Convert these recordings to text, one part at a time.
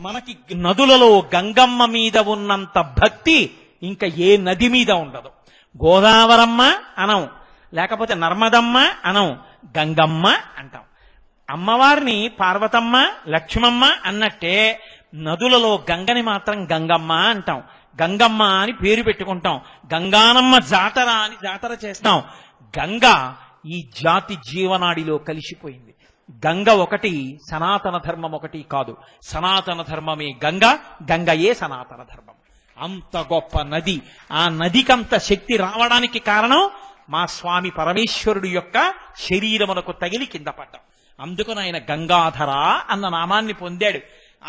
మనకి నదులలో గంగమ్మ మీద ఉన్నంత భక్తి ఇంకా ఏ నది మీద ఉండదు. గోదావరమ్మ అనం, లేకపోతే నర్మదమ్మ అనం, గంగమ్మ అంటాం. అమ్మవారిని పార్వతమ్మ, లక్ష్మమ్మ అన్నట్టే నదులలో గంగని మాత్రం గంగమ్మ అంటాం. గంగమ్మ అని పేరు పెట్టుకుంటాం. గంగానమ్మ జాతర అని జాతర చేస్తాం. గంగ ఈ జాతి జీవనాడిలో కలిసిపోయింది. గంగ ఒకటి, సనాతన ధర్మం ఒకటి కాదు. సనాతన ధర్మమే గంగ, గంగయే సనాతన ధర్మం. అంత గొప్ప నది. ఆ నదికంత శక్తి రావడానికి కారణం మా స్వామి పరమేశ్వరుడు యొక్క శరీరమునకు తగిలి కింద పడ్డాం. అందుకని ఆయన గంగాధర అన్న నామాన్ని పొందాడు.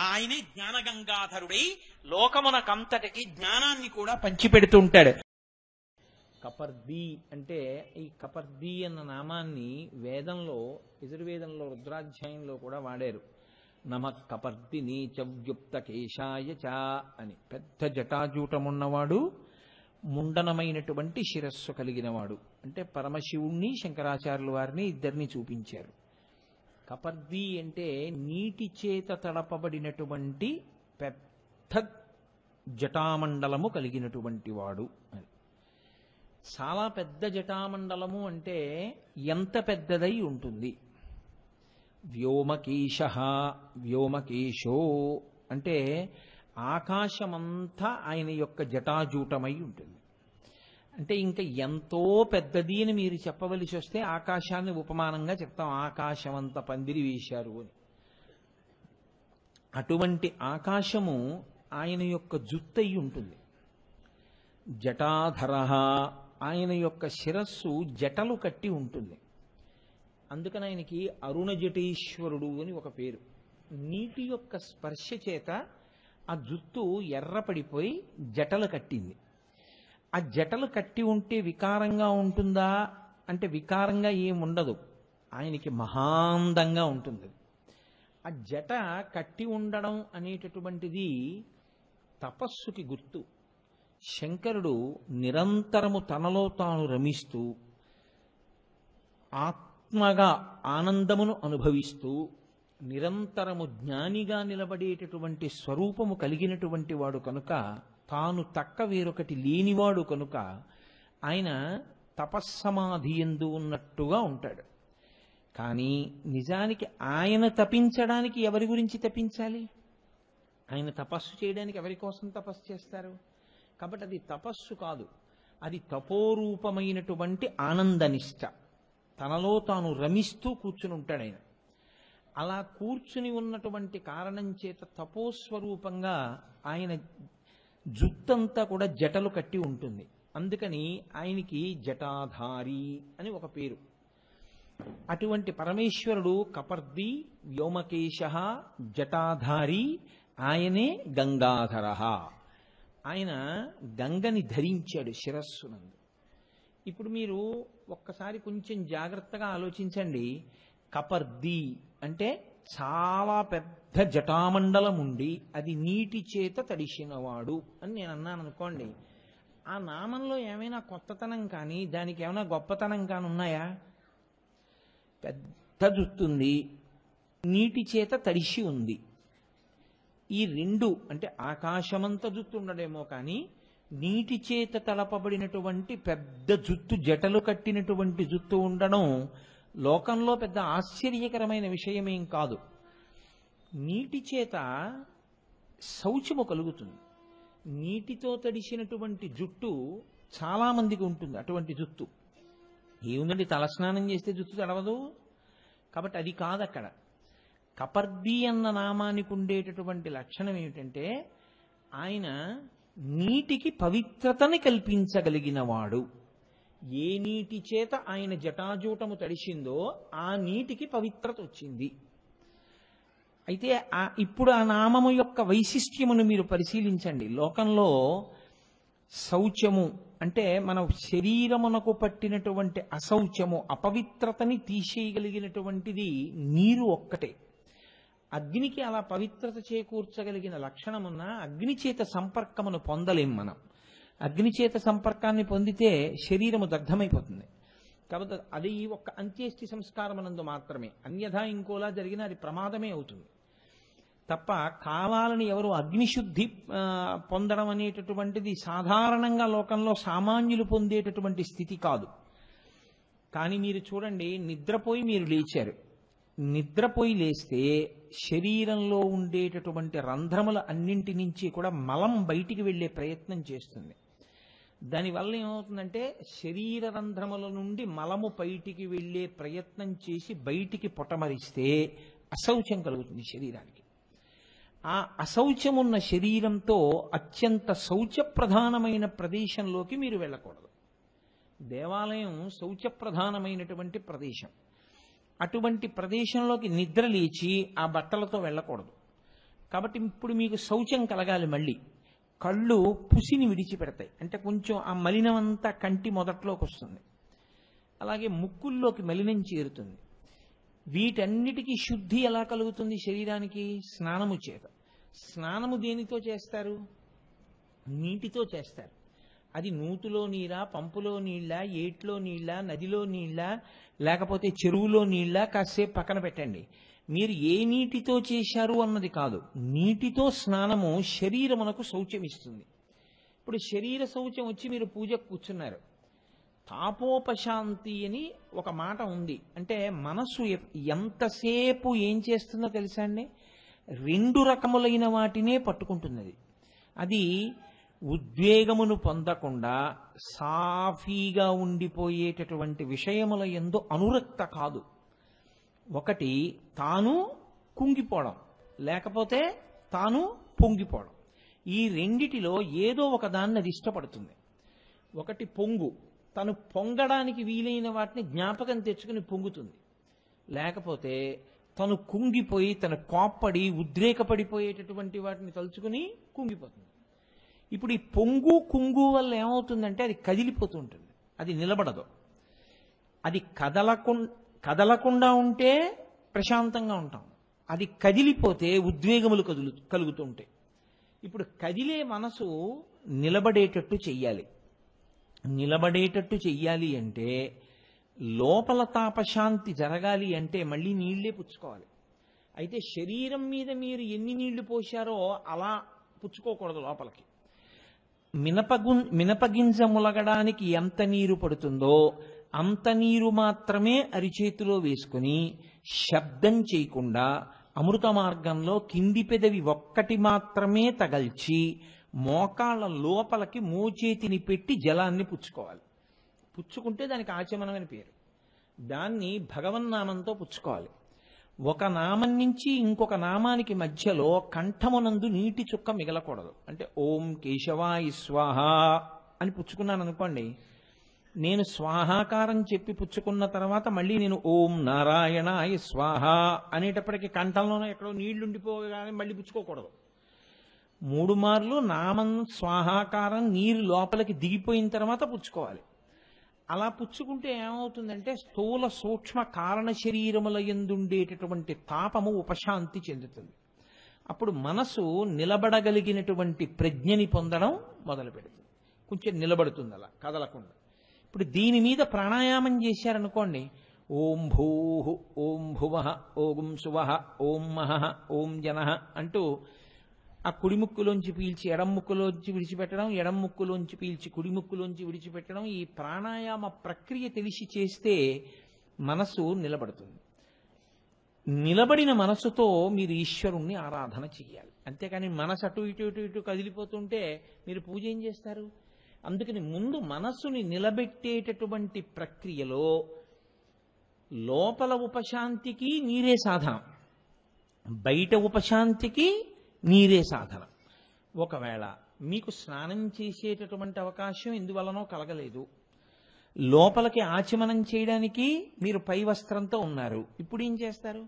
ఆయనే జ్ఞానగంగాధరుడై లోకమునకంతటికి జ్ఞానాన్ని కూడా పంచిపెడుతుంటాడు. కపర్ది అంటే ఈ కపర్ది అన్న నామాన్ని వేదంలో, యజుర్వేదంలో రుద్రాధ్యాయంలో కూడా వాడారు. నమ కపర్దిని చవ్యుప్త కేశాయ చ అని. పెద్ద జటాజూటమున్నవాడు, ముండనమైనటువంటి శిరస్సు కలిగినవాడు. అంటే పరమశివుణ్ణి శంకరాచార్యుల వారిని ఇద్దరిని చూపించారు. కపర్ది అంటే నీటి చేత తడపబడినటువంటి పెద్ద జటామండలము కలిగినటువంటి వాడు అని. చాలా పెద్ద జటామండలము అంటే ఎంత పెద్దదై ఉంటుంది? వ్యోమకేశ, వ్యోమకేశో అంటే ఆకాశమంతా ఆయన యొక్క జటాజూటమై ఉంటుంది. అంటే ఇంకా ఎంతో పెద్దది అని మీరు చెప్పవలసి వస్తే ఆకాశాన్ని ఉపమానంగా చెప్తాం. ఆకాశమంత పందిరి వేశారు అని. అటువంటి ఆకాశము ఆయన యొక్క జుత్తై ఉంటుంది. జటాధర, ఆయన యొక్క శిరస్సు జటలు కట్టి ఉంటుంది. అందుకని ఆయనకి అరుణ జటేశ్వరుడు అని ఒక పేరు. నీటి యొక్క స్పర్శ చేత ఆ జుత్తు ఎర్రపడిపోయి జటలు కట్టింది. ఆ జటలు కట్టి ఉంటే వికారంగా ఉంటుందా అంటే వికారంగా ఏముండదు. ఆయనకి మహాందంగా ఉంటుంది. ఆ జట కట్టి ఉండడం అనేటటువంటిది తపస్సుకి గుర్తు. శంకరుడు నిరంతరము తనలో తాను రమిస్తూ ఆత్మగా ఆనందమును అనుభవిస్తూ నిరంతరము జ్ఞానిగా నిలబడేటటువంటి స్వరూపము కలిగినటువంటి వాడు కనుక, తాను తక్క వేరొకటి లేనివాడు కనుక ఆయన తపస్సమాధి యందు ఉన్నట్టుగా ఉంటాడు. కానీ నిజానికి ఆయన తపించడానికి ఎవరి గురించి తపించాలి? ఆయన తపస్సు చేయడానికి ఎవరి కోసం తపస్సు చేస్తారు? కాబట్టి అది తపస్సు కాదు, అది తపోరూపమైనటువంటి ఆనందనిష్ట. తనలో తాను రమిస్తూ కూర్చుని ఉంటాడు ఆయన. అలా కూర్చుని ఉన్నటువంటి కారణం చేత తపోస్వరూపంగా ఆయన జుత్తంతా కూడా జటలు కట్టి ఉంటుంది. అందుకని ఆయనకి జటాధారి అని ఒక పేరు. అటువంటి పరమేశ్వరుడు కపర్ది, వ్యోమకేశ, జటాధారి, ఆయనే గంగాధర. ఆయన గంగని ధరించాడు శిరస్సునందు. ఇప్పుడు మీరు ఒక్కసారి కొంచెం జాగ్రత్తగా ఆలోచించండి. కపర్ది అంటే చాలా పెద్ద జటామండలం ఉండి అది నీటి చేత తడిసినవాడు అని నేను అన్నాను అనుకోండి. ఆ నామంలో ఏమైనా కొత్తతనం కానీ దానికి ఏమైనా గొప్పతనం కానీ ఉన్నాయా? పెద్ద జుత్తుంది, నీటి చేత తడిసి ఉంది. ఈ రెండు అంటే ఆకాశమంత జుత్తు ఉండడేమో కానీ నీటి చేత తలపబడినటువంటి పెద్ద జుత్తు, జటలు కట్టినటువంటి జుత్తు ఉండడం లోకంలో పెద్ద ఆశ్చర్యకరమైన విషయమేం కాదు. నీటి చేత శౌచము కలుగుతుంది. నీటితో తడిసినటువంటి జుట్టు చాలా మందికి ఉంటుంది. అటువంటి జుత్తు ఏముందండి, తలస్నానం చేస్తే జుత్తు తడవదు. కాబట్టి అది కాదు అక్కడ. కపర్ది అన్న నామానికి ఉండేటటువంటి లక్షణం ఏమిటంటే ఆయన నీటికి పవిత్రతని కల్పించగలిగిన వాడు. ఏ నీటి చేత ఆయన జటాజూటము తడిసిందో ఆ నీటికి పవిత్రత వచ్చింది. అయితే ఇప్పుడు ఆ నామము యొక్క వైశిష్ట్యమును మీరు పరిశీలించండి. లోకంలో శౌచము అంటే మన శరీరమునకు పట్టినటువంటి అశౌచము, అపవిత్రతని తీసేయగలిగినటువంటిది నీరు ఒక్కటే. అగ్నికి అలా పవిత్రత చేకూర్చగలిగిన లక్షణమున్న అగ్ని చేత సంపర్కమును పొందలేం మనం. అగ్ని చేత సంపర్కాన్ని పొందితే శరీరము దగ్ధమైపోతుంది. కాబట్టి అది ఒక్క అంత్యేష్టి సంస్కారమునందు మాత్రమే. అన్యథా ఇంకోలా జరిగిన అది ప్రమాదమే అవుతుంది. తప్ప కావాలని ఎవరు అగ్నిశుద్ధి పొందడం అనేటటువంటిది సాధారణంగా లోకంలో సామాన్యులు పొందేటటువంటి స్థితి కాదు. కానీ మీరు చూడండి, నిద్రపోయి మీరు లేచారు. నిద్రపోయి లేస్తే శరీరంలో ఉండేటటువంటి రంధ్రముల అన్నింటి నుంచి కూడా మలం బయటికి వెళ్ళే ప్రయత్నం చేస్తుంది. దానివల్ల ఏమవుతుందంటే శరీర రంధ్రముల నుండి మలము బయటికి వెళ్ళే ప్రయత్నం చేసి బయటికి పొటమరిస్తే అశౌచం కలుగుతుంది శరీరానికి. ఆ అశౌచమున్న శరీరంతో అత్యంత శౌచప్రధానమైన ప్రదేశంలోకి మీరు వెళ్ళకూడదు. దేవాలయం శౌచప్రధానమైనటువంటి ప్రదేశం. అటువంటి ప్రదేశంలోకి నిద్ర లేచి ఆ బట్టలతో వెళ్ళకూడదు. కాబట్టి ఇప్పుడు మీకు శౌచం కలగాలి. మళ్ళీ కళ్ళు పుసిని విడిచిపెడతాయి, అంటే కొంచెం ఆ మలినమంతా కంటి మొదట్లోకి వస్తుంది. అలాగే ముక్కుల్లోకి మలినం చేరుతుంది. వీటన్నిటికీ శుద్ధి ఎలా కలుగుతుంది శరీరానికి? స్నానము చేత. స్నానము దేనితో చేస్తారు? నీటితో చేస్తారు. అది నూతులో నీళ్ళ, పంపులో నీళ్ళ, ఏట్లో నీళ్ళ, నదిలో నీళ్ళ, లేకపోతే చెరువులో నీళ్ళ కాసేపు పక్కన పెట్టండి. మీరు ఏ నీటితో చేశారు అన్నది కాదు, నీటితో స్నానము శరీరమునకు శౌచం ఇస్తుంది. ఇప్పుడు శరీర శౌచం వచ్చి మీరు పూజకు కూర్చున్నారు. తాపోపశాంతి అని ఒక మాట ఉంది. అంటే మనసు ఎంతసేపు ఏం చేస్తుందో తెలుసా అండి? రెండు రకములైన వాటినే పట్టుకుంటున్నది. అది ఉద్వేగమును పొందకుండా సాఫీగా ఉండిపోయేటటువంటి విషయముల యందు అనురక్త కాదు. ఒకటి తాను కుంగిపోవడం, లేకపోతే తాను పొంగిపోవడం. ఈ రెండిటిలో ఏదో ఒక దాన్ని అది ఇష్టపడుతుంది. ఒకటి పొంగు, తను పొంగడానికి వీలైన వాటిని జ్ఞాపకం తెచ్చుకుని పొంగుతుంది. లేకపోతే తను కుంగిపోయి తను కోప్పడి ఉద్రేకపడిపోయేటటువంటి వాటిని తలుచుకుని కుంగిపోతుంది. ఇప్పుడు ఈ పొంగు కుంగు వల్ల ఏమవుతుందంటే అది కదిలిపోతూ ఉంటుంది, అది నిలబడదు. అది కదలకుండా ఉంటే ప్రశాంతంగా ఉంటాం, అది కదిలిపోతే ఉద్వేగములు కలుగుతూ ఉంటాయి. ఇప్పుడు కదిలే మనసు నిలబడేటట్టు చెయ్యాలి. నిలబడేటట్టు చెయ్యాలి అంటే లోపల తాపశాంతి జరగాలి అంటే మళ్ళీ నీళ్లే పుచ్చుకోవాలి. అయితే శరీరం మీద మీరు ఎన్ని నీళ్లు పోశారో అలా పుచ్చుకోకూడదు. లోపలికి మినపగింజ ములగడానికి ఎంత నీరు పడుతుందో అంత నీరు మాత్రమే అరిచేతిలో వేసుకుని శబ్దం చేయకుండా అమృత మార్గంలో కింది పెదవి ఒక్కటి మాత్రమే తగల్చి మోకాళ్ళ లోపలికి మోచేతిని పెట్టి జలాన్ని పుచ్చుకోవాలి. పుచ్చుకుంటే దానికి ఆచమనమని పేరు. దాన్ని భగవన్నామంతో పుచ్చుకోవాలి. ఒక నామం నుంచి ఇంకొక నామానికి మధ్యలో కంఠమునందు నీటి చుక్క మిగలకూడదు. అంటే ఓం కేశవాయ స్వాహ అని పుచ్చుకున్నాను అనుకోండి, నేను స్వాహాకారం చెప్పి పుచ్చుకున్న తర్వాత మళ్ళీ నేను ఓం నారాయణాయ స్వాహ అనేటప్పటికీ కంఠంలోనే ఎక్కడో నీళ్లుండిపోగానే మళ్ళీ పుచ్చుకోకూడదు. 3 మార్లు నామం స్వాహాకారం నీరు లోపలికి దిగిపోయిన తర్వాత పుచ్చుకోవాలి. అలా పుచ్చుకుంటే ఏమవుతుందంటే స్థూల సూక్ష్మ కారణ శరీరముల యందుండేటటువంటి తాపము ఉపశాంతి చెందుతుంది. అప్పుడు మనసు నిలబడగలిగినటువంటి ప్రజ్ఞని పొందడం మొదలు పెడుతుంది. కొంచెం నిలబడుతుంది అలా కదలకుండా. ఇప్పుడు దీని మీద ప్రాణాయామం చేశారనుకోండి, ఓం భూః ఓం భువః ఓం శువః ఓం మహః ఓం జనః అంటూ ఆ కుడి ముక్కులోంచి పీల్చి ఎడం ముక్కులోంచి విడిచిపెట్టడం, ఎడం ముక్కులోంచి పీల్చి కుడి ముక్కులోంచి విడిచిపెట్టడం, ఈ ప్రాణాయామ ప్రక్రియ తెలిసి చేస్తే మనసు నిలబడుతుంది. నిలబడిన మనసుతో మీరు ఈశ్వరుణ్ణి ఆరాధన చెయ్యాలి. అంతేకాని మనసు అటు ఇటు ఇటు ఇటు కదిలిపోతుంటే మీరు పూజ ఏం చేస్తారు? అందుకని ముందు మనస్సుని నిలబెట్టేటటువంటి ప్రక్రియలో లోపల ఉపశాంతికి నీరే సాధనం, బయట ఉపశాంతికి నీరే సాధనం. ఒకవేళ మీకు స్నానం చేసేటటువంటి అవకాశం ఎందువలనో కలగలేదు, లోపలికి ఆచమనం చేయడానికి మీరు పై వస్త్రంతో ఉన్నారు, ఇప్పుడు ఏం చేస్తారు?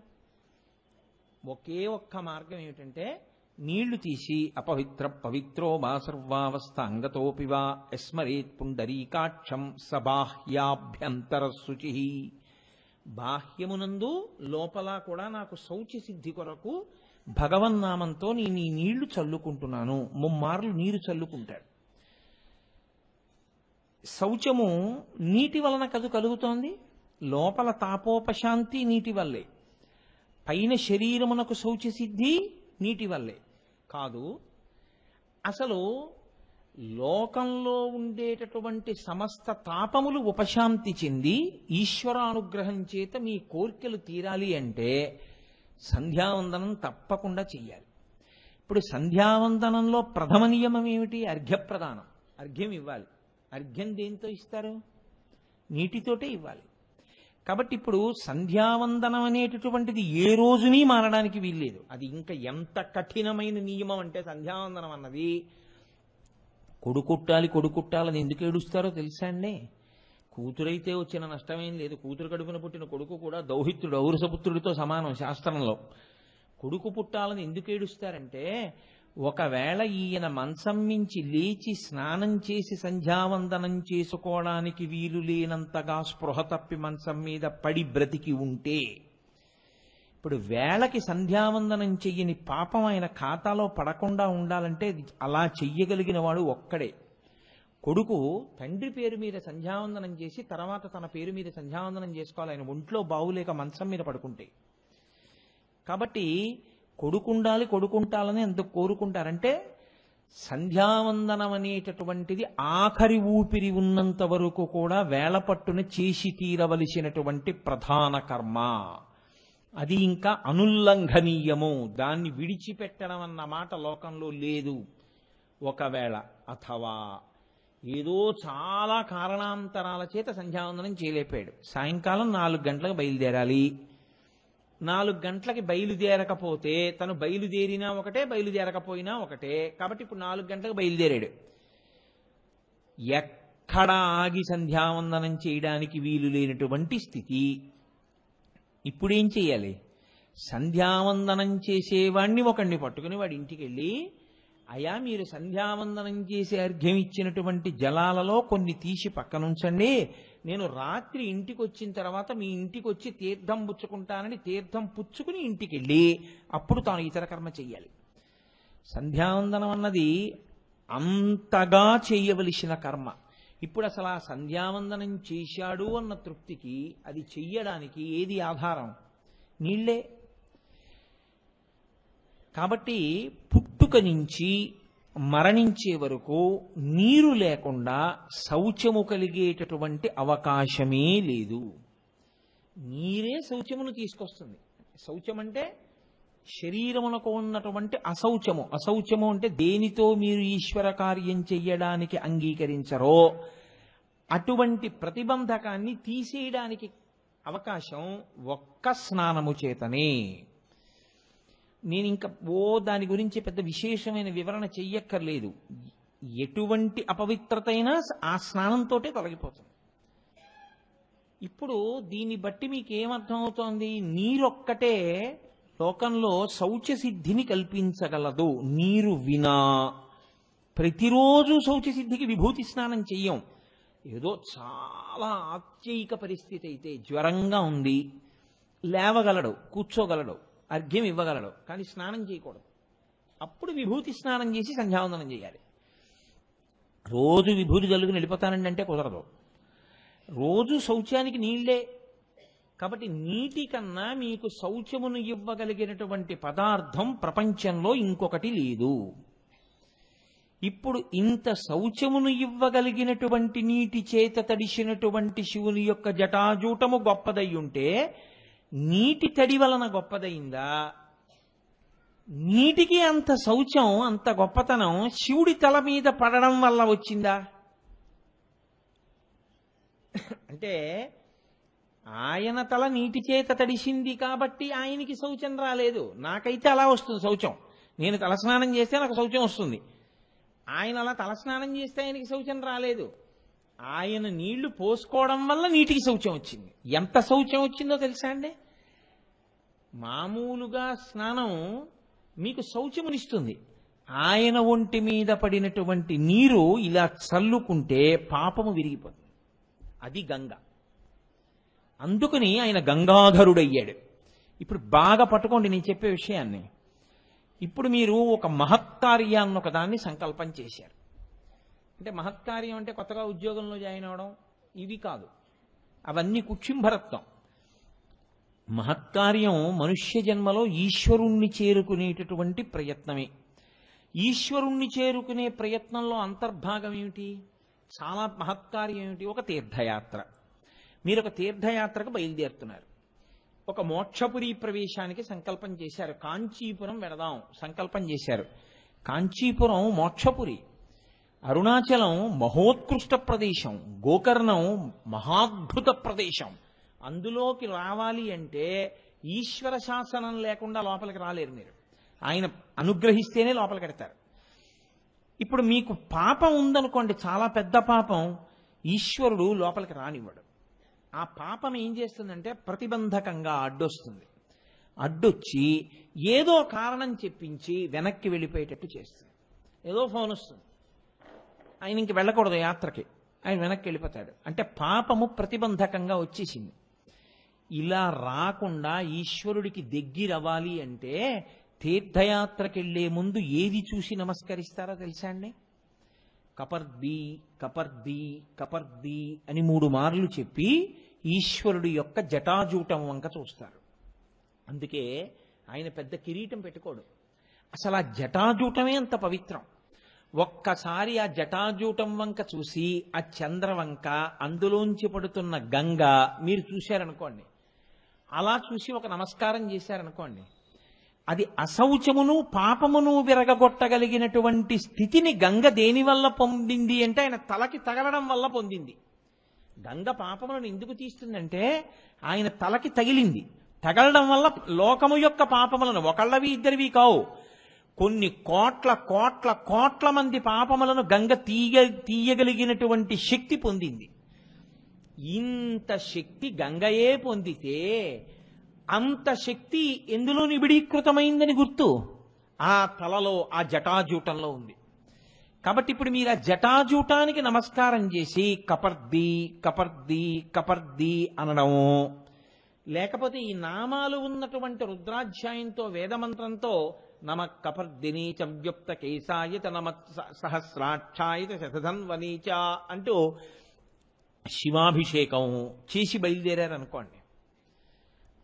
ఒకే ఒక్క మార్గం ఏమిటంటే నీళ్లు తీసి పవిత్రో వా సర్వావస్థ అంగతోపివా యస్మరేత్ పుండరీకాక్షం సబాహ్యాభ్యంతర శుచి. బాహ్యమునందు లోపల కూడా నాకు శౌచ సిద్ధి కొరకు భగవన్నామంతో నేను ఈ నీళ్లు చల్లుకుంటున్నాను. 3 మార్లు నీరు చల్లుకుంటాడు. శౌచము నీటి వలన కలుగుతోంది. లోపల తాపోపశాంతి నీటి వల్లే. పైన శరీరమునకు శౌచ సిద్ధి నీటి వల్లే కాదు. అసలు లోకంలో ఉండేటటువంటి సమస్త తాపములు ఉపశాంతి చెంది ఈశ్వరానుగ్రహం చేత మీ కోర్కెలు తీరాలి అంటే సంధ్యావందనం తప్పకుండా చెయ్యాలి. ఇప్పుడు సంధ్యావందనంలో ప్రథమ నియమం ఏమిటి? అర్ఘ్యప్రదానం. అర్ఘ్యం ఇవ్వాలి. అర్ఘ్యం దేంతో ఇస్తారు? నీటితోటే ఇవ్వాలి. కాబట్టి ఇప్పుడు సంధ్యావందనం అనేటటువంటిది ఏ రోజుని మారడానికి వీల్లేదు. అది ఇంకా ఎంత కఠినమైన నియమం అంటే సంధ్యావందనం అన్నది కొడుకుట్టాలని ఎందుకు ఏడుస్తారో తెలుసా అండి? కూతురైతే వచ్చిన నష్టమేం లేదు. కూతురు కడుపున పుట్టిన కొడుకు కూడా దౌహిత్రుడు ఔరసపుత్రుడితో సమానం శాస్త్రంలో. కొడుకు పుట్టాలని ఎందుకు ఏడుస్తారంటే ఒకవేళ ఈయన మంచం మించి లేచి స్నానం చేసి సంధ్యావందనం చేసుకోవడానికి వీలు లేనంతగా స్పృహ తప్పి మంచం మీద పడి బ్రతికి ఉంటే, ఇప్పుడు వేళకి సంధ్యావందనం చెయ్యని పాపం ఆయన ఖాతాలో పడకుండా ఉండాలంటే అలా చెయ్యగలిగిన వాడు ఒక్కడే. కొడుకు తండ్రి పేరు మీద సంధ్యావందనం చేసి తర్వాత తన పేరు మీద సంధ్యావందనం చేసుకోవాలి, ఆయన ఒంట్లో బావులేక మంచం మీద పడుకుంటే. కాబట్టి కొడుకుంటాలని ఎందుకు కోరుకుంటారంటే సంధ్యావందనం అనేటటువంటిది ఆఖరి ఊపిరి ఉన్నంత వరకు కూడా వేళపట్టున చేసి తీరవలసినటువంటి ప్రధాన కర్మ. అది ఇంకా అనుల్లంఘనీయము. దాన్ని విడిచిపెట్టడం అన్న మాట లోకంలో లేదు. ఒకవేళ అథవా ఏదో చాలా కారణాంతరాల చేత సంధ్యావందనం చేయలేపాడు, సాయంకాలం 4 గంటలకు బయలుదేరాలి. 4 గంటలకి బయలుదేరకపోతే తను బయలుదేరినా ఒకటే, బయలుదేరకపోయినా ఒకటే. కాబట్టి ఇప్పుడు 4 గంటలకు బయలుదేరాడు. ఎక్కడ ఆగి సంధ్యావందనం చేయడానికి వీలు లేనటువంటి స్థితి. ఇప్పుడేం చెయ్యాలి? సంధ్యావందనం చేసేవాడిని ఒకడిని పట్టుకుని వాడి ఇంటికి వెళ్ళి, అయా మీరు సంధ్యావందనం చేసి అర్ఘ్యం ఇచ్చినటువంటి జలాలలో కొన్ని తీసి పక్కనుంచండి, నేను రాత్రి ఇంటికి వచ్చిన తర్వాత మీ ఇంటికి వచ్చి తీర్థం పుచ్చుకుంటానని తీర్థం పుచ్చుకుని ఇంటికి వెళ్ళి అప్పుడు తాను ఇతర కర్మ చెయ్యాలి. సంధ్యావందనం అన్నది అంతగా చేయవలసిన కర్మ. ఇప్పుడు అసలు ఆ సంధ్యావందనం చేశాడు అన్న తృప్తికి అది చెయ్యడానికి ఏది ఆధారం? నీళ్లే. కాబట్టి పుట్టుక నుంచి మరణించే వరకు నీరు లేకుండా శౌచము కలిగేటటువంటి అవకాశమే లేదు. నీరే శౌచమును తీసుకొస్తుంది. శౌచం అంటే శరీరమునకు ఉన్నటువంటి అశౌచము. అశౌచము అంటే దేనితో మీరు ఈశ్వర కార్యం చెయ్యడానికి అంగీకరించరో అటువంటి ప్రతిబంధకాన్ని తీసేయడానికి అవకాశం ఒక్క స్నానము చేతనే. నేను ఇంకా దాని గురించి పెద్ద విశేషమైన వివరణ చెయ్యక్కర్లేదు. ఎటువంటి అపవిత్రత అయినా ఆ స్నానంతోటే తొలగిపోతుంది. ఇప్పుడు దీన్ని బట్టి మీకు ఏమర్థం అవుతోంది? నీరొక్కటే లోకంలో శౌచ సిద్ధిని కల్పించగలదు. నీరు వినా ప్రతిరోజు శౌచ సిద్ధికి విభూతి స్నానం చెయ్యం. ఏదో చాలా ఆత్యయిక పరిస్థితి అయితే, జ్వరంగా ఉంది, లేవగలడు, కూర్చోగలడు, అర్ఘ్యం ఇవ్వగలడు, కానీ స్నానం చేయకూడదు. అప్పుడు విభూతి స్నానం చేసి సంధ్యావందనం చేయాలి. రోజు విభూతి జల్లుకుని వెళ్ళిపోతానండి అంటే కుదరదు. రోజు శౌచానికి నీళ్లే. కాబట్టి నీటి కన్నా మీకు శౌచమును ఇవ్వగలిగినటువంటి పదార్థం ప్రపంచంలో ఇంకొకటి లేదు. ఇప్పుడు ఇంత శౌచమును ఇవ్వగలిగినటువంటి నీటి చేత తడిసినటువంటి శివుని యొక్క జటాజూటము గొప్పదై ఉంటే నీటి తడి వలన గొప్పదయిందా? నీటికి అంత శౌచం, అంత గొప్పతనం శివుడి తల మీద పడడం వల్ల వచ్చిందా? అంటే ఆయన తల నీటి చేత తడిసింది కాబట్టి ఆయనకి శౌచం రాలేదు. నాకైతే అలా వస్తుంది శౌచం. నేను తలస్నానం చేస్తే నాకు శౌచం వస్తుంది. ఆయన అలా తలస్నానం చేస్తే ఆయనకి శౌచం రాలేదు. ఆయన నీళ్లు పోసుకోవడం వల్ల నీటికి శౌచం వచ్చింది. ఎంత శౌచం వచ్చిందో తెలుసా అండి? మామూలుగా స్నానం మీకు శౌచమునిస్తుంది. ఆయన ఒంటి మీద పడినటువంటి నీరు ఇలా చల్లుకుంటే పాపము విరిగిపోతుంది. అది గంగ. అందుకని ఆయన గంగాధరుడయ్యాడు. ఇప్పుడు బాగా పట్టుకోండి నేను చెప్పే విషయాన్ని. ఇప్పుడు మీరు ఒక మహత్కార్యాన్ని ఒకదాన్ని సంకల్పం చేశారు. అంటే మహత్కార్యం అంటే కొత్తగా ఉద్యోగంలో జాయిన్ అవడం ఇవి కాదు, అవన్నీ కుక్షింభరత్వం. మహత్కార్యం మనుష్య జన్మలో ఈశ్వరుణ్ణి చేరుకునేటటువంటి ప్రయత్నమే. ఈశ్వరుణ్ణి చేరుకునే ప్రయత్నంలో అంతర్భాగం ఏమిటి? చాలా మహత్కార్యం ఏమిటి? ఒక తీర్థయాత్ర. మీరు ఒక తీర్థయాత్రకు బయలుదేరుతున్నారు. ఒక మోక్షపురి ప్రవేశానికి సంకల్పం చేశారు. కాంచీపురం వెడదాం సంకల్పం చేశారు. కాంచీపురం మోక్షపురి, అరుణాచలం మహోత్కృష్ట ప్రదేశం, గోకర్ణం మహాద్భుత ప్రదేశం. అందులోకి రావాలి అంటే ఈశ్వర శాసనం లేకుండా లోపలికి రాలేరు మీరు. ఆయన అనుగ్రహిస్తేనే లోపలికి వెడతారు. ఇప్పుడు మీకు పాపం ఉందనుకోండి, చాలా పెద్ద పాపం, ఈశ్వరుడు లోపలికి రానివ్వడు. ఆ పాపం ఏం చేస్తుందంటే ప్రతిబంధకంగా అడ్డొస్తుంది. అడ్డొచ్చి ఏదో కారణం చెప్పించి వెనక్కి వెళ్ళిపోయేటట్టు చేస్తుంది. ఏదో ఫోన్ వస్తుంది, ఆయన ఇంక వెళ్ళకూడదు యాత్రకి, ఆయన వెనక్కి వెళ్ళిపోతాడు. అంటే పాపము ప్రతిబంధకంగా వచ్చేసింది. ఇలా రాకుండా ఈశ్వరుడికి దగ్గరవ్వాలి అంటే తీర్థయాత్రకి వెళ్లే ముందు ఏది చూసి నమస్కరిస్తారో తెలుసా అండి? కపర్ది కపర్ది కపర్ది అని 3 మార్లు చెప్పి ఈశ్వరుడి యొక్క జటాజూటం వంక చూస్తారు. అందుకే ఆయన పెద్ద కిరీటం పెట్టుకోడు. అసలు ఆ జటాజూటమే అంత పవిత్రం. ఒక్కసారి ఆ జటాజూటం వంక చూసి ఆ చంద్రవంక, అందులోంచి పడుతున్న గంగ మీరు చూశారనుకోండి, అలా చూసి ఒక నమస్కారం చేశారనుకోండి, అది అశౌచమును పాపమును విరగగొట్టగలిగినటువంటి స్థితిని గంగ దేనివల్ల పొందింది అంటే ఆయన తలకి తగలడం వల్ల పొందింది. గంగ పాపములను ఎందుకు తీస్తుందంటే ఆయన తలకి తగిలింది. తగలడం వల్ల లోకము యొక్క పాపములను, ఒకళ్ళవి ఇద్దరివి కావు, కొన్ని కోట్ల కోట్ల కోట్ల మంది పాపములను గంగ తీయగలిగినటువంటి శక్తి పొందింది. ఇంత శక్తి గంగయే పొందితే అంత శక్తి ఎందులో నిబిడీకృతమైందని గుర్తు? ఆ తలలో, ఆ జటాజూటంలో ఉంది. కాబట్టి ఇప్పుడు మీరు ఆ జటాజూటానికి నమస్కారం చేసి కపర్ది కపర్ది కపర్ది అనడము, లేకపోతే ఈ నామాలు ఉన్నటువంటి రుద్రాధ్యాయంతో వేదమంత్రంతో నమ కపర్దిని చవ్యుక్త కేశాయత నమ సహస్రాక్షాయత శతధన్వనీచ అంటూ శివాభిషేకం చేసి బయలుదేరారనుకోండి,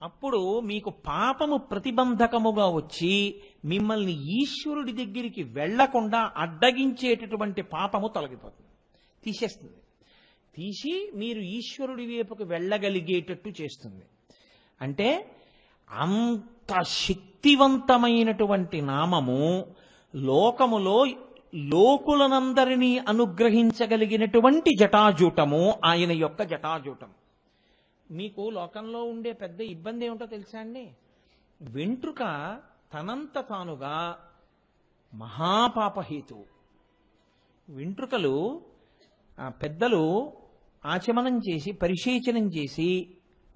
అప్పుడు మీకు పాపము ప్రతిబంధకముగా వచ్చి మిమ్మల్ని ఈశ్వరుడి దగ్గరికి వెళ్లకుండా అడ్డగించేటటువంటి పాపము తొలగిపోతుంది, తీసేస్తుంది. తీసి మీరు ఈశ్వరుడి వైపుకు వెళ్ళగలిగేటట్టు చేస్తుంది. అంటే అంత శక్తివంతమైనటువంటి నామము లోకములో లోకులనందరినీ అనుగ్రహించగలిగినటువంటి జటాజూటము ఆయన యొక్క జటాజూటం. మీకు లోకంలో ఉండే పెద్ద ఇబ్బంది ఏమిటో తెలుసా అండి? వెంట్రుక తనంత తానుగా మహాపాపహేతువు. వెంట్రుకలు పెద్దలు ఆచమనం చేసి పరిశేచనం చేసి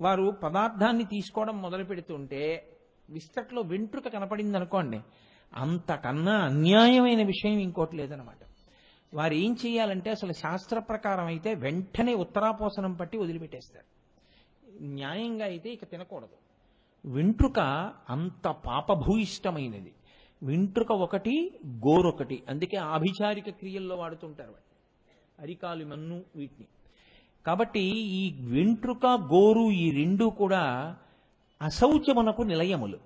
వారు పదార్థాన్ని తీసుకోవడం మొదలు పెడుతుంటే విస్తట్లో వెంట్రుక కనపడింది అనుకోండి, అంతకన్నా అన్యాయమైన విషయం ఇంకోటి లేదనమాట. వారు ఏం చేయాలంటే అసలు శాస్త్ర ప్రకారం అయితే వెంటనే ఉత్తరాపోసనం పట్టి వదిలిపెట్టేస్తారు. న్యాయంగా అయితే ఇక తినకూడదు. వెంట్రుక అంత పాపభూయిష్టమైనది. వెంట్రుక ఒకటి, గోరొకటి. అందుకే ఆభిచారిక క్రియల్లో వాడుతుంటారు వాటిని, అరికాలు మన్ను వీటిని. కాబట్టి ఈ వెంట్రుక గోరు ఈ రెండు కూడా అశౌచమునకు నిలయములు.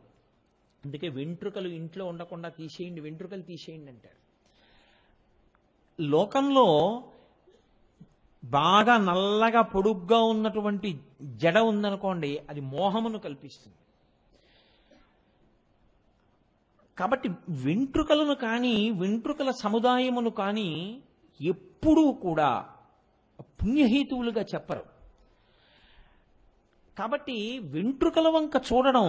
అందుకే వెంట్రుకలు ఇంట్లో ఉండకుండా తీసేయండి, వెంట్రుకలు తీసేయండి అంటారు. లోకంలో బాగా నల్లగా పొడుగ్గా ఉన్నటువంటి జడ ఉందనుకోండి, అది మోహమును కల్పిస్తుంది. కాబట్టి వెంట్రుకలను కానీ వెంట్రుకల సముదాయమును కానీ ఎప్పుడూ కూడా పుణ్యహేతువులుగా చెప్పరు. కాబట్టి వెంట్రుకల వంక చూడడం,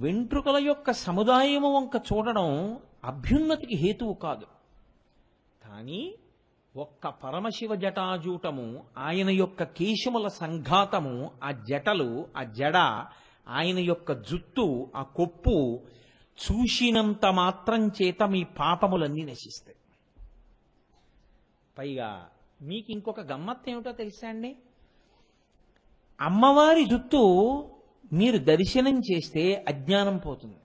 వెంట్రుకల యొక్క సముదాయము వంక చూడడం అభ్యున్నతికి హేతువు కాదు. కానీ ఒక్క పరమశివ జటాజూటము, ఆయన యొక్క కేశముల సంఘాతము, ఆ జటలు, ఆ జడ, ఆయన యొక్క జుత్తు, ఆ కొప్పు చూసినంత మాత్రం చేత మీ పాపములన్నీ నశిస్తాయి. పైగా మీకు ఇంకొక గమ్మత్తు ఏమిటో తెలుసా అండి? అమ్మవారి జుత్తు మీరు దర్శనం చేస్తే అజ్ఞానం పోతుంది.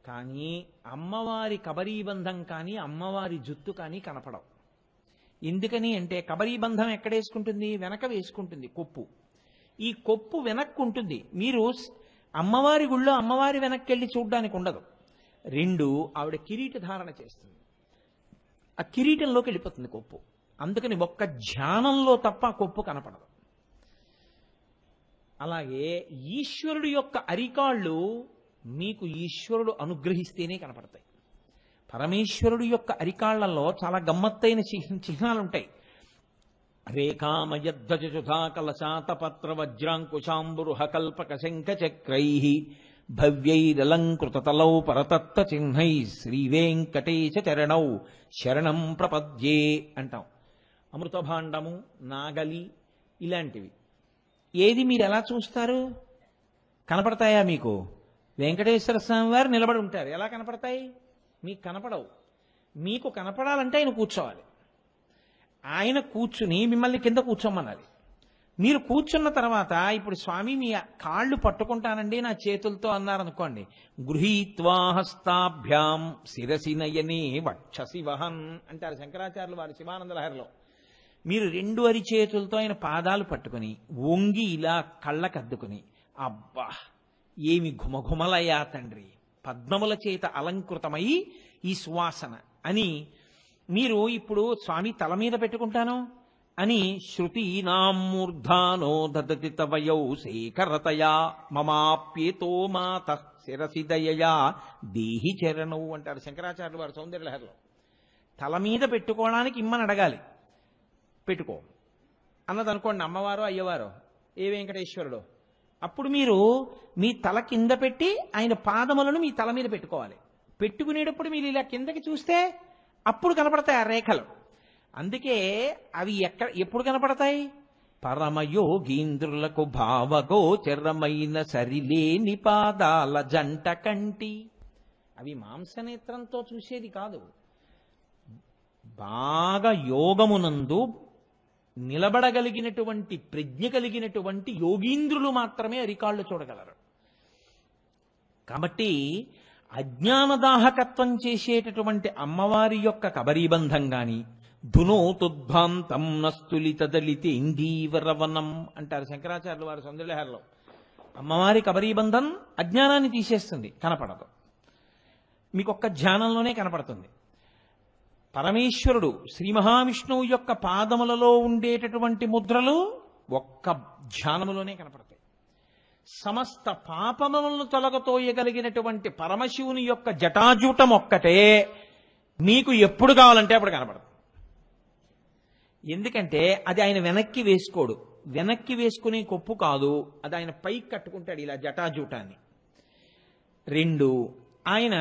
కానీ అమ్మవారి కబరీబంధం కానీ అమ్మవారి జుత్తు కానీ కనపడవు. ఎందుకని అంటే కబరీబంధం ఎక్కడేసుకుంటుంది? వెనక వేసుకుంటుంది కొప్పు. ఈ కొప్పు వెనక్కు ఉంటుంది. మీరు అమ్మవారి గుళ్ళో అమ్మవారి వెనక్కి వెళ్ళి చూడ్డానికి ఉండదు. 2, ఆవిడ కిరీట ధారణ చేస్తుంది, ఆ కిరీటంలోకి వెళ్ళిపోతుంది కొప్పు. అందుకని ఒక్క ధ్యానంలో తప్ప ఆ కొప్పు కనపడదు. అలాగే ఈశ్వరుడు యొక్క అరికాళ్ళు మీకు ఈశ్వరుడు అనుగ్రహిస్తేనే కనపడతాయి. పరమేశ్వరుడు యొక్క అరికాళ్లలో చాలా గమ్మత్తైన చిహ్నాలుంటాయి. రేఖామయధ్వజసుధా కలశాతపత్ర వజ్రాంకుశాంబురుహ కల్పక శంఖ చక్రై భవ్యైరలంకృతతలౌ పరతత్వ చిహ్నై శ్రీవేంకటేశ చరణౌ శరణం ప్రపద్యే అంటాం. అమృతభాండము, నాగలి ఇలాంటివి. ఏది మీరు ఎలా చూస్తారు? కనపడతాయా మీకు? వెంకటేశ్వర స్వామి వారు నిలబడి ఉంటారు, ఎలా కనపడతాయి? మీకు కనపడవు. మీకు కనపడాలంటే ఆయన కూర్చోవాలి. ఆయన కూర్చుని మిమ్మల్ని కింద కూర్చోమనాలి. మీరు కూర్చున్న తర్వాత ఇప్పుడు స్వామి మీ కాళ్ళు పట్టుకుంటానండి నా చేతులతో అన్నారనుకోండి, గృహీత్వా హస్తాభ్యాం శిరసి నయనే వక్షసి వహన్ అంటారు శంకరాచార్యులు వారి శివానంద లహరిలో. మీరు 2 అరిచేతులతో ఆయన పాదాలు పట్టుకుని వంగి ఇలా కళ్ళకద్దుకుని, అబ్బా ఏమి ఘుమఘుమలయ్యా తండ్రి, పద్మముల చేత అలంకృతమై ఈ సువాసన అని మీరు ఇప్పుడు స్వామి తల మీద పెట్టుకుంటాను అని శృతీనాం మూర్ధానో దదతి తవయౌ శేఖరతయా మమాప్యేతో మాత శిరసిదయయా దేహి చరణౌ అంటారు శంకరాచార్యులు వారు సౌందర్యలహరిలో. తల మీద పెట్టుకోవడానికి ఇమ్మని అడగాలి, పెట్టుకో అన్నదనుకోండి అమ్మవారో అయ్యవారో ఏ వెంకటేశ్వరుడో, అప్పుడు మీరు మీ తల కింద పెట్టి ఆయన పాదములను మీ తల మీద పెట్టుకోవాలి. పెట్టుకునేటప్పుడు మీరు ఇలా కిందకి చూస్తే అప్పుడు కనపడతాయి ఆ రేఖలు. అందుకే అవి ఎప్పుడు కనపడతాయి? పరమయోగీంద్రులకు భావగోచరమైన సరిలేని పాదాల జంట కంటి. అవి మాంసనేత్రంతో చూసేది కాదు. బాగా యోగమునందు నిలబడగలిగినటువంటి ప్రజ్ఞ కలిగినటువంటి యోగీంద్రులు మాత్రమే అరికాళ్ళు చూడగలరు. కాబట్టి అజ్ఞానదాహకత్వం చేసేటటువంటి అమ్మవారి యొక్క కబరీబంధం గాని ధునోతుద్భాంతం నస్తులితదలితి ఇందీవరవనం అంటారు శంకరాచార్యులు వారి సౌందర్యలహరిలో. అమ్మవారి కబరీబంధం అజ్ఞానాన్ని తీసేస్తుంది, కనపడదు, మీకు ఒక్క ధ్యానంలోనే కనపడుతుంది. పరమేశ్వరుడు శ్రీ మహావిష్ణువు యొక్క పాదములలో ఉండేటటువంటి ముద్రలు ఒక్క ధ్యానములోనే కనపడతాయి. సమస్త పాపములను తొలగతోయగలిగినటువంటి పరమశివుని యొక్క జటాజూటం ఒక్కటే మీకు ఎప్పుడు కావాలంటే అప్పుడు కనపడదు. ఎందుకంటే అది ఆయన వెనక్కి వేసుకోడు, వెనక్కి వేసుకునే కొప్పు కాదు, అది ఆయన పైకి కట్టుకుంటాడు ఇలా జటాజూటాన్ని. 2, ఆయన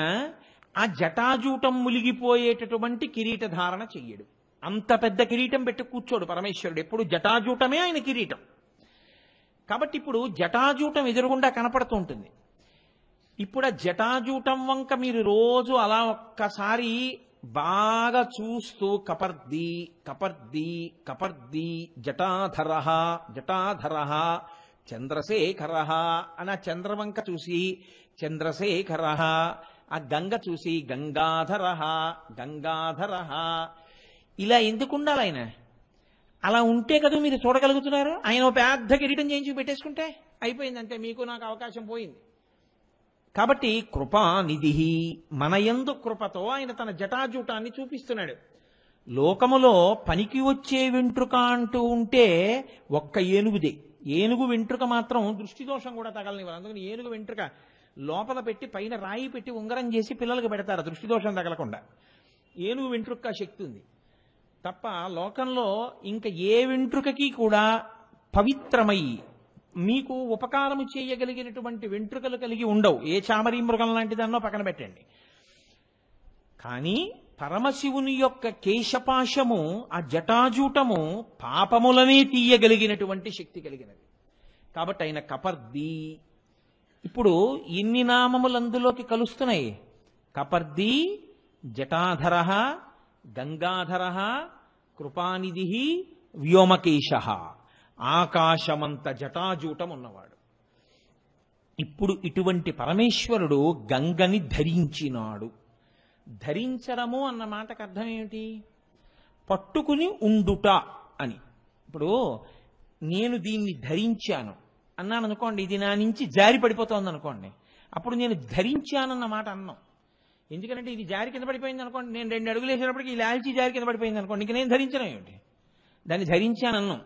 ఆ జటాజూటం ములిగిపోయేటటువంటి కిరీట ధారణ చెయ్యడు. అంత పెద్ద కిరీటం పెట్టి కూర్చోడు పరమేశ్వరుడు, ఎప్పుడు జటాజూటమే ఆయన కిరీటం. కాబట్టి ఇప్పుడు జటాజూటం ఎదురుగుండా కనపడుతూ ఉంటుంది. ఇప్పుడు ఆ జటాజూటం వంక మీరు రోజు అలా ఒక్కసారి బాగా చూస్తూ కపర్ది కపర్ది కపర్ది జటాధర జటాధర చంద్రశేఖర అని ఆ చంద్రవంక చూసి చంద్రశేఖర, ఆ గంగ చూసి గంగాధర గంగాధర, ఇలా ఎందుకు ఉండాలి ఆయన? అలా ఉంటే కదా మీరు చూడగలుగుతున్నారు. ఆయన పెద్ద కిరీటం చేయించి పెట్టేసుకుంటే అయిపోయిందంటే మీకు నాకు అవకాశం పోయింది. కాబట్టి కృపానిధి మనయందు కృపతో ఆయన తన జటాజూటాన్ని చూపిస్తున్నాడు. లోకములో పనికి వచ్చే వెంట్రుక అంటూ ఉంటే ఒక్క ఏనుగుదే. ఏనుగు వెంట్రుక మాత్రం దృష్టి దోషం కూడా తగలనివ్వాలి. అందుకని ఏనుగు వెంట్రుక లోపల పెట్టి పైన రాయి పెట్టి ఉంగరం చేసి పిల్లలకు పెడతారు దృష్టి దోషం తగలకుండా. ఏనుగు వెంట్రుక శక్తి ఉంది తప్ప లోకంలో ఇంకా ఏ వెంట్రుకకి కూడా పవిత్రమై మీకు ఉపకారము చేయగలిగినటువంటి వెంట్రుకలు కలిగి ఉండవు. ఏ చామరీ మృగం లాంటిదన్నో పక్కన పెట్టండి. కానీ పరమశివుని యొక్క కేశపాశము, ఆ జటాజూటము పాపములనే తీయగలిగినటువంటి శక్తి కలిగినది. కాబట్టి ఆయన కపర్ది. ఇప్పుడు ఇన్ని నామములు అందులోకి కలుస్తున్నాయి. కపర్ది, జటాధర, గంగాధర, కృపానిధి, వ్యోమకేశ, ఆకాశమంత జటాజూటం ఉన్నవాడు. ఇప్పుడు ఇటువంటి పరమేశ్వరుడు గంగని ధరించినాడు. ధరించడము అన్న మాటకు అర్థం ఏమిటి? పట్టుకుని ఉండుట అని. ఇప్పుడు నేను దీన్ని ధరించాను, అన్నాను అనుకోండి, ఇది నా నుంచి జారి పడిపోతుంది అనుకోండి, అప్పుడు నేను ధరించానన్న మాట అన్నాం. ఎందుకంటే ఇది జారి కింద పడిపోయింది అనుకోండి, నేను 2 అడుగులు వేసేటప్పటికి ఈ లాల్చీ జారి కింద పడిపోయింది అనుకోండి, ఇంక నేను ధరించను ఏమిటి, దాన్ని ధరించానన్నాం.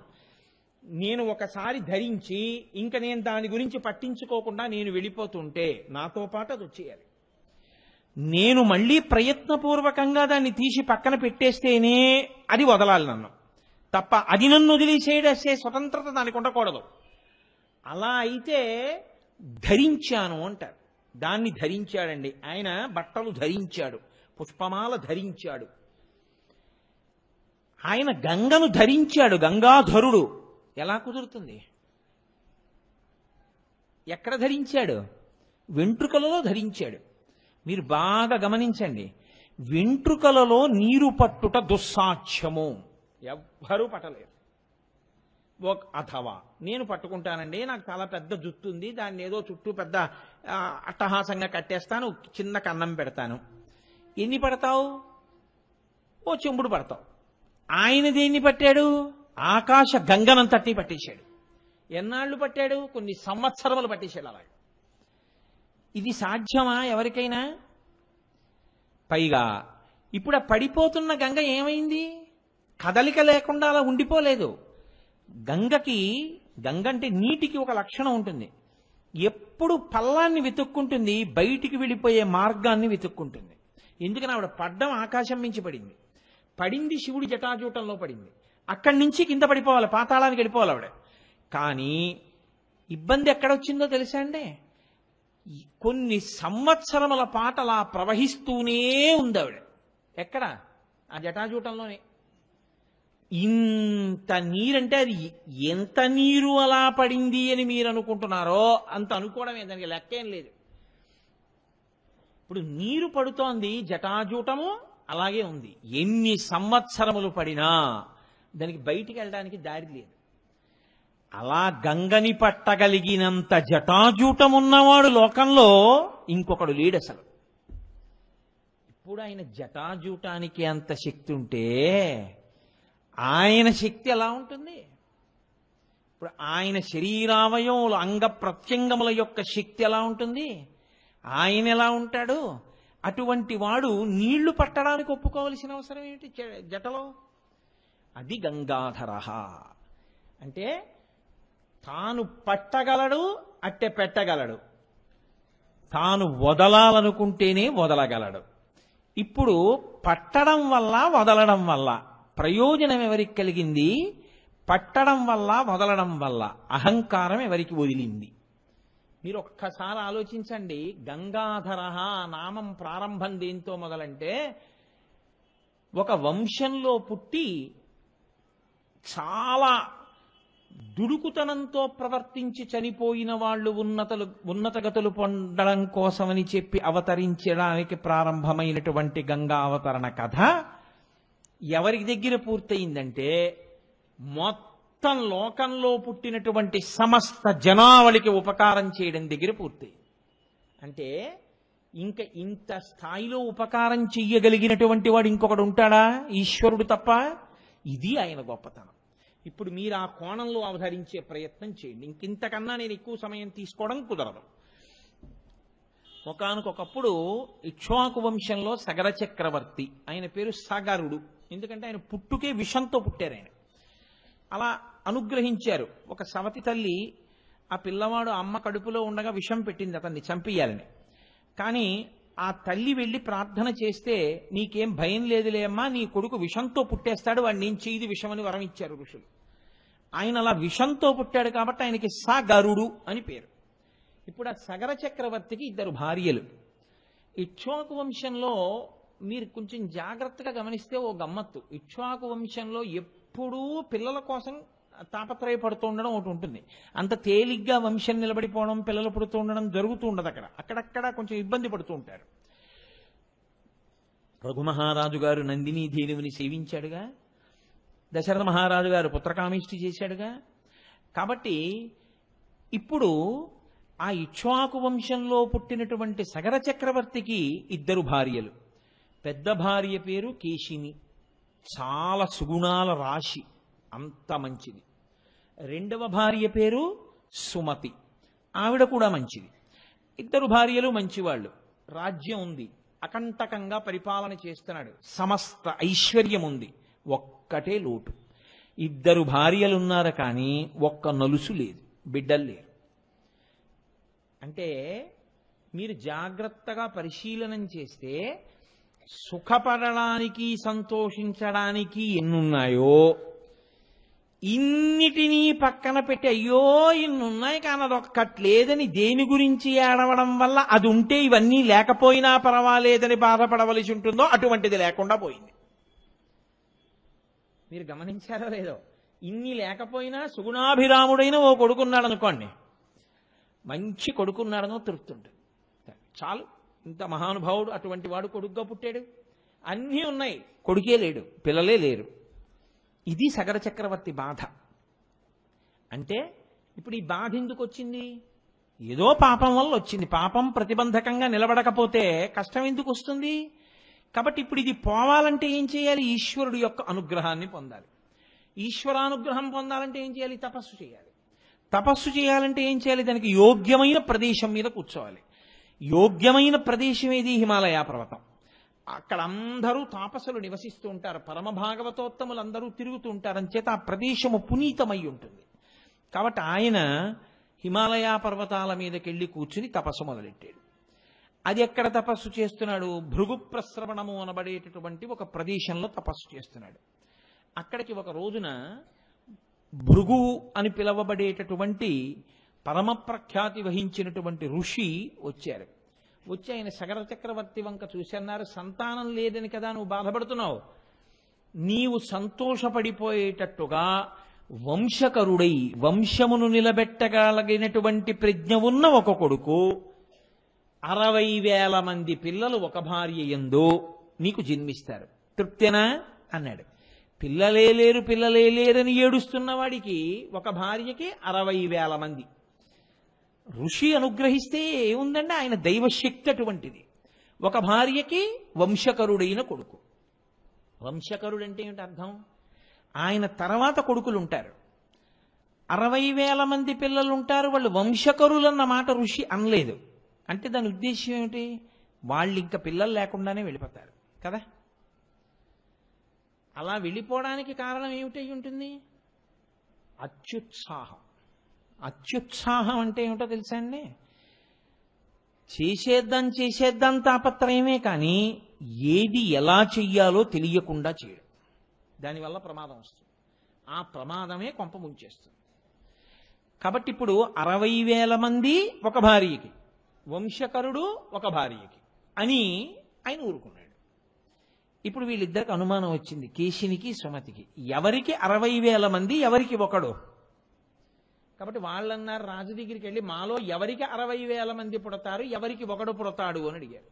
నేను ఒకసారి ధరించి ఇంక నేను దాని గురించి పట్టించుకోకుండా నేను వెళ్ళిపోతుంటే నాతో పాటు అది వచ్చేయాలి. నేను మళ్ళీ ప్రయత్నపూర్వకంగా దాన్ని తీసి పక్కన పెట్టేస్తేనే అది వదలాలి నన్ను, తప్ప అది నన్ను వదిలేసేసే స్వతంత్రత దానికి ఉండకూడదు. అలా అయితే ధరించాను అంటారు. దాన్ని ధరించాడండి ఆయన. బట్టలు ధరించాడు, పుష్పమాల ధరించాడు. ఆయన గంగను ధరించాడు, గంగాధరుడు. ఎలా కుదురుతుంది? ఎక్కడ ధరించాడు? వెంట్రుకలలో ధరించాడు. మీరు బాగా గమనించండి, వెంట్రుకలలో నీరు పట్టుట దుస్సాధ్యము, ఎవ్వరూ పట్టలేరు. అథవా నేను పట్టుకుంటానండి, నాకు చాలా పెద్ద జుట్టు ఉంది, దాన్ని ఏదో చుట్టూ పెద్ద అట్టహాసంగా కట్టేస్తాను, చిన్న కన్నం పెడతాను. ఎన్ని పడతావు? ఓ చెంబుడు పడతావు. ఆయన దేన్ని పట్టాడు? ఆకాశ గంగనంతటి పట్టేశాడు. ఎన్నాళ్ళు పట్టాడు? కొన్ని సంవత్సరములు పట్టేశాడు. అలాగే ఇది సాధ్యమా ఎవరికైనా? పైగా ఇప్పుడు ఆ పడిపోతున్న గంగ ఏమైంది? కదలిక లేకుండా అలా ఉండిపోలేదు. గంగ అంటే నీటికి ఒక లక్షణం ఉంటుంది, ఎప్పుడు పల్లాన్ని వెతుక్కుంటుంది, బయటికి వెళ్ళిపోయే మార్గాన్ని వెతుక్కుంటుంది. ఎందుకని ఆవిడ పడ్డం ఆకాశం మించి పడింది, పడింది శివుడి జటాజూటంలో పడింది, అక్కడి నుంచి కింద పడిపోవాలి, పాతాళానికి వెళ్ళిపోవాలి ఆవిడ. కానీ ఇబ్బంది ఎక్కడొచ్చిందో తెలుసా అండి? కొన్ని సంవత్సరముల పాటు అలా ప్రవహిస్తూనే ఉంది ఆవిడ. ఎక్కడ? ఆ జటాజూటంలోనే. ఇంత నీరంటే అది ఎంత నీరు అలా పడింది అని మీరు అనుకుంటున్నారో అంత అనుకోవడమే, దానికి లెక్కేం లేదు. ఇప్పుడు నీరు పడుతోంది, జటాజూటము అలాగే ఉంది. ఎన్ని సంవత్సరములు పడినా దానికి బయటికి వెళ్ళడానికి దారి లేదు. అలా గంగని పట్టగలిగినంత జటాజూటమున్నవాడు లోకంలో ఇంకొకడు లేడు అసలు. ఇప్పుడు ఆయన జటాజూటానికి అంత శక్తి ఉంటే ఆయన శక్తి ఎలా ఉంటుంది? ఇప్పుడు ఆయన శరీరావయముల అంగ ప్రత్యంగముల యొక్క శక్తి ఎలా ఉంటుంది? ఆయన ఎలా ఉంటాడు? అటువంటి వాడు నీళ్లు పట్టడానికి ఒప్పుకోవలసిన అవసరం ఏంటి జటలో? అది గంగాధర అంటే తాను పట్టగలడు, అట్టె పెట్టగలడు, తాను వదలాలనుకుంటేనే వదలగలడు. ఇప్పుడు పట్టడం వల్ల వదలడం వల్ల ప్రయోజనం ఎవరికి కలిగింది? పట్టడం వల్ల వదలడం వల్ల అహంకారం ఎవరికి వదిలింది? మీరు ఒక్కసారి ఆలోచించండి. గంగాధర నామం ప్రారంభం దేంతో మొదలంటే, ఒక వంశంలో పుట్టి చాలా దుడుకుతనంతో ప్రవర్తించి చనిపోయిన వాళ్ళు ఉన్నతగతులు పొందడం కోసమని చెప్పి అవతరించడానికి ప్రారంభమైనటువంటి గంగా అవతరణ కథ ఎవరి దగ్గర పూర్తయిందంటే, మొత్తం లోకంలో పుట్టినటువంటి సమస్త జనావళికి ఉపకారం చేయడం దగ్గర పూర్తయింది. అంటే ఇంకా ఇంత స్థాయిలో ఉపకారం చెయ్యగలిగినటువంటి వాడు ఇంకొకడు ఉంటాడా? ఈశ్వరుడు తప్ప. ఇది ఆయన గొప్పతనం. ఇప్పుడు మీరు ఆ కోణంలో అవతరించే ప్రయత్నం చేయండి. ఇంకింతకన్నా నేను ఎక్కువ సమయం తీసుకోవడం కుదరదు. ఒకానొకప్పుడు ఇక్ష్వాకు వంశంలో సగర చక్రవర్తి, ఆయన పేరు సగరుడు. ఎందుకంటే ఆయన పుట్టుకే విషంతో పుట్టారు. ఆయన అలా అనుగ్రహించారు. ఒక సవతి తల్లి ఆ పిల్లవాడు అమ్మ కడుపులో ఉండగా విషం పెట్టింది అతన్ని చంపియాలని. కానీ ఆ తల్లి వెళ్ళి ప్రార్థన చేస్తే, నీకేం భయం లేదులే అమ్మా, నీ కొడుకు విషంతో పుట్టేస్తాడు, వాడు నేను చేయది విషమని వరం ఇచ్చారు ఋషులు. ఆయన అలా విషంతో పుట్టాడు కాబట్టి ఆయనకి సగరుడు అని పేరు. ఇప్పుడు ఆ సగర చక్రవర్తికి 2 భార్యలు. ఇక్ష్వాకు వంశంలో మీరు కొంచెం జాగ్రత్తగా గమనిస్తే ఓ గమ్మత్తు. ఇక్ష్వాకు వంశంలో ఎప్పుడూ పిల్లల కోసం తాపత్రయపడుతూ ఉండడం ఒకటి ఉంటుంది. అంత తేలిగ్గా వంశం నిలబడిపోవడం, పిల్లలు పుడుతూ ఉండడం జరుగుతూ ఉండదు. అక్కడక్కడ కొంచెం ఇబ్బంది పడుతూ ఉంటారు. రఘు మహారాజు గారు నందినీ ధేనువుని సేవించాడుగా, దశరథ మహారాజు గారు పుత్రకామేష్టి చేశాడుగా. కాబట్టి ఇప్పుడు ఆ ఇక్ష్వాకు వంశంలో పుట్టినటువంటి సగర చక్రవర్తికి 2 భార్యలు. పెద్ద భార్య పేరు కేశిని, చాలా సుగుణాల రాశి, అంత మంచిది. రెండవ భార్య పేరు సుమతి, ఆవిడ కూడా మంచిది. ఇద్దరు భార్యలు మంచివాళ్ళు, రాజ్యం ఉంది, అకంటకంగా పరిపాలన చేస్తున్నాడు, సమస్త ఐశ్వర్యం ఉంది. ఒక్కటే లోటు, ఇద్దరు భార్యలున్నారు కానీ ఒక్క నలుసు లేదు, బిడ్డలు లేరు. అంటే మీరు జాగ్రత్తగా పరిశీలనం చేస్తే సుఖపడడానికి సంతోషించడానికి ఎన్నున్నాయో ఇన్నిటినీ పక్కన పెట్టి అయ్యో ఇన్నున్నాయి కానీ అదొక్కట్లేదని దేని గురించి ఏడవడం వల్ల అది ఉంటే ఇవన్నీ లేకపోయినా పర్వాలేదని బాధపడవలసి ఉంటుందో అటువంటిది లేకుండా పోయింది. మీరు గమనించారో లేదో, ఇన్ని లేకపోయినా సుగుణాభిరాముడైన ఓ కొడుకున్నాడు అనుకోండి, మంచి కొడుకున్నాడనో తృప్తి ఉంటుంది చాలు. ఇంత మహానుభావుడు అటువంటి వాడు కొడుకుగా పుట్టాడు, అన్నీ ఉన్నాయి, కొడుకే లేడు, పిల్లలే లేరు. ఇది సగర చక్రవర్తి బాధ. అంటే ఇప్పుడు ఈ బాధ ఎందుకు వచ్చింది? ఏదో పాపం వల్ల వచ్చింది. పాపం ప్రతిబంధకంగా నిలబడకపోతే కష్టం ఎందుకు వస్తుంది? కాబట్టి ఇప్పుడు ఇది పోవాలంటే ఏం చేయాలి? ఈశ్వరుడు యొక్క అనుగ్రహాన్ని పొందాలి. ఈశ్వరానుగ్రహం పొందాలంటే ఏం చేయాలి? తపస్సు చేయాలి. తపస్సు చేయాలంటే ఏం చేయాలి? దానికి యోగ్యమైన ప్రదేశం మీద కూర్చోవాలి. యోగ్యమైన ప్రదేశం ఏది? హిమాలయ పర్వతం. అక్కడ అందరూ తాపసులు నివసిస్తూ ఉంటారు, పరమ భాగవతోత్తములు అందరూ తిరుగుతూ ఉంటారు. అంచేత ఆ ప్రదేశము పునీతమై ఉంటుంది. కాబట్టి ఆయన హిమాలయ పర్వతాల మీదకెళ్ళి కూర్చుని తపస్సు మొదలెట్టాడు. అది ఎక్కడ తపస్సు చేస్తున్నాడు? భృగు ప్రస్రవణము అనబడేటటువంటి ఒక ప్రదేశంలో తపస్సు చేస్తున్నాడు. అక్కడికి ఒక రోజున భృగు అని పిలవబడేటటువంటి పరమ ప్రఖ్యాతి వహించినటువంటి ఋషి వచ్చారు. వచ్చి ఆయన సగర చక్రవర్తి వంక చూసి అన్నారు, సంతానం లేదని కదా నువ్వు బాధపడుతున్నావు, నీవు సంతోషపడిపోయేటట్టుగా వంశకరుడై వంశమును నిలబెట్టగలిగినటువంటి ప్రజ్ఞ ఉన్న ఒక కొడుకు 60,000 మంది పిల్లలు ఒక భార్య యందు నీకు జన్మిస్తారు, తృప్తేనా అన్నాడు. పిల్లలే లేరని ఏడుస్తున్న వాడికి ఒక భార్యకి 60,000 మంది. ఋషి అనుగ్రహిస్తే ఏముందండి, ఆయన దైవశక్తి అటువంటిది. ఒక భార్యకి వంశకరుడైన కొడుకు. వంశకరుడు అంటే ఏమిటి అర్థం? ఆయన తర్వాత కొడుకులు ఉంటారు, 60,000 మంది పిల్లలు ఉంటారు, వాళ్ళు వంశకరులన్న మాట ఋషి అనలేదు. అంటే దాని ఉద్దేశం ఏమిటి? వాళ్ళు ఇంకా పిల్లలు లేకుండానే వెళ్ళిపోతారు కదా. అలా వెళ్ళిపోవడానికి కారణం ఏమిటై ఉంటుంది? అత్యుత్సాహం. అత్యుత్సాహం అంటే ఏమిటో తెలుసా అండి? చేసేద్దాం తాపత్రయమే కానీ ఏది ఎలా చెయ్యాలో తెలియకుండా చేయడం, దానివల్ల ప్రమాదం వస్తుంది. ఆ ప్రమాదమే కొంప ముంచేస్తుంది. కాబట్టి ఇప్పుడు 60,000 మంది ఒక భార్యకి, వంశకరుడు ఒక భార్యకి అని ఆయన ఊరుకున్నాడు. ఇప్పుడు వీళ్ళిద్దరికి అనుమానం వచ్చింది, కేశినికి సుమతికి. ఎవరికి 60,000 మంది, ఎవరికి ఒకడు? కాబట్టి వాళ్ళన్నారు రాజు దగ్గరికి వెళ్ళి, మాలో ఎవరికి 60,000 మంది పుడతారు, ఎవరికి ఒకడు పుడతాడు అని అడిగారు.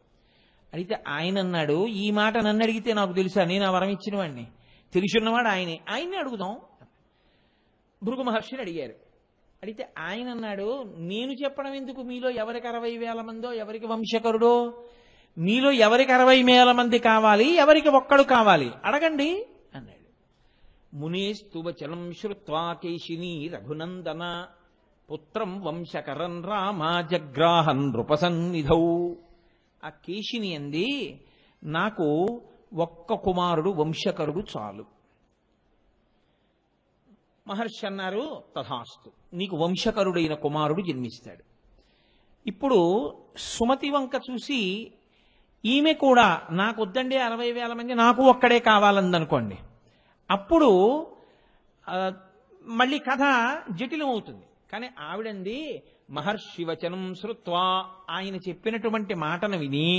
అయితే ఆయన అన్నాడు, ఈ మాట నన్ను అడిగితే నాకు తెలుసా, నేను ఆ వరం ఇచ్చిన వాడిని, తెలుసున్నవాడు ఆయన్ని అడుగుదాం. భృగు మహర్షిని అడిగారు. అడిగితే ఆయన అన్నాడు, నేను చెప్పడం ఎందుకు, మీలో ఎవరికి 60,000 మందో ఎవరికి వంశకరుడో, మీలో ఎవరికి 60,000 మంది కావాలి, ఎవరికి ఒక్కడు కావాలి అడగండి అన్నాడు. మునేస్తు వచనం శ్రుత్వా కేశినీ రఘునందన పుత్రం వంశకరం రామ జగ్రాహన్ నృపసన్నిధౌ. ఆ కేశిని అంది, నాకు ఒక్క కుమారుడు వంశకరుడు చాలు. మహర్షి అన్నారు, తథాస్తు, నీకు వంశకరుడైన కుమారుడు జన్మిస్తాడు. ఇప్పుడు సుమతి వంక చూసి ఈమె కూడా నాకు వద్దండి 60,000 మంది, నాకు ఒక్కడే కావాలందనుకోండి, అప్పుడు మళ్ళీ కథ జటిలం అవుతుంది. కానీ ఆవిడంది, మహర్షి వచనం శ్రుత్వా, ఆయన చెప్పినటువంటి మాటను విని,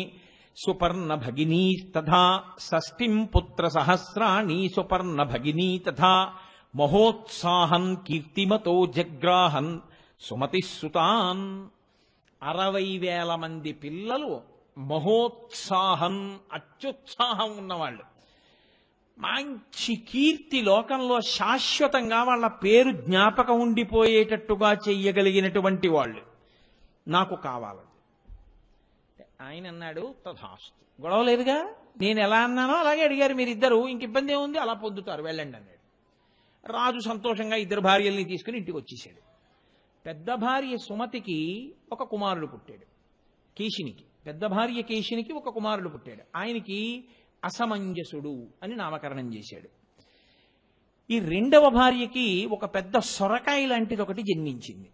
సుపర్ణ భగినీ తథా షష్ఠిం పుత్ర సహస్రాణి సుపర్ణ భగినీ తథా మహోత్సాహన్ కీర్తిమతో జగ్రాహన్ సుమతి సుతాన్. 60,000 మంది పిల్లలు, మహోత్సాహం, అత్యుత్సాహం ఉన్నవాళ్ళు, మంచి కీర్తి, లోకంలో శాశ్వతంగా వాళ్ళ పేరు జ్ఞాపకం ఉండిపోయేటట్టుగా చెయ్యగలిగినటువంటి వాళ్ళు నాకు కావాలి. ఆయన అన్నాడు, తథాస్తు, గొడవ లేదుగా, నేను ఎలా అన్నానో అలాగే అడిగారు మీరిద్దరు, ఇంక ఇబ్బంది ఏముంది, అలా పొందుతారు, వెళ్ళండి అన్నాడు. రాజు సంతోషంగా ఇద్దరు భార్యల్ని తీసుకుని ఇంటికి వచ్చేసాడు. పెద్ద భార్య సుమతికి ఒక కుమారుడు పుట్టాడు, కేశినికి. పెద్ద భార్య కేశినికి ఒక కుమారుడు పుట్టాడు. ఆయనకి అసమంజసుడు అని నామకరణం చేశాడు. ఈ రెండవ భార్యకి ఒక పెద్ద సొరకాయ లాంటిది ఒకటి జన్మించింది.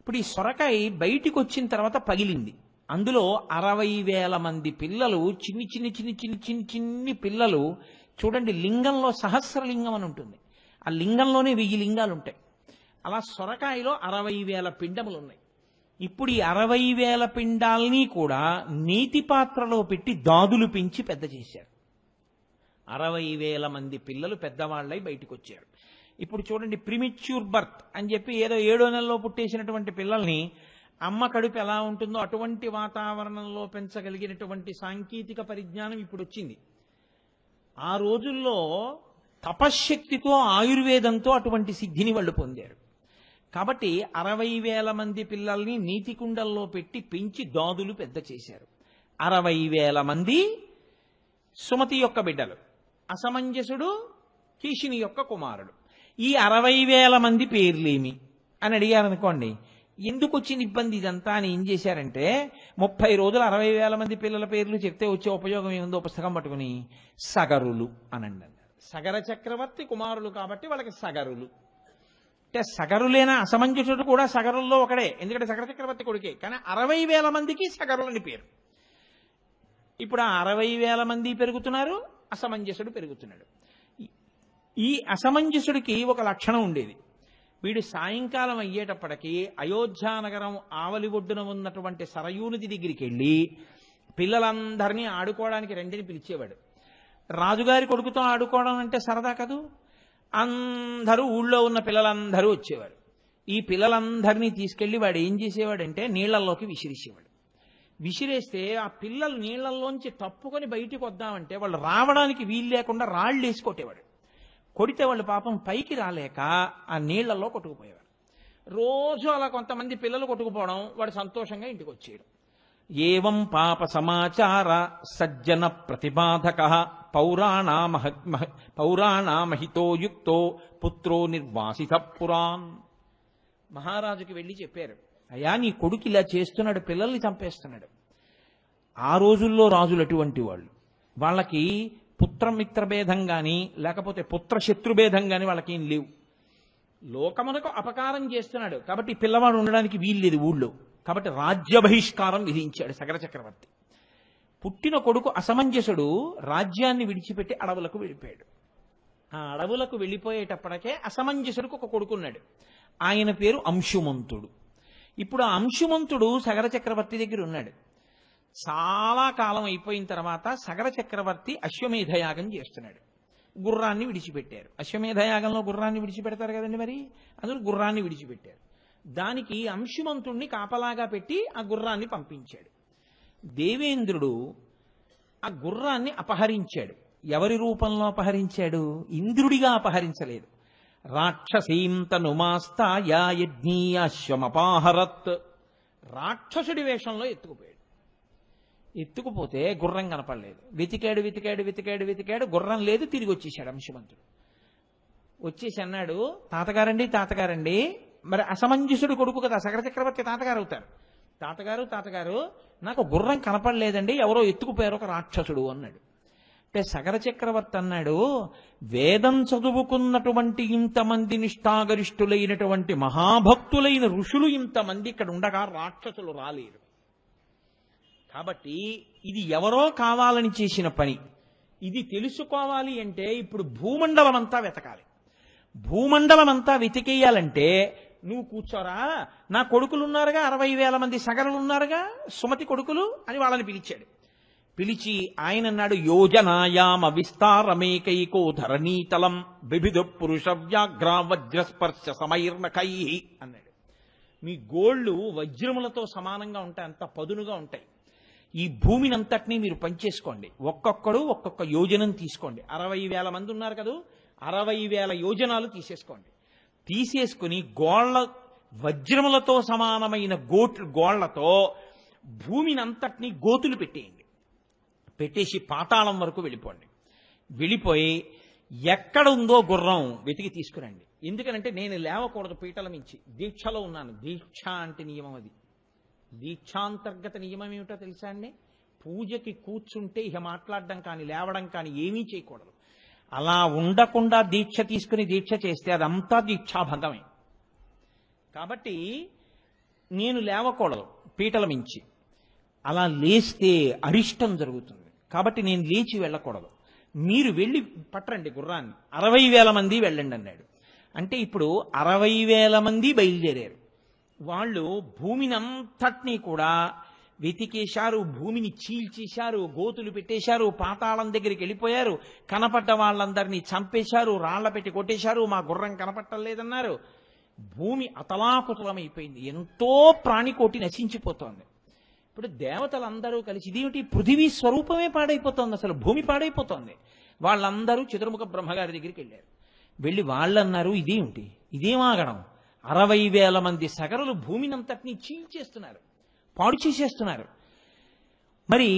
ఇప్పుడు ఈ సొరకాయ బయటికి వచ్చిన తర్వాత పగిలింది. అందులో 60,000 మంది పిల్లలు, చిన్ని చిన్ని చిన్ని చిన్ని చిన్ని చిన్ని పిల్లలు. చూడండి, లింగంలో సహస్రలింగం అని ఉంటుంది, ఆ లింగంలోనే 1000 లింగాలు ఉంటాయి. అలా సొరకాయలో 60,000 పిండములు ఉన్నాయి. ఇప్పుడు ఈ 60,000 పిండాల్ని కూడా నీతి పాత్రలో పెట్టి దాదులు పెంచి పెద్ద చేశారు. 60,000 మంది పిల్లలు పెద్దవాళ్ళై బయటకు వచ్చారు. ఇప్పుడు చూడండి, ప్రిమిచ్యూర్ బర్త్ అని చెప్పి ఏదో 7వ నెలలో పుట్టేసినటువంటి పిల్లల్ని అమ్మ కడుపు ఎలా ఉంటుందో అటువంటి వాతావరణంలో పెంచగలిగినటువంటి సాంకేతిక పరిజ్ఞానం ఇప్పుడు వచ్చింది. ఆ రోజుల్లో తపశ్శక్తితో, ఆయుర్వేదంతో అటువంటి సిద్ధిని వాళ్ళు పొందారు. కాబట్టి 60,000 మంది పిల్లల్ని నీతి కుండల్లో పెట్టి పెంచి దాదులు పెద్ద చేశారు. 60,000 మంది సుమతి యొక్క బిడ్డలు, అసమంజసుడు కేశిని యొక్క కుమారుడు. ఈ 60,000 మంది పేర్లేమి అని అడిగారనుకోండి, ఎందుకు వచ్చిన ఇబ్బంది ఇదంతా అని ఏం చేశారంటే, 30 రోజులు 60,000 మంది పిల్లల పేర్లు చెప్తే వచ్చే ఉపయోగం ఏముందో పుస్తకం పట్టుకుని సగరులు అనండి అన్నారు. సగర చక్రవర్తి కుమారులు కాబట్టి వాళ్ళకి సగరులు. అంటే సగరులేనా? అసమంజసుడు కూడా సగరుల్లో ఒకడే, ఎందుకంటే సగర చక్రవర్తి కొడుకే. కానీ 60,000 మందికి సగరులని పేరు. ఇప్పుడు ఆ 60,000 మంది పెరుగుతున్నారు, అసమంజసుడు పెరుగుతున్నాడు. ఈ అసమంజసుడికి ఒక లక్షణం ఉండేది. వీడు సాయంకాలం అయ్యేటప్పటికీ అయోధ్యానగరం ఆవలి ఒడ్డున ఉన్నటువంటి సరయూ నది దగ్గరికి వెళ్ళి పిల్లలందరినీ ఆడుకోవడానికి రెండిని పిలిచేవాడు. రాజుగారి కొడుకుతో ఆడుకోవడం అంటే సరదా కదూ. అందరూ, ఊళ్ళో ఉన్న పిల్లలందరూ వచ్చేవారు. ఈ పిల్లలందరినీ తీసుకెళ్లి వాడు ఏం చేసేవాడంటే నీళ్లలోకి విసిరేసేవాడు. విసిరేస్తే ఆ పిల్లలు నీళ్లలోంచి తప్పుకొని బయటికి వద్దామంటే వాళ్ళు రావడానికి వీలు లేకుండా రాళ్ళు వేసి కొట్టేవాడు. కొడితే వాళ్ళు పాపం పైకి రాలేక ఆ నీళ్లలో కొట్టుకుపోయేవారు. రోజు అలా కొంతమంది పిల్లలు కొట్టుకుపోవడం, వాడు సంతోషంగా ఇంటికి వచ్చేయడం. ఏవం పాప సమాచార సజ్జన ప్రతిబాధక పౌరాణామహితో యుక్తో పుత్రో నిర్వాసిత పురాన్. మహారాజుకి వెళ్ళి చెప్పారు, అయ్యా నీ కొడుకు ఇలా చేస్తున్నాడు, పిల్లల్ని చంపేస్తున్నాడు. ఆ రోజుల్లో రాజులు అటువంటి వాళ్ళు. వాళ్ళకి పుత్రమిత్రభేదం కానీ లేకపోతే పుత్రశత్రుభేదం కానీ వాళ్ళకేం లేవు. లోకమునకు అపకారం చేస్తున్నాడు కాబట్టి పిల్లవాడు ఉండడానికి వీల్లేదు ఊళ్ళో. కాబట్టి రాజ్య బహిష్కారం విధించాడు సగర చక్రవర్తి. పుట్టిన కొడుకు అసమంజసుడు రాజ్యాన్ని విడిచిపెట్టి అడవులకు వెళ్ళిపోయాడు. ఆ అడవులకు వెళ్ళిపోయేటప్పటికే అసమంజసుడికి ఒక కొడుకున్నాడు. ఆయన పేరు అంశుమంతుడు. ఇప్పుడు ఆ అంశుమంతుడు సగర చక్రవర్తి దగ్గర ఉన్నాడు. చాలా కాలం అయిపోయిన తర్వాత సగర చక్రవర్తి అశ్వమేధయాగం చేస్తున్నాడు. గుర్రాన్ని విడిచిపెట్టారు. అశ్వమేధయాగంలో గుర్రాన్ని విడిచిపెడతారు కదండి, మరి అందులో గుర్రాన్ని విడిచిపెట్టారు. దానికి అంశుమంతుణ్ణి కాపలాగా పెట్టి ఆ గుర్రాన్ని పంపించాడు. దేవేంద్రుడు ఆ గుర్రాన్ని అపహరించాడు. ఎవరి రూపంలో అపహరించాడు? ఇంద్రుడిగా అపహరించలేదు. రాక్షసీం తనుమాస్తాయ యజ్ఞీయాశ్వమపాహరత్. రాక్షసుడి వేషంలో ఎత్తుకుపోయాడు. ఎత్తుకుపోతే గుర్రం కనపడలేదు. వెతికాడు వెతికాడు వెతికాడు వెతికాడు, గుర్రం లేదు. తిరిగి వచ్చేసాడు అంశుమంతుడు. వచ్చేసి అన్నాడు, తాతగారండి తాతగారండి, మరి అసమంజసుడు కొడుకు కదా సగర చక్రవర్తి తాతగారు అవుతారు. తాతగారు నాకు గుర్రం కనపడలేదండి, ఎవరో ఎత్తుకుపోయారు ఒక రాక్షసుడు అన్నాడు. అంటే సగర చక్రవర్తి అన్నాడు, వేదం చదువుకున్నటువంటి ఇంతమంది నిష్ఠాగరిష్ఠులైనటువంటి మహాభక్తులైన ఋషులు ఇంతమంది ఇక్కడ ఉండగా రాక్షసులు రాలేరు. కాబట్టి ఇది ఎవరో కావాలని చేసిన పని. ఇది తెలుసుకోవాలి అంటే ఇప్పుడు భూమండలం అంతా వెతకాలి. భూమండలం అంతా వెతికేయాలంటే నువ్వు కూర్చోరా, నా కొడుకులు ఉన్నారుగా, 60,000 మంది సగరులు ఉన్నారుగా, సుమతి కొడుకులు అని వాళ్ళని పిలిచాడు. పిలిచి ఆయన అన్నాడు, యోజనాయామ విస్తారమేకైకో ధరణీతలం వివిధ పురుష వ్యాఘ్ర వజ్రస్పర్శ సమైర్నకై అన్నాడు. మీ గోళ్లు వజ్రములతో సమానంగా ఉంటాయి, అంత పదునుగా ఉంటాయి. ఈ భూమిని అంతటినీ మీరు పనిచేసుకోండి. ఒక్కొక్కడు ఒక్కొక్క యోజనం తీసుకోండి. 60,000 మంది ఉన్నారు కదా, 60,000 యోజనాలు తీసేసుకోండి. తీసేసుకుని గోళ్ల వజ్రములతో సమానమైన గోళ్లతో భూమిని అంతటినీ గోతులు పెట్టేయండి. పెట్టేసి పాతాళం వరకు వెళ్ళిపోండి. వెళ్ళిపోయి ఎక్కడ ఉందో గుర్రం వెతికి తీసుకురండి. ఎందుకనంటే నేను లేవకూడదు పీటల మించి, దీక్షలో ఉన్నాను. దీక్ష అంటే నియమం, అది దీక్షాంతర్గత నియమం ఏమిటో తెలుసా అండి? పూజకి కూర్చుంటే ఇక మాట్లాడడం కానీ లేవడం కానీ ఏమీ చేయకూడదు. అలా ఉండకుండా దీక్ష తీసుకుని దీక్ష చేస్తే అదంతా దీక్షాభంగమే. కాబట్టి నేను లేవకూడదు పీటల మించి. అలా లేస్తే అరిష్టం జరుగుతుంది. కాబట్టి నేను లేచి వెళ్ళకూడదు. మీరు వెళ్ళి పట్టరండి గుర్రాన్ని, 60,000 మంది వెళ్ళండి అన్నాడు. అంటే ఇప్పుడు 60,000 మంది బయలుదేరారు. వాళ్ళు భూమిని అంతటినీ కూడా వెతికేశారు, భూమిని చీల్చేశారు, గోతులు పెట్టేశారు, పాతాళం దగ్గరికి వెళ్ళిపోయారు, కనపడ్డ వాళ్ళందరినీ చంపేశారు, రాళ్ల పెట్టి కొట్టేశారు, మా గుర్రం కనపట్టలేదన్నారు. భూమి అతలాకుతలమైపోయింది, ఎంతో ప్రాణికోటి నశించిపోతోంది. ఇప్పుడు దేవతలందరూ కలిసి ఇదేమిటి, పృథివీ స్వరూపమే పాడైపోతోంది, అసలు భూమి పాడైపోతోంది. వాళ్ళందరూ చతుర్ముఖ బ్రహ్మగారి దగ్గరికి వెళ్ళారు. వెళ్ళి వాళ్ళన్నారు, ఇదేమిటి, ఇదేం ఆగడం, 60,000 మంది సగరులు భూమిని అంతటినీ చీల్చేస్తున్నారు, పాడు చేసేస్తున్నారు. మరి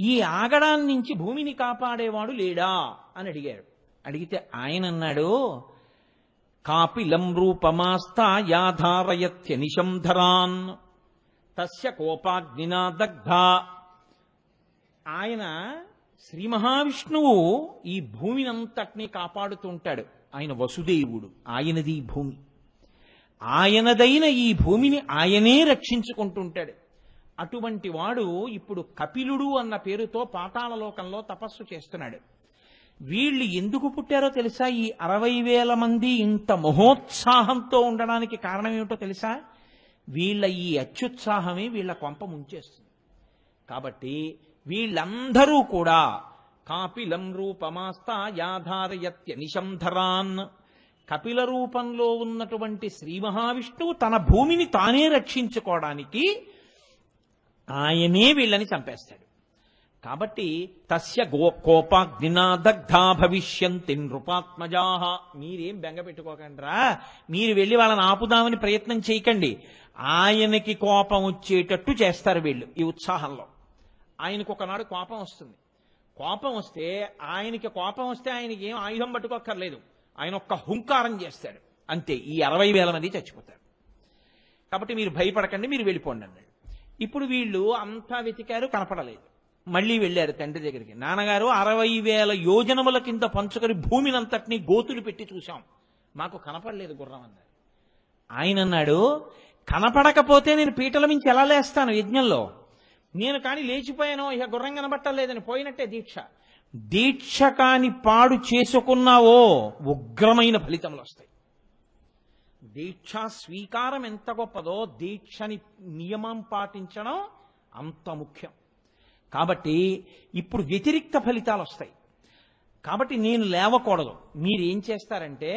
ఈ ఆగడాన్ని నుంచి భూమిని కాపాడేవాడు లేడా అని అడిగారు. అడిగితే ఆయన అన్నాడు, కాపిలం రూపమాస్తా యాధారయత్యనిశం ధరాన్ తస్య కోపాగ్నినా దగ్ధ. ఆయన శ్రీ మహావిష్ణువు ఈ భూమిని అంతటినీ కాపాడుతుంటాడు. ఆయన వసుదేవుడు, ఆయనది భూమి, ఆయనదైన ఈ భూమిని ఆయనే రక్షించుకుంటుంటాడు. అటువంటి వాడు ఇప్పుడు కపిలుడు అన్న పేరుతో పాతాళలోకంలో తపస్సు చేస్తున్నాడు. వీళ్ళు ఎందుకు పుట్టారో తెలుసా? ఈ 60,000 మంది ఇంత మహోత్సాహంతో ఉండడానికి కారణం ఏమిటో తెలుసా? వీళ్ళ ఈ అత్యుత్సాహమే వీళ్ళ కొంప ముంచేస్తుంది. కాబట్టి వీళ్ళందరూ కూడా కాపిలం రూపమాస్తా యాధారయత్యనిశం ధరాన్, కపిల రూపంలో ఉన్నటువంటి శ్రీ మహావిష్ణువు తన భూమిని తానే రక్షించుకోవడానికి ఆయనే వీళ్ళని చంపేస్తాడు. కాబట్టి తస్య కోపాగ్నినా దగ్ధా భవిష్యంతి నృపాత్మజాః. మీరేం బెంగ పెట్టుకోకండిరా, మీరు వెళ్ళి వాళ్ళని ఆపుదామని ప్రయత్నం చేయకండి. ఆయనకి కోపం వచ్చేటట్టు చేస్తారు వీళ్ళు ఈ ఉత్సాహంలో. ఆయనకు ఒకనాడు కోపం వస్తుంది. కోపం వస్తే ఆయనకి ఏం ఆయుధం పట్టుకోక్కర్లేదు, ఆయన ఒక్క హుంకారం చేస్తాడు అంతే, ఈ 60,000 మంది చచ్చిపోతారు. కాబట్టి మీరు భయపడకండి, మీరు వెళ్ళిపోండి అన్నాడు. ఇప్పుడు వీళ్ళు అంతా వెతికారు, కనపడలేదు. మళ్ళీ వెళ్ళారు తండ్రి దగ్గరికి. నాన్నగారు, 60,000 యోజనముల కింద పంచుకొని భూమినంతటినీ గోతులు పెట్టి చూశాం, మాకు కనపడలేదు గుర్రం అన్నారు. ఆయన అన్నాడు, కనపడకపోతే నేను పీటల మించి ఎలా లేస్తాను యజ్ఞంలో? నేను కానీ లేచిపోయాను, ఇక గుర్రం కనబట్టలేదని పోయినట్టే దీక్ష. దీక్ష కాని పాడు చేసుకున్నావో ఉగ్రమైన ఫలితములు వస్తాయి. దీక్షా స్వీకారం ఎంత గొప్పదో దీక్షని నియమం పాటించడం అంత ముఖ్యం. కాబట్టి ఇప్పుడు వ్యతిరిక్త ఫలితాలు వస్తాయి. కాబట్టి నేను లేవకూడదు. మీరేం చేస్తారంటే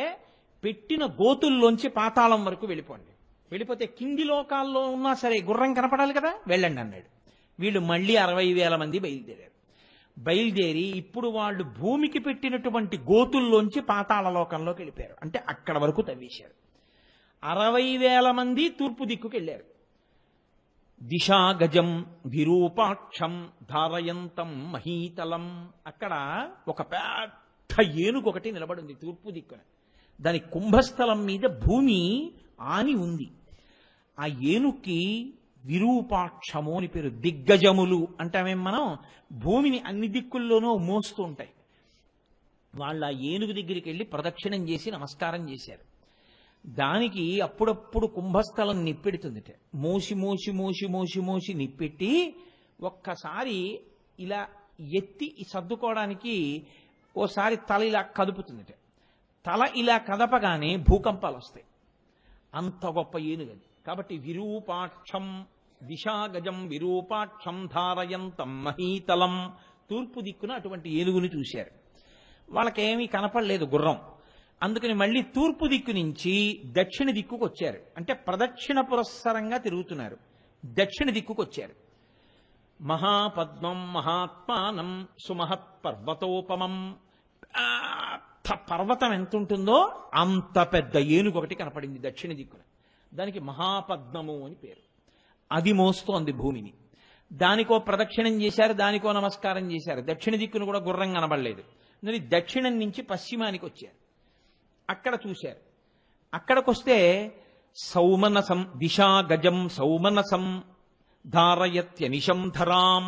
పెట్టిన గోతుల్లోంచి పాతాళం వరకు వెళ్ళిపోండి. వెళ్ళిపోతే కింది లోకాల్లో ఉన్నా సరే గుర్రం కనపడాలి కదా, వెళ్ళండి అన్నాడు. వీళ్ళు మళ్ళీ 60,000 మంది బయలుదేరి ఇప్పుడు వాళ్ళు భూమికి పెట్టినటువంటి గోతుల్లోంచి పాతాళ లోకంలోకి వెళ్ళిపోయారు. అంటే అక్కడ వరకు తవ్వేశారు. 60,000 మంది తూర్పు దిక్కుకి వెళ్ళారు. దిశా గజం విరూపాక్షం ధారయంతం మహీతలం. అక్కడ ఒక పెద్ద ఏనుగు ఒకటి నిలబడింది తూర్పు దిక్కున. దాని కుంభస్థలం మీద భూమి ఆని ఉంది. ఆ ఏనుగుకి విరూపాక్షము అని పేరు. దిగ్గజములు అంటామేం మనం, భూమిని అన్ని దిక్కుల్లోనూ మోస్తూ ఉంటాయి. వాళ్ళ ఏనుగు దగ్గరికి వెళ్ళి ప్రదక్షిణం చేసి నమస్కారం చేశారు. దానికి అప్పుడప్పుడు కుంభస్థలం నిప్పెడుతుంది. మోసి మోసి మోసి మోసి మోసి నిప్పెట్టి ఒక్కసారి ఇలా ఎత్తి సర్దుకోవడానికి ఓసారి తల ఇలా కదుపుతుంది. తల ఇలా కదపగానే భూకంపాలు వస్తాయి. అంత గొప్ప ఏనుగది. కాబట్టి విరూపాక్షం, దిశాగజం విరూపాక్షం ధారయంతం మహీతలం, తూర్పు దిక్కున అటువంటి ఏనుగుని చూశారు. వాళ్ళకేమీ కనపడలేదు గుర్రం. అందుకని మళ్ళీ తూర్పు దిక్కు నుంచి దక్షిణ దిక్కుకు వచ్చారు. అంటే ప్రదక్షిణ పురస్సరంగా తిరుగుతున్నారు. దక్షిణ దిక్కుకు వచ్చారు. మహాపద్మం మహాత్మానం సుమహత్ పర్వతోపమం. పర్వతం ఎంత ఉంటుందో అంత పెద్ద ఏనుగు ఒకటి కనపడింది దక్షిణ దిక్కున. దానికి మహాపద్మము అని పేరు. అది మోస్తోంది భూమిని. దానికో ప్రదక్షిణం చేశారు, దానికో నమస్కారం చేశారు. దక్షిణ దిక్కును కూడా గుర్రం కనబడలేదు. మరి దక్షిణం నుంచి పశ్చిమానికి వచ్చారు. అక్కడ చూశారు. అక్కడికొస్తే సౌమనసం దిశా గజం సౌమనసం ధారయత్యనిశం ధరాం.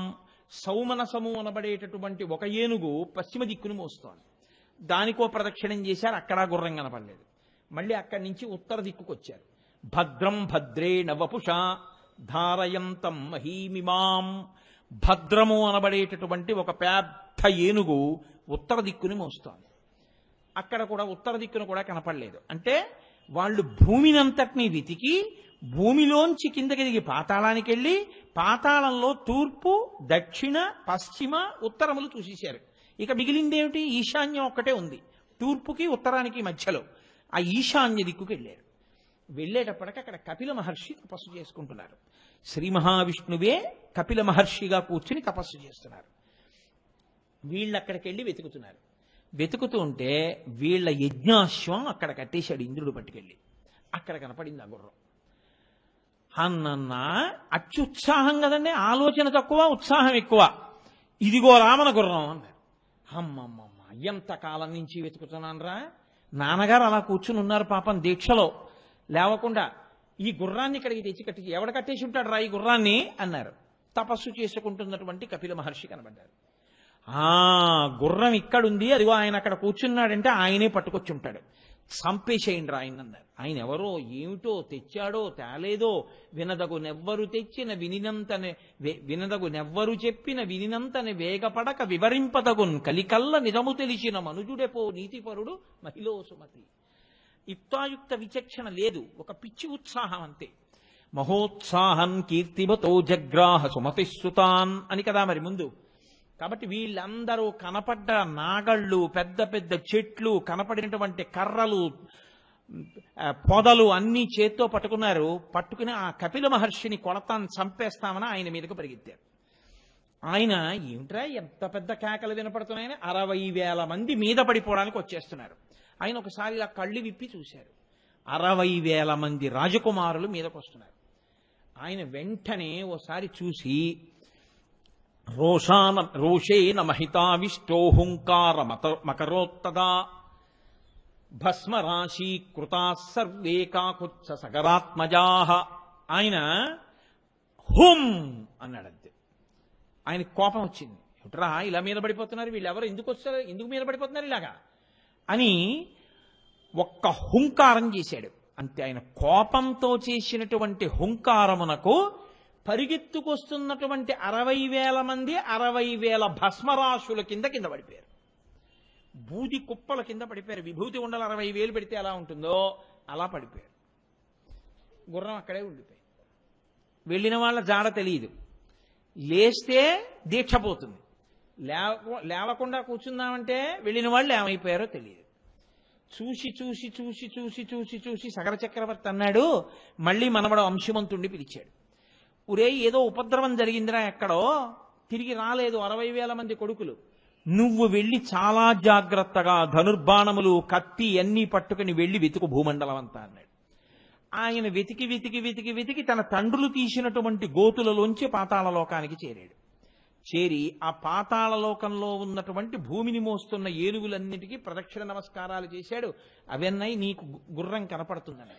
సౌమనసము అనబడేటటువంటి ఒక ఏనుగు పశ్చిమ దిక్కును మోస్తోంది. దానికో ప్రదక్షిణం చేశారు. అక్కడ గుర్రం కనపడలేదు. మళ్ళీ అక్కడి నుంచి ఉత్తర దిక్కుకు వచ్చారు. భద్రం భద్రేణ వపుషా ధారయంతం మహీమిమాం. భద్రము అనబడేటటువంటి ఒక పెద్ద ఏనుగు ఉత్తర దిక్కుని మోస్తోంది. అక్కడ కూడా ఉత్తర దిక్కును కూడా కనపడలేదు. అంటే వాళ్ళు భూమినంతటినీ వెతికి భూమిలోంచి కిందకి దిగి పాతాళానికి వెళ్ళి పాతాళంలో తూర్పు దక్షిణ పశ్చిమ ఉత్తరములు చూసేశారు. ఇక మిగిలిందేమిటి? ఈశాన్యం ఒక్కటే ఉంది, తూర్పుకి ఉత్తరానికి మధ్యలో. ఆ ఈశాన్య దిక్కుకి వెళ్ళారు. వెళ్ళేటప్పటికి అక్కడ కపిల మహర్షి తపస్సు చేసుకుంటున్నారు. శ్రీ మహావిష్ణువే కపిల మహర్షిగా కూర్చుని తపస్సు చేస్తున్నారు. వీళ్ళు అక్కడికి వెళ్ళి వెతుకుతున్నారు. వెతుకుతూ ఉంటే వీళ్ళ యజ్ఞాశ్వం అక్కడ కట్టేశాడు ఇంద్రుడు పట్టుకెళ్ళి. అక్కడ కనపడింది ఆ గుర్రం. అన్న అత్యుత్సాహం కదండి, ఆలోచన తక్కువ ఉత్సాహం ఎక్కువ. ఇదిగో రామన గుర్రం అన్నారు. అమ్మమ్మమ్మ, ఎంతకాలం నుంచి వెతుకుతున్నానరా. నాన్నగారు అలా కూర్చుని ఉన్నారు పాపం దీక్షలో లేవకుండా. ఈ గుర్రాన్ని ఇక్కడికి తెచ్చి కట్టి ఎవడ కట్టేసి ఉంటాడు రా ఈ గుర్రాన్ని అన్నారు. తపస్సు చేసుకుంటున్నటువంటి కపిల మహర్షి కనబడ్డారు. గుర్రం ఇక్కడుంది, అదిగో ఆయన అక్కడ కూర్చున్నాడంటే ఆయనే పట్టుకొచ్చి ఉంటాడు, చంపేసేయండి రా ఆయన అన్నారు. ఆయన ఎవరో ఏమిటో తెచ్చాడో తేలేదో వినదగునెవ్వరు తెచ్చిన వినదగునెవ్వరు చెప్పిన వినినంతని వేగపడక వివరింపదగున్ కలికల్ల నిజము తెలిసిన మనుజుడెపో నీతిపరుడు మహిళో సుమతి. యుక్తాయుక్త విచక్షణ లేదు, ఒక పిచ్చి ఉత్సాహం అంతే. మహోత్సాహం కీర్తిమతో జగ్రాహ సుమతిశ్రుతాన్ అని కదా మరి ముందు. కాబట్టి వీళ్ళందరూ కనపడ్డ నాగళ్ళు, పెద్ద పెద్ద చెట్లు, కనపడినటువంటి కర్రలు, పొదలు అన్నీ చేత్తో పట్టుకున్నారు. పట్టుకుని ఆ కపిల మహర్షిని కొడతాను చంపేస్తామని ఆయన మీదకు పరిగెత్తారు. ఆయన ఏమిట్రా ఎంత పెద్ద కేకలు వినపడుతున్నాయని 60,000 మంది మీద పడిపోవడానికి వచ్చేస్తున్నారు. ఆయన ఒకసారి ఇలా కళ్ళు విప్పి చూశారు. 60,000 మంది రాజకుమారులు మీదకు వస్తున్నారు. ఆయన వెంటనే ఓసారి చూసి రోషేన మహితావిష్టోహుంకార మకరోత్తదా భస్మరాశీకృతా సర్వే కాకుత్స సగరాత్మజాః. ఆయన హుం అన్నాడంతే. ఆయన కోపం వచ్చింది. ఏమిట్రా ఇలా మీద పడిపోతున్నారు వీళ్ళెవరు, ఎందుకు మీద పడిపోతున్నారు ఇలాగా అని ఒక్క హుంకారం చేశాడు అంతే. ఆయన కోపంతో చేసినటువంటి హుంకారమునకు పరిగెత్తుకొస్తున్నటువంటి 60,000 మంది 60,000 భస్మరాశుల కింద పడిపోయారు. బూది కుప్పల కింద పడిపోయారు. విభూతి ఉండలు 60,000 పెడితే ఎలా ఉంటుందో అలా పడిపోయారు. గుర్రం అక్కడే ఉండిపోయింది. వెళ్ళిన వాళ్ళ జాడ తెలియదు. లేస్తే దీక్ష పోతుంది, లేవకుండా కూర్చుందామంటే వెళ్ళిన వాళ్ళు ఏమైపోయారో తెలియదు. చూసి చూసి చూసి చూసి చూసి చూసి సగర చక్రవర్తి అన్నాడు, మళ్ళీ మనవడు అంశుమంతుణ్ణి పిలిచాడు. ఒరే ఏదో ఉపద్రవం జరిగిందిరా ఎక్కడో, తిరిగి రాలేదు 60,000 మంది కొడుకులు. నువ్వు వెళ్ళి చాలా జాగ్రత్తగా ధనుర్బాణములు కత్తి అన్నీ పట్టుకుని వెళ్ళి వెతుకు భూమండలం అంతా అన్నాడు. ఆయన వెతికి వెతికి వెతికి వెతికి తన తండ్రులు తీసినటువంటి గోతులలోంచి పాతాళలోకానికి చేరాడు. చేరి ఆ పాతాళలోకంలో ఉన్నటువంటి భూమిని మోస్తున్న ఏనుగులన్నిటికీ ప్రదక్షిణ నమస్కారాలు చేశాడు. అవన్నీ నీకు గుర్రం కనపడుతుందని.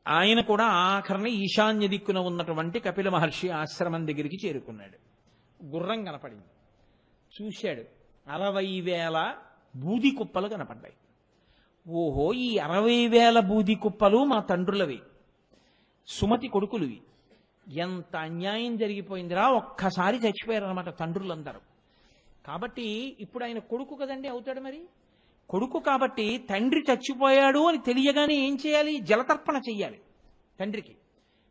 ఆయన కూడా ఆఖరణ ఈశాన్య దిక్కున ఉన్నటువంటి కపిల మహర్షి ఆశ్రమం దగ్గరికి చేరుకున్నాడు. గుర్రం కనపడింది. చూశాడు. 60,000 బూది కుప్పలు కనపడ్డాయి. ఓహో, ఈ 60,000 బూది కుప్పలు మా తండ్రులవి, సుమతి కొడుకులువి. ఎంత అన్యాయం జరిగిపోయిందిరా, ఒక్కసారి చచ్చిపోయారనమాట తండ్రులందరూ. కాబట్టి ఇప్పుడు ఆయన కొడుకు కదండి అవుతాడు. మరి కొడుకు కాబట్టి తండ్రి చచ్చిపోయాడు అని తెలియగానే ఏం చేయాలి? జలతర్పణ చెయ్యాలి తండ్రికి.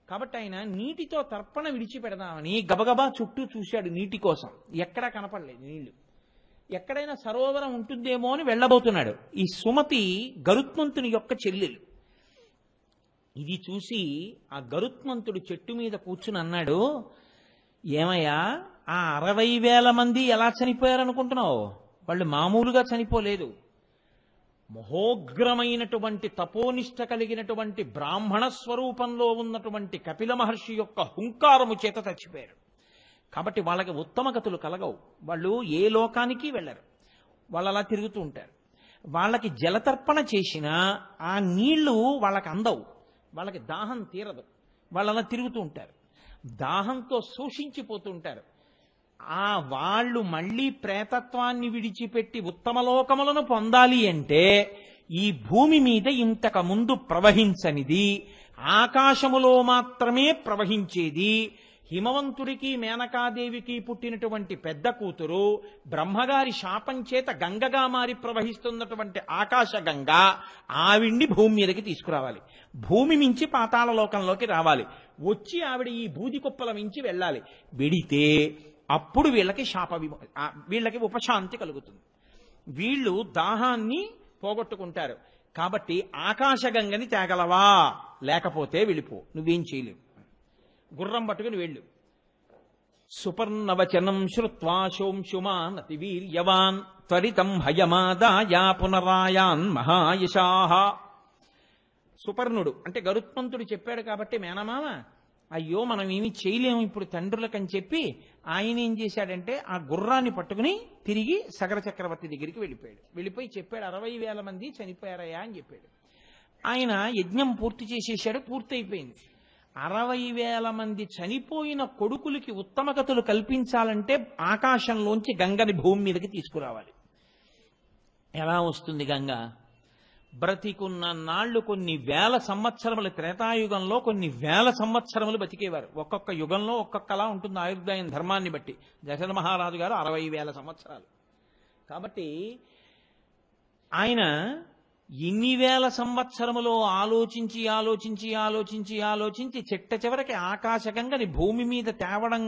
కాబట్టి ఆయన నీటితో తర్పణ విడిచిపెడదామని గబగబా చుట్టూ చూశాడు నీటి కోసం. ఎక్కడా కనపడలేదు నీళ్లు. ఎక్కడైనా సరోవరం ఉంటుందేమో అని వెళ్ళబోతున్నాడు. ఈ సుమతి గరుత్మంతుని యొక్క చెల్లెలు. ఇది చూసి ఆ గరుత్మంతుడు చెట్టు మీద కూర్చుని అన్నాడు, ఏమయ్యా ఆ 60,000 మంది ఎలా చనిపోయారనుకుంటున్నావు? వాళ్ళు మామూలుగా చనిపోలేదు. మహోగ్రమైనటువంటి తపోనిష్ట కలిగినటువంటి బ్రాహ్మణ స్వరూపంలో ఉన్నటువంటి కపిల మహర్షి యొక్క హుంకారము చేత చచ్చిపోయారు. కాబట్టి వాళ్ళకి ఉత్తమ గతులు కలగవు. వాళ్ళు ఏ లోకానికి వెళ్ళరు. వాళ్ళు అలా తిరుగుతూ ఉంటారు. వాళ్ళకి జలతర్పణ చేసినా ఆ నీళ్లు వాళ్ళకి అందవు, వాళ్ళకి దాహం తీరదు, వాళ్ళు అలా తిరుగుతూ ఉంటారు, దాహంతో శోషించిపోతూ ఉంటారు. వాళ్ళు మళ్ళీ ప్రేతత్వాన్ని విడిచిపెట్టి ఉత్తమలోకములను పొందాలి అంటే ఈ భూమి మీద ఇంతకు ముందు ప్రవహించనిది, ఆకాశములో మాత్రమే ప్రవహించేది, హిమవంతుడికి మేనకాదేవికి పుట్టినటువంటి పెద్ద కూతురు బ్రహ్మగారి శాపం చేత గంగగా మారి ప్రవహిస్తున్నటువంటి ఆకాశ గంగ ఆవిడ్ని భూమి మీదకి తీసుకురావాలి. భూమి మించి పాతాళ లోకంలోకి రావాలి, వచ్చి ఆవిడ ఈ బూది కుప్పల మించి వెళ్ళాలి. వెడితే అప్పుడు వీళ్ళకి వీళ్ళకి ఉపశాంతి కలుగుతుంది, వీళ్ళు దాహాన్ని పోగొట్టుకుంటారు. కాబట్టి ఆకాశగంగని తేగలవా, లేకపోతే వెళ్ళిపో, నువ్వేం చేయలేవు, గుర్రం పట్టుకుని వెళ్ళు. సుపర్ణవచనం శ్రుత్వా శోంశుమాన్ అతి వీర్యవాన్ త్వరితం హయమాదాయ పునరాయాన్ మహాయశాః. సుపర్ణుడు అంటే గరుత్మంతుడు చెప్పాడు కాబట్టి మేనమామ అయ్యో మనం ఏమీ చేయలేము ఇప్పుడు తండ్రులకని చెప్పి ఆయన ఏం చేశాడంటే ఆ గుర్రాన్ని పట్టుకుని తిరిగి సగర చక్రవర్తి దగ్గరికి వెళ్ళిపోయి చెప్పాడు 60,000 మంది చనిపోయారయ్యా అని చెప్పాడు. ఆయన యజ్ఞం పూర్తి చేసేసాడు, పూర్తయిపోయింది. 60,000 మంది చనిపోయిన కొడుకులకి ఉత్తమగతులు కల్పించాలంటే ఆకాశంలోంచి గంగని భూమి మీదకి తీసుకురావాలి. ఎలా వస్తుంది గంగ? బ్రతికున్న నాళ్లు కొన్ని వేల సంవత్సరములు, త్రేతాయుగంలో కొన్ని వేల సంవత్సరములు బతికేవారు. ఒక్కొక్క యుగంలో ఒక్కొక్కలా ఉంటుంది ఆయుర్దాయం ధర్మాన్ని బట్టి. దశరథ మహారాజు గారు 60,000 సంవత్సరాలు. కాబట్టి ఆయన ఎన్ని వేల సంవత్సరములో ఆలోచించి ఆలోచించి ఆలోచించి ఆలోచించి చిట్ట చివరికి ఆకాశగంగని భూమి మీద తేవడం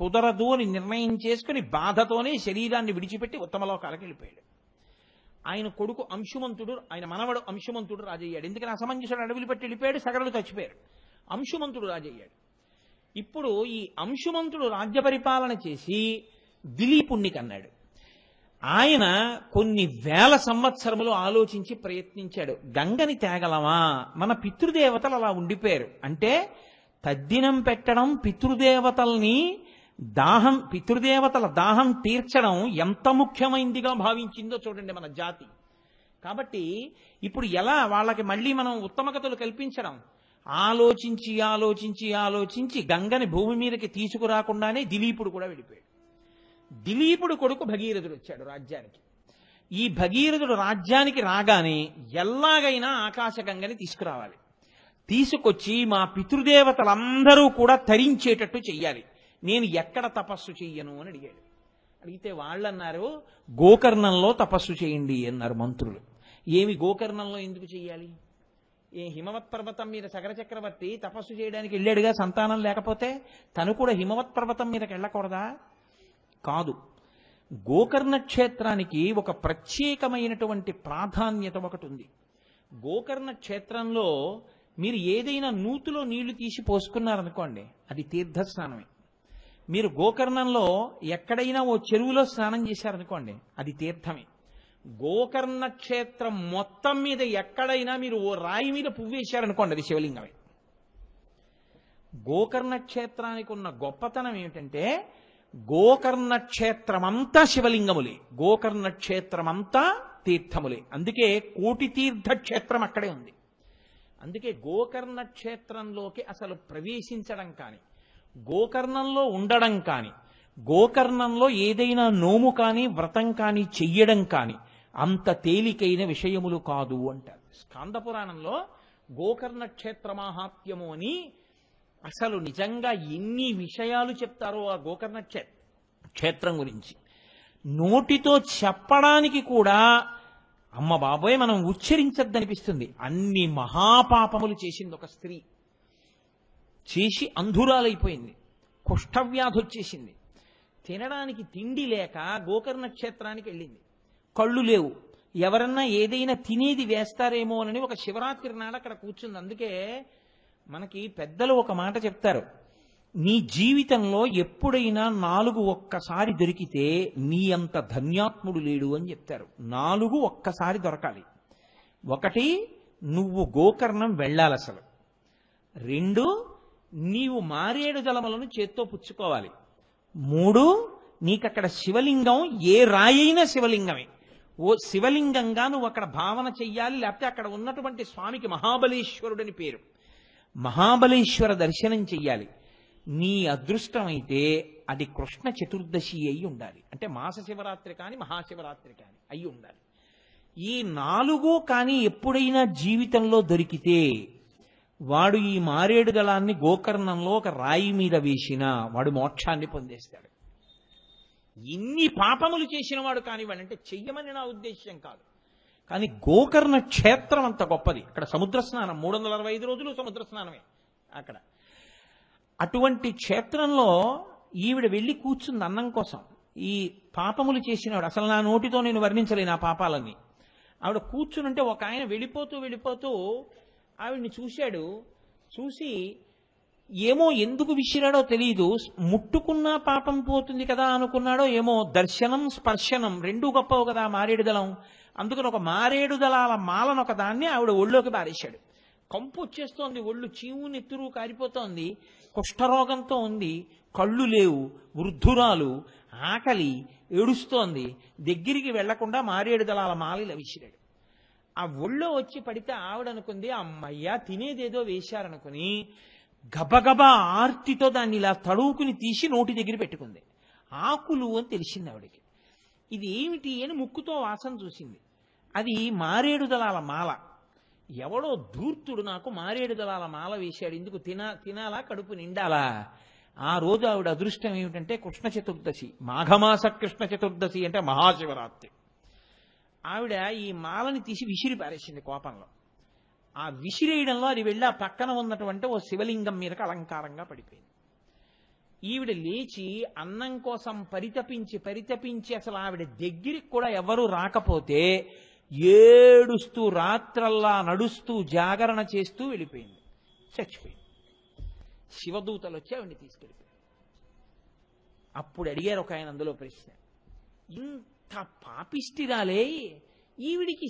కుదరదు అని నిర్ణయం చేసుకుని బాధతోనే శరీరాన్ని విడిచిపెట్టి ఉత్తమలోకాలకు వెళ్ళిపోయాడు. ఆయన కొడుకు అంశుమంతుడు, ఆయన మనవడు అంశుమంతుడు రాజయ్యాడు. ఎందుకని అసమంజసుడు అడవిలు పెట్టి వెళ్ళిపోయాడు, సగరులు చచ్చిపోయారు, అంశుమంతుడు రాజయ్యాడు. ఇప్పుడు ఈ అంశుమంతుడు రాజ్య పరిపాలన చేసి దిలీపుణ్ణి కన్నాడు. ఆయన కొన్ని వేల సంవత్సరములు ఆలోచించి ప్రయత్నించాడు, గంగని తేగలమా, మన పితృదేవతలు అలా ఉండిపోయారు అంటే తద్దినం పెట్టడం, పితృదేవతల దాహం తీర్చడం ఎంత ముఖ్యమైనదిగా భావించిందో చూడండి మన జాతి. కాబట్టి ఇప్పుడు ఎలా వాళ్ళకి మళ్ళీ మనం ఉత్తమగతులు కల్పించడం? ఆలోచించి ఆలోచించి ఆలోచించి గంగని భూమి మీదకి తీసుకురాకుండానే దిలీపుడు కూడా వెళ్ళిపోయాడు. దిలీపుడు కొడుకు భగీరథుడు వచ్చాడు రాజ్యానికి. ఈ భగీరథుడు రాజ్యానికి రాగానే ఎలాగైనా ఆకాశగంగని తీసుకురావాలి, తీసుకొచ్చి మా పితృదేవతలందరూ కూడా తరించేటట్టు చెయ్యాలి, నేను ఎక్కడ తపస్సు చెయ్యను అని అడిగాడు. అడిగితే వాళ్ళన్నారు గోకర్ణంలో తపస్సు చేయండి అన్నారు మంత్రులు. ఏమి గోకర్ణంలో ఎందుకు చెయ్యాలి? హిమవత్ పర్వతం మీద సగర చక్రవర్తి తపస్సు చేయడానికి వెళ్ళాడుగా, సంతానం లేకపోతే తను కూడా హిమవత్ పర్వతం మీదకి వెళ్ళకూడదా? కాదు, గోకర్ణ క్షేత్రానికి ఒక ప్రత్యేకమైనటువంటి ప్రాధాన్యత ఒకటి ఉంది. గోకర్ణ క్షేత్రంలో మీరు ఏదైనా నూతిలో నీళ్లు తీసి పోసుకున్నారనుకోండి, అది తీర్థస్నానమే. మీరు గోకర్ణంలో ఎక్కడైనా ఓ చెరువులో స్నానం చేశారనుకోండి, అది తీర్థమే. గోకర్ణ క్షేత్రం మొత్తం మీద ఎక్కడైనా మీరు ఓ రాయి మీద పువ్వేశారనుకోండి, అది శివలింగమే. గోకర్ణ క్షేత్రానికి ఉన్న గొప్పతనం ఏమిటంటే గోకర్ణ క్షేత్రమంతా శివలింగములే, గోకర్ణ క్షేత్రమంతా తీర్థములే. అందుకే కోటి తీర్థ క్షేత్రం అక్కడే ఉంది. అందుకే గోకర్ణ క్షేత్రంలోకి అసలు ప్రవేశించడం కానీ, గోకర్ణంలో ఉండడం కానీ, గోకర్ణంలో ఏదైనా నోము కానీ వ్రతం కానీ చెయ్యడం కానీ అంత తేలికైన విషయములు కాదు అంటారు. స్కాంద పురాణంలో గోకర్ణ క్షేత్ర మాహాత్మ్యము అని అసలు నిజంగా ఎన్ని విషయాలు చెప్తారో ఆ గోకర్ణ క్షేత్రం గురించి నోటితో చెప్పడానికి కూడా అమ్మ బాబోయ్ మనం ఉచ్చరించద్దనిపిస్తుంది. అన్ని మహాపాపములు చేసింది ఒక స్త్రీ, చేసి అంధురాలైపోయింది, కుష్ఠవ్యాధి వచ్చేసింది, తినడానికి తిండి లేక గోకర్ణ క్షేత్రానికి వెళ్ళింది. కళ్ళు లేవు, ఎవరన్నా ఏదైనా తినేది వేస్తారేమో అని ఒక శివరాత్రి నాడు అక్కడ కూర్చుంది. అందుకే మనకి పెద్దలు ఒక మాట చెప్తారు, నీ జీవితంలో ఎప్పుడైనా 4 ఒక్కసారి దొరికితే నీ అంత ధన్యాత్ముడు లేడు అని చెప్తారు. 4 ఒక్కసారి దొరకాలి. 1 నువ్వు గోకర్ణం వెళ్ళాలి అసలు. 2 నీవు మారేడు జలములను చేత్తో పుచ్చుకోవాలి. 3 నీకక్కడ శివలింగం ఏ రాయైనా శివలింగమే. ఓ శివలింగంగా నువ్వు అక్కడ భావన చెయ్యాలి, లేకపోతే అక్కడ ఉన్నటువంటి స్వామికి మహాబలేశ్వరుడని పేరు. మహాబలేశ్వర దర్శనం చెయ్యాలి. నీ అదృష్టమైతే అది కృష్ణ చతుర్దశి అయి ఉండాలి. అంటే మాస శివరాత్రి కానీ మహాశివరాత్రి కానీ అయి ఉండాలి. ఈ 4 కానీ ఎప్పుడైనా జీవితంలో దొరికితే వాడు ఈ మారేడు దళాన్ని గోకర్ణంలో ఒక రాయి మీద వేసినా వాడు మోక్షాన్ని పొందేస్తాడు. ఇన్ని పాపములు చేసిన వాడు కానివ్వండి, అంటే చెయ్యమని నా ఉద్దేశ్యం కాదు, కానీ గోకర్ణ క్షేత్రం అంత గొప్పది. అక్కడ సముద్ర స్నానం 365 రోజులు సముద్ర స్నానమే అక్కడ. అటువంటి క్షేత్రంలో ఈవిడ వెళ్ళి కూర్చుంది అన్నం కోసం. ఈ పాపములు చేసినవాడు, అసలు నా నోటితో నేను వర్ణించలేను ఆ పాపాలన్నీ. ఆవిడ కూర్చునుంటే ఒక ఆయన వెళ్ళిపోతూ ఆవిడ్ని చూశాడు. చూసి ఏమో ఎందుకు విసిరాడో తెలియదు, ముట్టుకున్నా పాపం పోతుంది కదా అనుకున్నాడో ఏమో. దర్శనం స్పర్శనం రెండూ గొప్పవు కదా మారేడు దళం. అందుకని ఒక మారేడు దళాల మాలను ఒక దాన్ని ఆవిడ ఒళ్ళోకి బారేశాడు. కంపు వచ్చేస్తోంది, ఒళ్ళు చీము నెత్తురు కారిపోతోంది, కుష్ఠరోగంతో ఉంది, కళ్ళు లేవు, వృద్ధురాలు, ఆకలి, ఏడుస్తోంది. దగ్గరికి వెళ్లకుండా మారేడు దళాల మాల విసిరాడు. ఆ ఒళ్ళో వచ్చి పడితే ఆవిడ అనుకుంది అమ్మయ్యా తినేదేదో వేశారనుకుని గబగబా ఆర్తితో దాన్ని ఇలా తడువుకుని తీసి నోటి దగ్గర పెట్టుకుంది. ఆకులు అని తెలిసింది ఆవిడకి. ఇది ఏమిటి అని ముక్కుతో వాసన చూసింది. అది మారేడు దళాల మాల. ఎవడో ధూర్తుడు నాకు మారేడు దళాల మాల వేశాడు, ఇందుకు తినాలా కడుపు నిండాలా? ఆ రోజు ఆవిడ అదృష్టం ఏమిటంటే కృష్ణ చతుర్దశి, మాఘమాస కృష్ణ చతుర్దశి అంటే మహాశివరాత్రి. ఆవిడ ఈ మాలని తీసి విసిరి పారేసింది కోపంలో. ఆ విసిరేయడంలో అది వెళ్ళి ఆ పక్కన ఉన్నటువంటి ఓ శివలింగం మీదకి అలంకారంగా పడిపోయింది. ఈవిడ లేచి అన్నం కోసం పరితపించి అసలు ఆవిడ దగ్గరికి కూడా ఎవరు రాకపోతే ఏడుస్తూ రాత్రల్లా నడుస్తూ జాగరణ చేస్తూ వెళ్ళిపోయింది, చచ్చిపోయింది. శివదూతలు వచ్చి ఆవిడని తీసుకెళ్ళిపోయారు. అప్పుడు అడిగారు ఒక ఆయన అందులో ప్రశ్న, ఇంత పాపిష్టిరాలే ఈవిడికి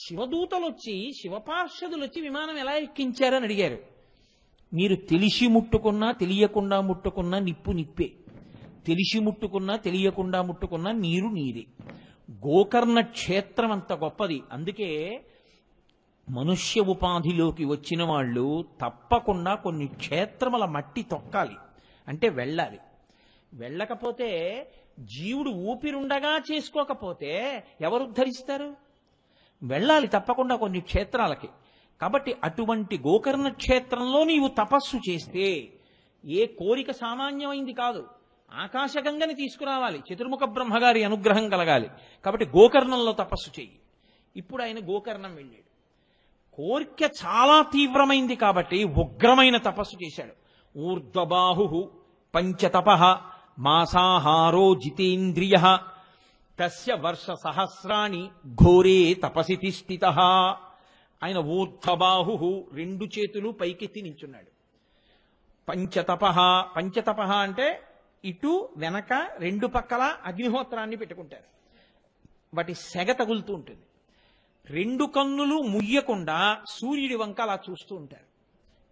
శివదూతలు వచ్చి శివపార్షదులు వచ్చి విమానం ఎలా ఎక్కించారని అడిగారు. మీరు తెలిసి ముట్టుకున్నా తెలియకుండా ముట్టుకున్నా నిప్పు నిప్పే, తెలిసి ముట్టుకున్నా తెలియకుండా ముట్టుకున్నా నీరు నీరే. గోకర్ణ క్షేత్రం అంత గొప్పది. అందుకే మనుష్య ఉపాధిలోకి వచ్చిన వాళ్ళు తప్పకుండా కొన్ని క్షేత్రముల మట్టి తొక్కాలి, అంటే వెళ్ళాలి. వెళ్ళకపోతే జీవుడు ఊపిరుండగా చేసుకోకపోతే ఎవరు ఉద్ధరిస్తారు? వెళ్ళాలి తప్పకుండా కొన్ని క్షేత్రాలకి. కాబట్టి అటువంటి గోకర్ణ క్షేత్రంలో నీవు తపస్సు చేస్తే ఏ కోరిక సామాన్యమైంది కాదు, ఆకాశగంగని తీసుకురావాలి, చతుర్ముఖ బ్రహ్మగారి అనుగ్రహం కలగాలి. కాబట్టి గోకర్ణంలో తపస్సు చెయ్యి. ఇప్పుడు ఆయన గోకర్ణం వెళ్ళాడు. కోరిక చాలా తీవ్రమైంది కాబట్టి ఉగ్రమైన తపస్సు చేశాడు. ఊర్ధ్వబాహు పంచతపః మాసాహారో జితేంద్రియ తస్య వర్ష సహస్రాణి ఘోరే తపసి తిష్ఠితః. ఆయన ఊర్ధ్వబాహు 2 చేతులు పైకెత్తి నించున్నాడు. పంచతపః అంటే ఇటు వెనక 2 పక్కల అగ్నిహోత్రాన్ని పెట్టుకుంటారు, వాటి సెగ తగులుతూ ఉంటుంది. 2 కన్నులు ముయ్యకుండా సూర్యుడి వంక అలా చూస్తూ ఉంటారు.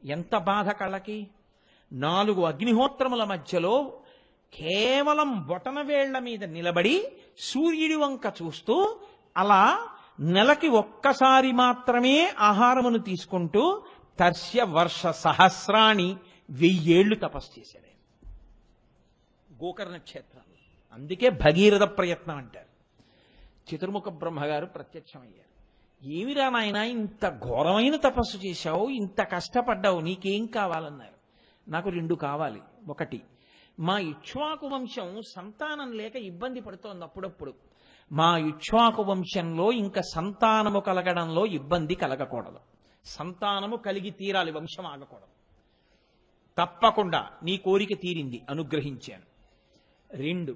ఎంత బాధ కళ్ళకి. 4 అగ్నిహోత్రముల మధ్యలో కేవలం బొటనవేళ్ల మీద నిలబడి సూర్యుడి వంక చూస్తూ అలా నెలకి ఒక్కసారి మాత్రమే ఆహారమును తీసుకుంటూ తర్శ్య వర్ష సహస్రాణి 1000 ఏళ్లు తపస్సు చేశాడు గోకర్ణ క్షేత్రంలో. అందుకే భగీరథ ప్రయత్నం అంటారు. చతుర్ముఖ బ్రహ్మగారు ప్రత్యక్షమయ్యారు. ఏమిరా నాయన ఇంత ఘోరమైన తపస్సు చేశావు, ఇంత కష్టపడ్డావు, నీకేం కావాలన్నారు. నాకు 2 కావాలి. ఒకటి, మా ఇక్ష్వాకు వంశం సంతానం లేక ఇబ్బంది పడుతోంది అప్పుడప్పుడు. మా ఇక్ష్వాకు వంశంలో ఇంకా సంతానము కలగడంలో ఇబ్బంది కలగకూడదు, సంతానము కలిగి తీరాలి, వంశం ఆగకూడదు. తప్పకుండా నీ కోరిక తీరింది, అనుగ్రహించాను. 2,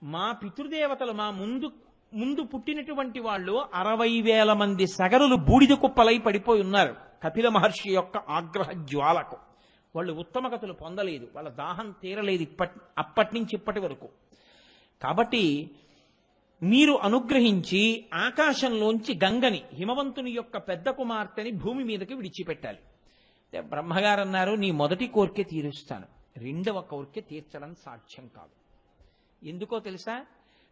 మా పితృదేవతలు మా ముందు పుట్టినటువంటి వాళ్ళు 60,000 మంది సగరులు బూడిద కుప్పలై పడిపోయి ఉన్నారు కపిల మహర్షి యొక్క ఆగ్రహ జ్వాలకు. వాళ్ళు ఉత్తమగతులు పొందలేదు, వాళ్ళ దాహం తీరలేదు అప్పటి నుంచి ఇప్పటి వరకు. కాబట్టి మీరు అనుగ్రహించి ఆకాశంలోంచి గంగని, హిమవంతుని యొక్క పెద్ద కుమార్తెని భూమి మీదకి విడిచిపెట్టాలి. బ్రహ్మగారు అన్నారు, నీ మొదటి కోరిక తీరుస్తాను, 2వ కోరిక తీర్చడం సాధ్యం కాదు. ఎందుకో తెలుసా?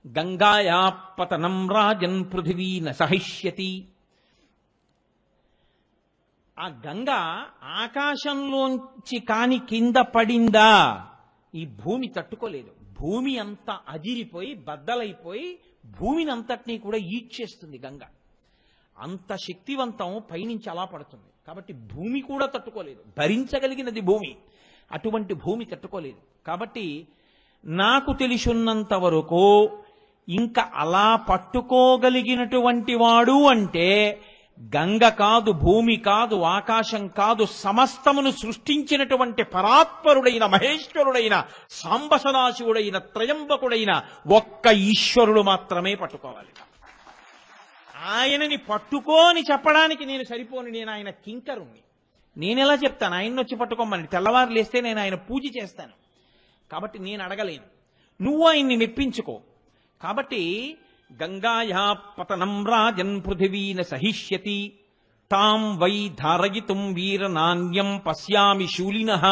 గంగాయా పతనం రాజన్ పృథివీ న సహిష్యతి. ఆ గంగ ఆకాశంలోంచి కాని కింద పడిందా ఈ భూమి తట్టుకోలేదు. భూమి అంతా అదిరిపోయి బద్దలైపోయి భూమిని అంతటినీ కూడా ఈడ్చేస్తుంది గంగ. అంత శక్తివంతం పైనుంచి అలా పడుతుంది. కాబట్టి భూమి కూడా తట్టుకోలేదు. భరించగలిగినది భూమి, అటువంటి భూమి తట్టుకోలేదు. కాబట్టి నాకు తెలిసినంత వరకు ఇంకా అలా పట్టుకోగలిగినటువంటి వాడు అంటే గంగ కాదు, భూమి కాదు, ఆకాశం కాదు, సమస్తమును సృష్టించినటువంటి పరాత్పరుడైన మహేశ్వరుడైన సాంబసదాశివుడైన త్రయంబకుడైన ఒక్క ఈశ్వరుడు మాత్రమే పట్టుకోవాలి. ఆయనని పట్టుకోని చెప్పడానికి నేను సరిపోను. నేను ఆయన కింకరుణ్ణి. నేనెలా చెప్తాను ఆయన్ని వచ్చి పట్టుకోమని? తెల్లవారు లేస్తే నేను ఆయన పూజ చేస్తాను. కాబట్టి నేను అడగలేను. నువ్వు ఆయన్ని మెప్పించుకో. కాబట్టి గంగాయా పతనం రాజన్ పృథివీ న సహిష్యతి తాం వై ధారయితుం వీర నాణ్యం పశ్యామి శూలినః.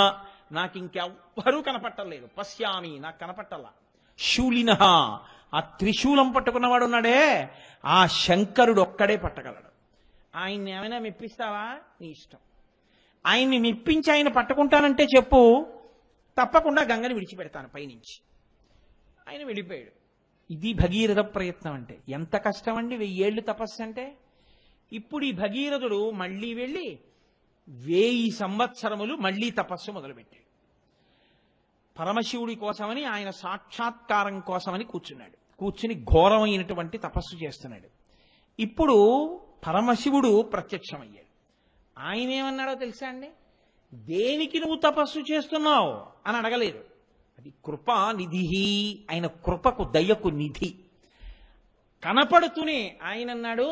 నాకింకెవ్వరూ కనపట్టలేదు. పశ్యామి, నాకు కనపట్టల్లా. శూలినః, ఆ త్రిశూలం పట్టుకున్నవాడు ఉన్నాడే ఆ శంకరుడు ఒక్కడే పట్టగలడు. ఆయన్ని ఏమైనా మెప్పిస్తావా? నీ ఇష్టం. ఆయన్ని మెప్పించి ఆయన పట్టుకుంటానంటే చెప్పు, తప్పకుండా గంగని విడిచిపెడతాను పైనుంచి. ఆయన వెళ్ళిపోయాడు. ఇది భగీరథ ప్రయత్నం అంటే. ఎంత కష్టం అండి 1000 ఏళ్ళు తపస్సు అంటే. ఇప్పుడు ఈ భగీరథుడు మళ్ళీ వెళ్ళి 1000 సంవత్సరములు మళ్ళీ తపస్సు మొదలుపెట్టాడు. పరమశివుడి కోసమని, ఆయన సాక్షాత్కారం కోసమని కూర్చున్నాడు. కూర్చుని ఘోరమైనటువంటి తపస్సు చేస్తున్నాడు. ఇప్పుడు పరమశివుడు ప్రత్యక్షమయ్యాడు. ఆయన ఏమన్నాడో తెలుసా అండి? దేనికి నువ్వు తపస్సు చేస్తున్నావు అని అడగలేదు. అది కృపా నిధి, ఆయన కృపకు దయకు నిధి. కనపడుతూనే ఆయన అన్నాడు,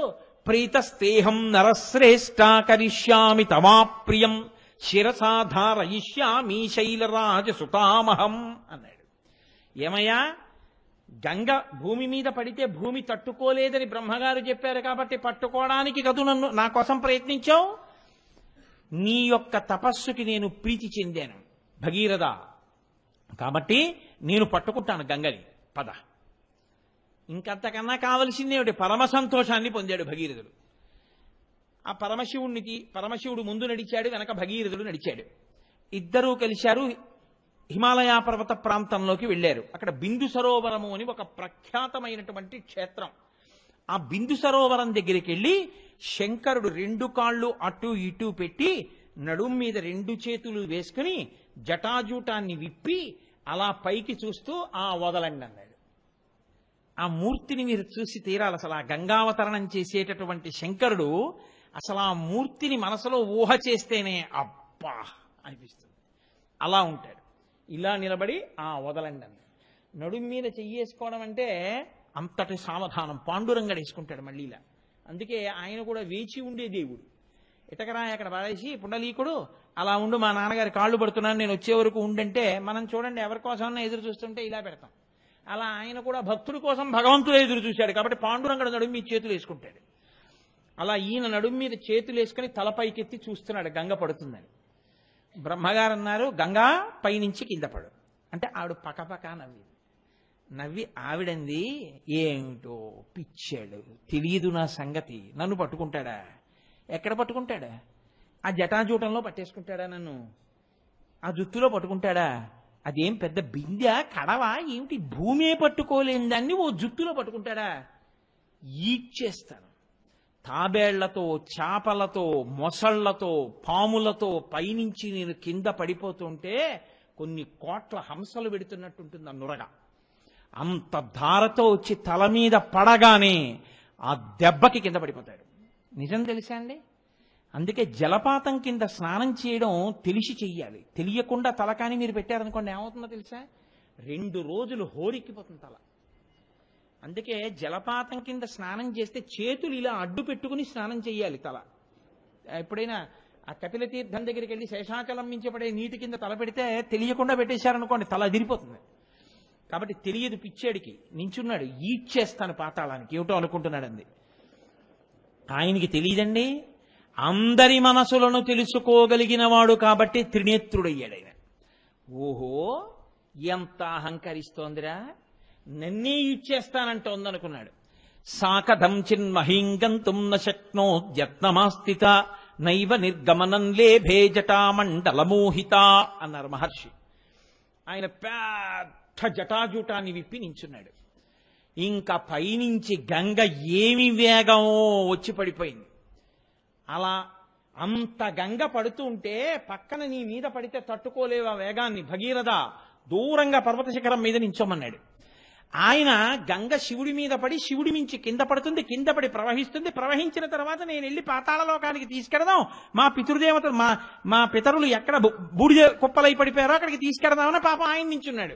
ప్రీతస్తేహం నరశ్రేష్ఠ కరిష్యామి తమాప్రియం శిరసాధారయిష్యామి శైలరాజ సుతామహం అన్నాడు. ఏమయ్యా, గంగ భూమి మీద పడితే భూమి తట్టుకోలేదని బ్రహ్మగారు చెప్పారు కాబట్టి పట్టుకోవడానికి కదూ నన్ను నా కోసం ప్రయత్నించావు. నీ యొక్క తపస్సుకి నేను ప్రీతి చెందాను భగీరథ, కాబట్టి నేను పట్టుకుంటాను గంగని, పద. ఇంకంతకన్నా కావలసిందేమిటి? పరమ సంతోషాన్ని పొందాడు భగీరథుడు. ఆ పరమశివుడు ముందు నడిచాడు, వెనక భగీరథుడు నడిచాడు. ఇద్దరూ కలిశారు. హిమాలయ పర్వత ప్రాంతంలోకి వెళ్ళారు. అక్కడ బిందు సరోవరము అని ఒక ప్రఖ్యాతమైనటువంటి క్షేత్రం. ఆ బిందు సరోవరం దగ్గరికి వెళ్ళి శంకరుడు 2 కాళ్ళు అటు ఇటు పెట్టి నడుం మీద 2 చేతులు వేసుకుని జటాజూటాన్ని విప్పి అలా పైకి చూస్తూ వదలండి అన్నాడు. ఆ మూర్తిని మీరు చూసి తీరాలి. అసలు ఆ గంగావతరణం చేసేటటువంటి శంకరుడు అసలు ఆ మూర్తిని మనసులో ఊహ చేస్తేనే అబ్బా అనిపిస్తుంది. అలా ఉంటాడు. ఇలా నిలబడి వదలండి అన్నాడు. నడుం మీద చెయ్యేసుకోవడం అంటే అంతటి సావధానం. పాండురంగడు వేసుకుంటాడు మళ్ళీ ఇలా. అందుకే ఆయన కూడా వేచి ఉండే దేవుడు. ఇటకరాయి అక్కడ పడేసి పుండలీకుడు అలా ఉండు, మా నాన్నగారి కాళ్ళు పడుతున్నాను, నేను వచ్చే వరకు ఉండంటే మనం చూడండి ఎవరి కోసమన్నా ఎదురు చూస్తుంటే ఇలా పెడతాం. అలా ఆయన కూడా భక్తుడి కోసం భగవంతుడు ఎదురు చూశాడు కాబట్టి పాండురంగడు నడుం మీద చేతులు వేసుకుంటాడు. అలా ఈయన నడుం మీద చేతులు వేసుకుని తలపైకెత్తి చూస్తున్నాడు గంగ పడుతుందని. బ్రహ్మగారు అన్నారు, గంగా పైనుంచి కింద పడు అంటే ఆవిడ పకపక నవ్వి ఆవిడంది, ఏమిటో పిచ్చాడు, తెలియదు నా సంగతి, నన్ను పట్టుకుంటాడా? ఎక్కడ పట్టుకుంటాడా? ఆ జటాజూటంలో పట్టేసుకుంటాడా? నన్ను ఆ జుత్తులో పట్టుకుంటాడా? అదేం పెద్ద బిందె కడవా ఏమిటి? భూమే పట్టుకోలేని దాన్ని ఓ జుత్తులో పట్టుకుంటాడా? ఈడ్చేస్తాను. తాబేళ్లతో, చేపలతో, మొసళ్లతో, పాములతో పైనుంచి నేను కింద పడిపోతుంటే కొన్ని కోట్ల హంసలు పెడుతున్నట్టుంటుంది ఆ నురగ. అంత ధారతో వచ్చి తల మీద పడగానే ఆ దెబ్బకి కింద పడిపోతాడు. నిజం తెలుసా అండి? అందుకే జలపాతం కింద స్నానం చేయడం తెలిసి చెయ్యాలి. తెలియకుండా తలకాని మీరు పెట్టారనుకోండి ఏమవుతుందో తెలుసా? 2 రోజులు హోరెక్కిపోతుంది తల. అందుకే జలపాతం కింద స్నానం చేస్తే చేతులు ఇలా అడ్డు పెట్టుకుని స్నానం చెయ్యాలి తల. ఎప్పుడైనా ఆ కపిల తీర్థం దగ్గరికి వెళ్ళి శేషాచలం మించి పడే నీటి కింద తల పెడితే తెలియకుండా పెట్టేశారనుకోండి తల అదిరిపోతుంది. కాబట్టి తెలియదు పిచ్చేడికి. నించున్నాడు, ఈడ్చేస్తాను పాతాళానికి, ఏమిటో అనుకుంటున్నాడు అంది. ఆయనకి తెలియదండి, అందరి మనసులను తెలుసుకోగలిగిన వాడు కాబట్టి త్రినేత్రుడయ్యాడు ఆయన. ఓహో ఎంత అహంకరిస్తోందిరా, నన్నే ఇచ్చేస్తానంటోందనుకున్నాడు. సాకథం చిన్మహీంగంతుం న శక్నోద్యత్నమాస్థిత నైవ నిర్గమనం లేభే జటామండలమోహిత అన్నారు మహర్షి. ఆయన పెద్ద జటాజూటాన్ని విప్పి నించున్నాడు. ఇంకా పైనుంచి గంగ ఏమి వేగమో వచ్చి పడిపోయింది. అలా అంత గంగ పడుతూ ఉంటే పక్కన నీ మీద పడితే తట్టుకోలేవా వేగాన్ని, భగీరథ దూరంగా పర్వత శిఖరం మీద నించోమన్నాడు. ఆయన గంగ శివుడి మీద పడి శివుడి మించి కింద పడుతుంది, కింద పడి ప్రవహిస్తుంది. ప్రవహించిన తర్వాత నేను వెళ్ళి పాతాళ లోకానికి తీసుకెడదాం, మా పితృదేవతలు మా పితరులు ఎక్కడ బూడిద కుప్పలై పడిపోయారో అక్కడికి తీసుకెడదామని పాపం ఆయన నించున్నాడు.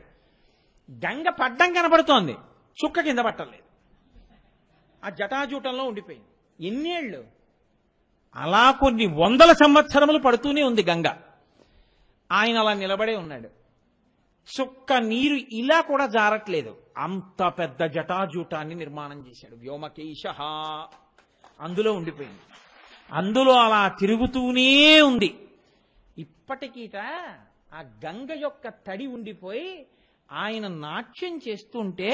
గంగ పడ్డం కనపడుతోంది, చుక్క కింద పట్టలేదు. ఆ జటాజూటంలో ఉండిపోయింది. ఎన్నేళ్ళు? అలా కొన్ని వందల సంవత్సరములు పడుతూనే ఉంది గంగ. ఆయన అలా నిలబడే ఉన్నాడు. చుక్క నీరు ఇలా కూడా జారట్లేదు. అంత పెద్ద జటాజూటాన్ని నిర్మాణం చేశాడు. వ్యోమకేశ అందులో ఉండిపోయింది. అందులో అలా తిరుగుతూనే ఉంది. ఇప్పటికీట ఆ గంగ యొక్క తడి ఉండిపోయి ఆయన నాట్యం చేస్తుంటే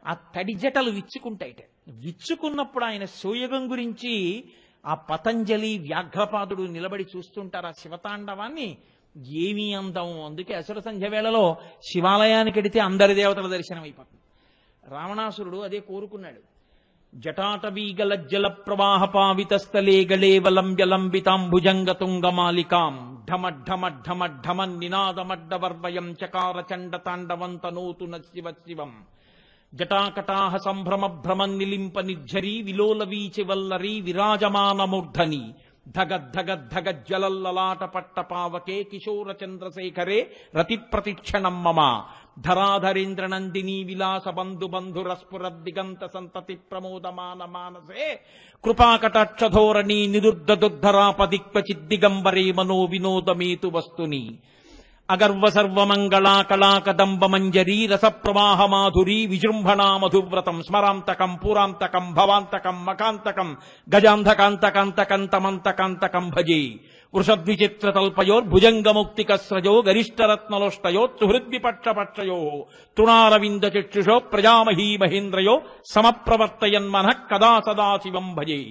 ఆ తడి జటలు విచ్చుకుంటాయిట. విచ్చుకున్నప్పుడు ఆయన సోయగం గురించి ఆ పతంజలి వ్యాఘ్రపాదుడు నిలబడి చూస్తుంటారు ఆ శివతాండవాన్ని. ఏమీ అందం. అందుకే అసుర సంధ్య వేళలో శివాలయానికి వెడితే అందరి దేవతల దర్శనం అయిపోతుంది. రావణాసురుడు అదే కోరుకున్నాడు. జటాటవీగలజ్జల ప్రవాహ పావితస్థలే గళేవలంబ్యలంబితాంభుజంగతుంగమాలికాం ఢమఢమఢమఢమన్ నినాదమడ్డవర్వయం చకార చండ తాండవంతనోతు శివ శివం జటాకటాహ సంభ్రమ భ్రమన్ నిలింప నిర్ఝరీ విలోల వీచి వల్లరీ విరాజమానమూర్ధని ధగద్ధగద్ధగజ్జలల్లలాట పట్ట పావకే కిశోర చంద్రశేఖరే రతి ప్రతిక్షణం మమ ధరాధరేంద్ర నందినీ విలాస బంధు బంధురస్ఫురద్దిగంత సంతతి ప్రమోదమాన మానసే కృపాకటాక్షధోరణి నిరుద్ధదుద్ధరాపదిక్వచిద్దిగంబరే మనో వినోదమేతు వస్తుని అగర్వ సర్వమంగళా కళాకదంబ మంజరీ రసప్రవాహ మాధురీ విజృంభణా మధువ్రతం స్మరాంతకం పురాంతకం భవాంతకం మకాంతకం గజాంధకాంతకాంతకంతమంతకాంతకం భజే వృషద్విచిత్రతల్పయోర్భుజంగముక్తికస్రజో గరిష్టరత్నలోష్టయో సుహృద్విపక్షపక్షయో తృణారవింద చక్షుషో ప్రజామహీ మహేంద్రయో సమప్రవర్తయన్మనః కదా సదాశివం భజే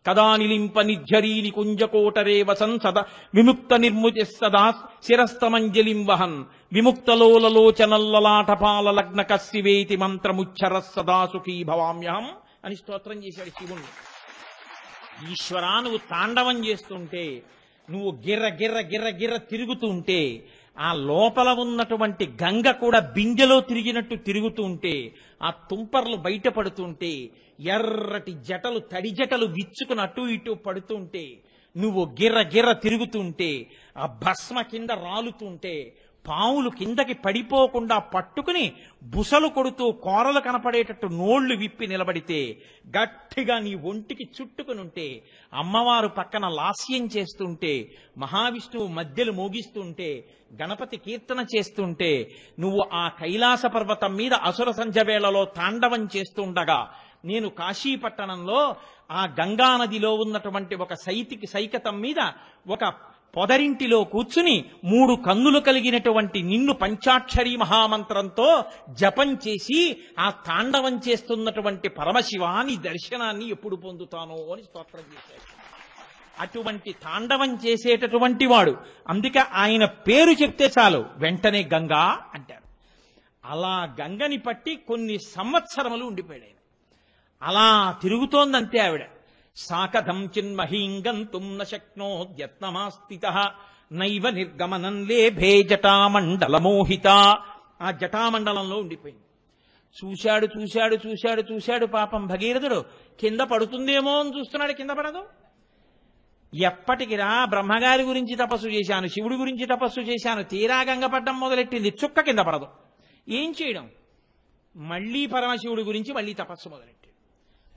కదా నిలింప నిర్ఝరీ నికుంజకోటరే వసన్ సదా విముక్త నిర్ముతి సదా శిరస్తమంజలిం వహన్ విముక్తలోలలోచనల్లలాటపాల లగ్న కస్సివేతి మంత్రముచ్చర సదా సుఖీ భవామ్యహం అని స్తోత్రం చేశాడు శివుణ్ణి. ఈశ్వరా, నువ్వు తాండవం చేస్తుంటే, నువ్వు గిర్ర గిర్ర గిర్ర గిర్ర తిరుగుతుంటే, ఆ లోపల ఉన్నటువంటి గంగ కూడా బిందెలో తిరిగినట్టు తిరుగుతూ ఉంటే, ఆ తుంపర్లు బయటపడుతుంటే, ఎర్రటి జటలు తడి జటలు విచ్చుకుని అటు ఇటు పడుతుంటే, నువ్వు గిర్ర గిర్ర తిరుగుతుంటే, ఆ భస్మ కింద రాలుతుంటే, పావులు కిందకి పడిపోకుండా పట్టుకుని బుసలు కొడుతూ కోరలు కనపడేటట్టు నోళ్లు విప్పి నిలబడితే, గట్టిగా నీ ఒంటికి చుట్టుకుని ఉంటే, అమ్మవారు పక్కన లాస్యం చేస్తుంటే, మహావిష్ణువు మధ్యలు మోగిస్తుంటే, గణపతి కీర్తన చేస్తుంటే, నువ్వు ఆ కైలాస పర్వతం మీద అసుర సంధ్య వేళలో తాండవం చేస్తుండగా, నేను కాశీపట్టణంలో ఆ గంగానదిలో ఉన్నటువంటి ఒక సైకతం మీద ఒక పొదరింటిలో కూర్చుని 3 కన్నులు కలిగినటువంటి నిన్ను పంచాక్షరీ మహామంత్రంతో జపం చేసి ఆ తాండవం చేస్తున్నటువంటి పరమశివాని దర్శనాన్ని ఎప్పుడు పొందుతానో అని స్తోత్రం చేశాడు. అటువంటి తాండవం చేసేటటువంటి వాడు. అందుకే ఆయన పేరు చెప్తే చాలు వెంటనే గంగా అంటారు. అలా గంగని పట్టి కొన్ని సంవత్సరములు ఉండిపోయాడు. అలా తిరుగుతోందంతే ఆవిడ. సాకథం చిన్మహీంగంతుం న శక్నోద్యత్నమాస్థితః నైవ నిర్గమనం లేభే జటామండలమోహిత. ఆ జటామండలంలో ఉండిపోయింది. చూశాడు చూశాడు చూశాడు చూశాడు పాపం భగీరథుడు. కింద పడుతుందేమో అని చూస్తున్నాడు, కింద పడదు. ఎప్పటికిరా బ్రహ్మగారి గురించి తపస్సు చేశాను, శివుడి గురించి తపస్సు చేశాను, తీరా గంగ పడ్డం మొదలెట్టింది, చుక్క కింద పడదు. ఏం చేయడం? మళ్లీ పరమశివుడి గురించి మళ్లీ తపస్సు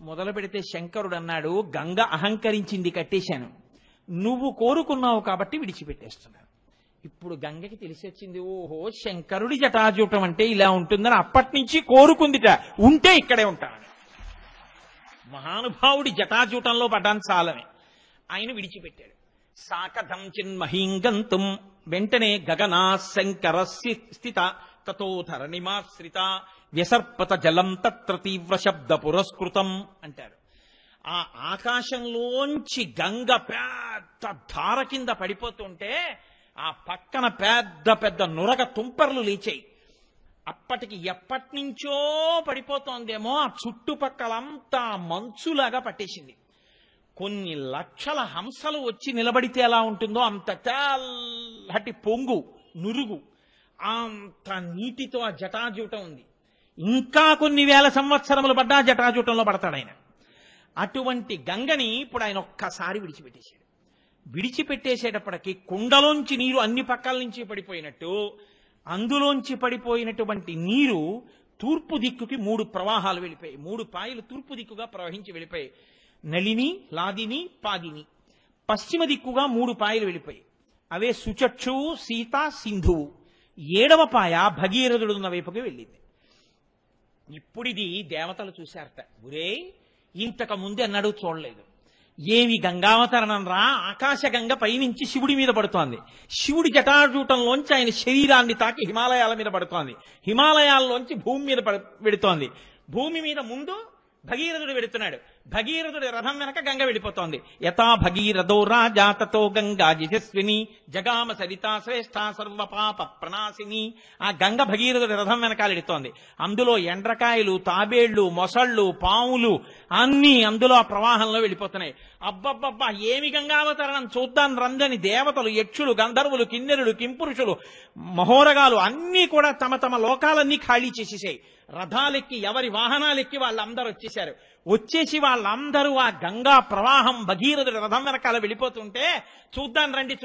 మొదలు పెడితే శంకరుడు అన్నాడు, గంగ అహంకరించింది, కట్టేశాను. నువ్వు కోరుకున్నావు కాబట్టి విడిచిపెట్టేస్తున్నాను. ఇప్పుడు గంగకి తెలిసి వచ్చింది, ఓహో శంకరుడి జటాజూటం అంటే ఇలా ఉంటుందని. అప్పటి నుంచి కోరుకుందిట, ఉంటే ఇక్కడే ఉంటానని. మహానుభావుడి జటాజూటంలో పడ్డాను చాలని ఆయన విడిచిపెట్టాడు. సాకథం చిన్మహీంగంతుం. వెంటనే గగనా శంకర స్థిత తతో ధరణిమాశ్రిత వ్యసర్పత జలం తత్ర తీవ్ర శబ్ద పురస్కృతం అంటారు. ఆ ఆకాశంలోంచి గంగ పెద్ద ధార కింద పడిపోతుంటే ఆ పక్కన పెద్ద పెద్ద నురగ తుంపర్లు లేచాయి. అప్పటికి ఎప్పటి నుంచో పడిపోతోందేమో, ఆ చుట్టుపక్కలంతా మంచులాగా పట్టేసింది. కొన్ని లక్షల హంసలు వచ్చి నిలబడితే ఎలా ఉంటుందో అంత తెల్లటి పొంగు నురుగు, అంత నీటితో ఆ జటాజూటం ఉంది. ఇంకా కొన్ని వేల సంవత్సరములు పడ్డా జటాజూటంలో పడతాడు ఆయన. అటువంటి గంగని ఇప్పుడు ఆయన ఒక్కసారి విడిచిపెట్టేశాడు. విడిచిపెట్టేసేటప్పటికి కుండలోంచి నీరు అన్ని పక్కల నుంచి పడిపోయినట్టు, అందులోంచి పడిపోయినటువంటి నీరు తూర్పు దిక్కుకి 3 ప్రవాహాలు వెళ్ళిపోయాయి. 3 పాయలు తూర్పు దిక్కుగా ప్రవహించి వెళ్ళిపోయాయి. నళిని, లాదిని, పాదిని. పశ్చిమ దిక్కుగా 3 పాయలు వెళ్ళిపోయాయి. అవే సుచక్షువు, సీత, సింధువు. 7వ పాయ భగీరథుడున్న వైపుకి వెళ్ళింది. ఇప్పుడిది దేవతలు చూశారట. ఒరే, ఇంతకు ముందు అన్నాడు చూడలేదు. ఏమి గంగావతరణం రా, ఆకాశ గంగ పైనుంచి శివుడి మీద పడుతోంది. శివుడి జటాజూటంలోంచి ఆయన శరీరాన్ని తాకి హిమాలయాల మీద పడుతోంది. హిమాలయాల్లోంచి భూమి మీద పెడుతోంది. భూమి మీద ముందు భగీరథుడు వెడుతున్నాడు. భగీరథుడి రథం వెనక గంగ వెళ్ళిపోతోంది. యథా భగీరథో రాజా తతో గంగా యశస్విని జగామ సరితా శ్రేష్ఠ సర్వ పాప ప్రణాశిని. ఆ గంగ భగీరథుడి రథం వెనకాల వెడుతోంది. అందులో ఎండ్రకాయలు, తాబేళ్లు, మొసళ్ళు, పాములు అన్నీ అందులో ఆ ప్రవాహంలో వెళ్ళిపోతున్నాయి. అబ్బబ్బబ్బా, ఏమి గంగావతరణం, చూద్దాం రందని దేవతలు, యక్షులు, గంధర్వులు, కిన్నెరులు, కింపురుషులు, మహోరగాలు అన్నీ కూడా తమ తమ లోకాలన్నీ ఖాళీ చేసేసాయి. రథాలెక్కి, ఎవరి వాహనాలెక్కి వాళ్ళందరూ వచ్చేశారు. వచ్చేసి వాళ్ళందరూ ఆ గంగా ప్రవాహం భగీరథుడి రథం వెనకాల వెళ్ళిపోతుంటే చూద్దాం రండి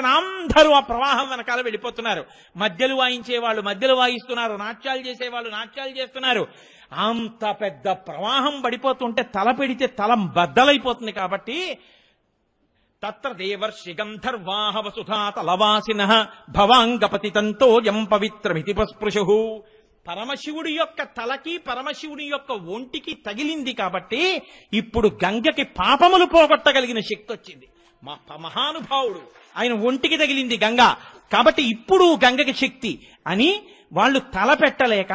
అని అందరూ ఆ ప్రవాహం వెనకాల వెళ్ళిపోతున్నారు. మధ్యలు వాయించేవాళ్ళు మధ్యలు వాయిస్తున్నారు, నాట్యాలు చేసేవాళ్ళు నాట్యాలు చేస్తున్నారు. అంత పెద్ద ప్రవాహం పడిపోతుంటే తల పెడితే తల బద్దలైపోతుంది. కాబట్టి తత్ర దేవర్షి గంధర్వాహ వసుధా తలవాసినః భవాంగపతితంతో యం పవిత్రమితి పస్పృశు. పరమశివుడి యొక్క తలకి పరమశివుడి యొక్క ఒంటికి తగిలింది కాబట్టి ఇప్పుడు గంగకి పాపములు పోగొట్టగలిగిన శక్తి వచ్చింది. మహానుభావుడు, ఆయన ఒంటికి తగిలింది గంగ కాబట్టి ఇప్పుడు గంగకి శక్తి అని వాళ్ళు తల పెట్టలేక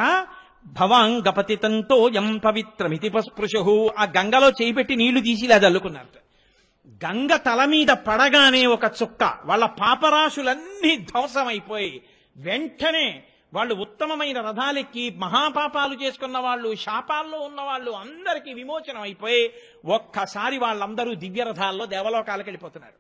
భవాంగపతితంతో యం పవిత్రమితి పస్పృశు. ఆ గంగలో చేయిపెట్టి నీళ్లు తీసి ఇలా చల్లుకున్నారు. గంగ తల మీద పడగానే ఒక చుక్క, వాళ్ళ పాపరాశులన్నీ ధ్వంసమైపోయి వెంటనే వాళ్ళు ఉత్తమమైన రథాలెక్కి మహాపాపాలు చేసుకున్న వాళ్ళు, శాపాల్లో ఉన్నవాళ్ళు అందరికీ విమోచనం అయిపోయి ఒక్కసారి వాళ్ళందరూ దివ్య రథాల్లో దేవలోకాలకు వెళ్ళిపోతున్నారు.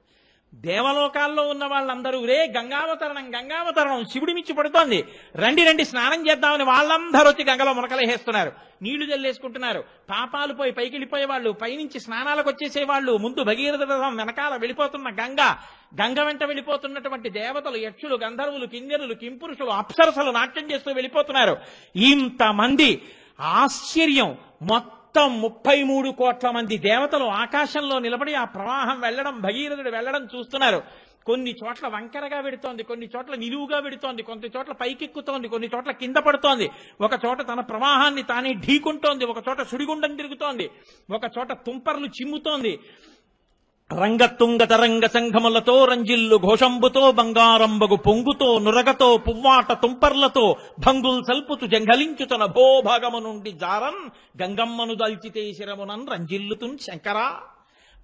దేవలోకాల్లో ఉన్న వాళ్ళందరూ రే గంగావతరణం శివుడి మిచ్చి పడుతోంది, రండి స్నానం చేద్దామని వాళ్ళందరూ వచ్చి గంగలో మునకలేసేస్తున్నారు. నీళ్లు జల్లేసుకుంటున్నారు. పాపాలు పోయి పైకి వెళ్ళిపోయే వాళ్ళు, పైనుంచి స్నానాలకు వచ్చేసేవాళ్ళు, ముందు భగీరథ రథం వెనకాల వెళ్ళిపోతున్న గంగ వెంట వెళ్ళిపోతున్నటువంటి దేవతలు, యక్షులు, గంధర్వులు, కిన్నెరులు, కింపురుషులు, అప్సరసలు నాట్యం చేస్తూ వెళ్ళిపోతున్నారు. ఇంతమంది ఆశ్చర్యం. మొత్తం 33 కోట్ల మంది దేవతలు ఆకాశంలో నిలబడి ఆ ప్రవాహం వెళ్లడం, భగీరథుడు వెళ్లడం చూస్తున్నారు. కొన్ని చోట్ల వంకరగా వెడుతోంది, కొన్ని చోట్ల నిలువుగా వెడుతోంది, కొన్ని చోట్ల పైకెక్కుతోంది, కొన్ని చోట్ల కింద పడుతోంది, ఒక చోట తన ప్రవాహాన్ని తానే ఢీకుంటోంది, ఒక చోట సుడిగుండం తిరుగుతోంది, ఒక చోట తుంపర్లు చిమ్ముతోంది. రంగతుంగ తరంగ సంఘములతో రంజిల్లు ఘోషంబుతో బంగారంబగు పొంగుతో నురగతో పువ్వాట తుంపర్లతో భంగుల్ సల్పుతు జంఘలించుతన భోభాగము నుండి జారన్ గంగమ్మను దల్చితే శిరమునన్ రంజిల్లుతున్ శంకరా.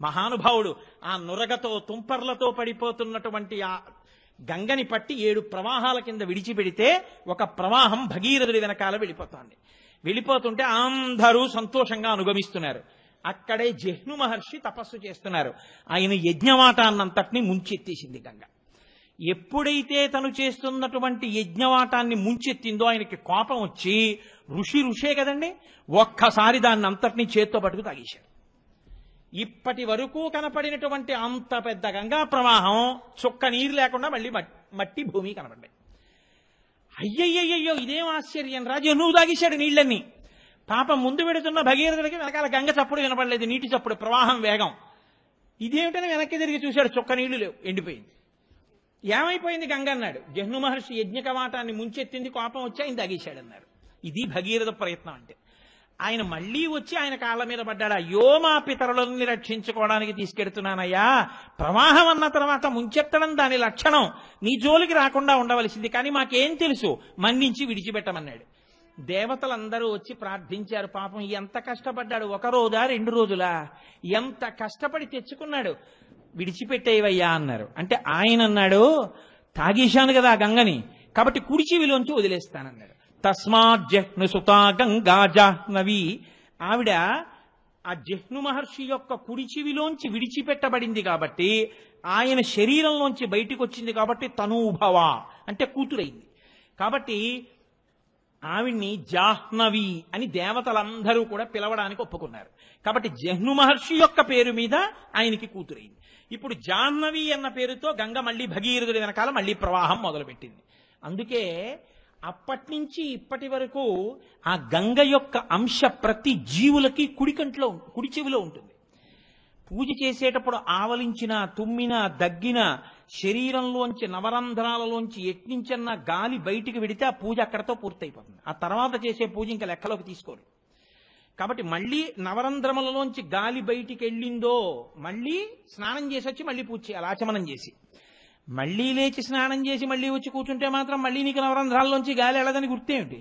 మహానుభావుడు ఆ నురగతో తుంపర్లతో పడిపోతున్నటువంటి ఆ గంగని పట్టి 7 ప్రవాహాల కింద విడిచిపెడితే ఒక ప్రవాహం భగీరథుడి వెనకాల వెళ్ళిపోతుంటే అందరూ సంతోషంగా అనుగమిస్తున్నారు. అక్కడే జహ్ను మహర్షి తపస్సు చేస్తున్నారు. ఆయన యజ్ఞవాటాన్నంతటినీ ముంచెత్తేసింది గంగ. ఎప్పుడైతే తను చేస్తున్నటువంటి యజ్ఞవాటాన్ని ముంచెత్తిందో ఆయనకి కోపం వచ్చి, ఋషే కదండి, ఒక్కసారి దాన్ని అంతటినీ చేత్తో పట్టుకు తాగేశాడు. ఇప్పటి వరకు కనపడినటువంటి అంత పెద్ద గంగా ప్రవాహం చుక్క నీరు లేకుండా మళ్ళీ మట్టి భూమి కనపడ్డాయి. అయ్యయ్యయ్యో, ఇదేం ఆశ్చర్యం రా, జహ్నువు తాగేశాడు నీళ్లన్నీ. పాపం ముందు పెడుతున్న భగీరథుడికి వెనకాల గంగ చప్పుడు వినపడలేదు, నీటి చప్పుడు, ప్రవాహం వేగం. ఇదేమిటని వెనక్కి తిరిగి చూశాడు, చుక్క నీళ్లు లేవు, ఎండిపోయింది. ఏమైపోయింది గంగ అన్నాడు. జహ్ను మహర్షి యజ్ఞకవాటాన్ని ముంచెత్తింది, కోపం వచ్చి ఆయన తాగేశాడన్నారు. ఇది భగీరథ ప్రయత్నం అంటే. ఆయన మళ్లీ వచ్చి ఆయన కాళ్ళ మీద పడ్డాడు. అయ్యో, మా పితరులని రక్షించుకోవడానికి తీసుకెడుతున్నానయ్యా, ప్రవాహం అన్న తర్వాత ముంచెత్తడం దాని లక్షణం, నీ జోలికి రాకుండా ఉండవలసింది, కానీ మాకేం తెలుసు, మన్నించి విడిచిపెట్టమన్నాడు. దేవతలందరూ వచ్చి ప్రార్థించారు. పాపం ఎంత కష్టపడ్డాడు, 1 రోజా 2 రోజులా, ఎంత కష్టపడి తెచ్చుకున్నాడు, విడిచిపెట్టేవయ్యా అన్నారు. అంటే ఆయన అన్నాడు, తాగేశాను కదా గంగని, కాబట్టి కుడి చెవిలోంచి వదిలేస్తానన్నాడు. తస్మాత్ జహ్ను సుతా గంగా జాహ్నవి. ఆవిడ ఆ జహ్ను మహర్షి యొక్క కుడి చెవిలోంచి విడిచిపెట్టబడింది కాబట్టి, ఆయన శరీరంలోంచి బయటికి వచ్చింది కాబట్టి తనూభవ అంటే కూతురైంది. కాబట్టి ఆవిడ్ని జాహ్నవి అని దేవతలందరూ కూడా పిలవడానికి ఒప్పుకున్నారు. కాబట్టి జహ్ను మహర్షి యొక్క పేరు మీద ఆయనకి కూతురైంది. ఇప్పుడు జాహ్నవి అన్న పేరుతో గంగ మళ్ళీ భగీరథుడి వెనకాల మళ్ళీ ప్రవాహం మొదలుపెట్టింది. అందుకే అప్పటి నుంచి ఇప్పటి వరకు ఆ గంగ యొక్క అంశ ప్రతి జీవులకి కుడి చెవిలో ఉంటుంది. పూజ చేసేటప్పుడు ఆవలించిన, తుమ్మిన, దగ్గిన, శరీరంలోంచి నవరంధ్రాలలోంచి ఎట్నించన్న గాలి బయటికి వెడితే ఆ పూజ అక్కడతో పూర్తయిపోతుంది. ఆ తర్వాత చేసే పూజ ఇంకా లెక్కలోకి తీసుకోరు. కాబట్టి మళ్ళీ నవరంధ్రములలోంచి గాలి బయటికి వెళ్ళిందో మళ్ళీ స్నానం చేసి వచ్చి మళ్ళీ పూజ చేయాలి, ఆచమనం చేసి. మళ్ళీ లేచి స్నానం చేసి మళ్ళీ వచ్చి కూర్చుంటే మాత్రం మళ్ళీ నీకు నవరంధ్రాల్లోంచి గాలి వెళ్ళదని గుర్తేమిటి?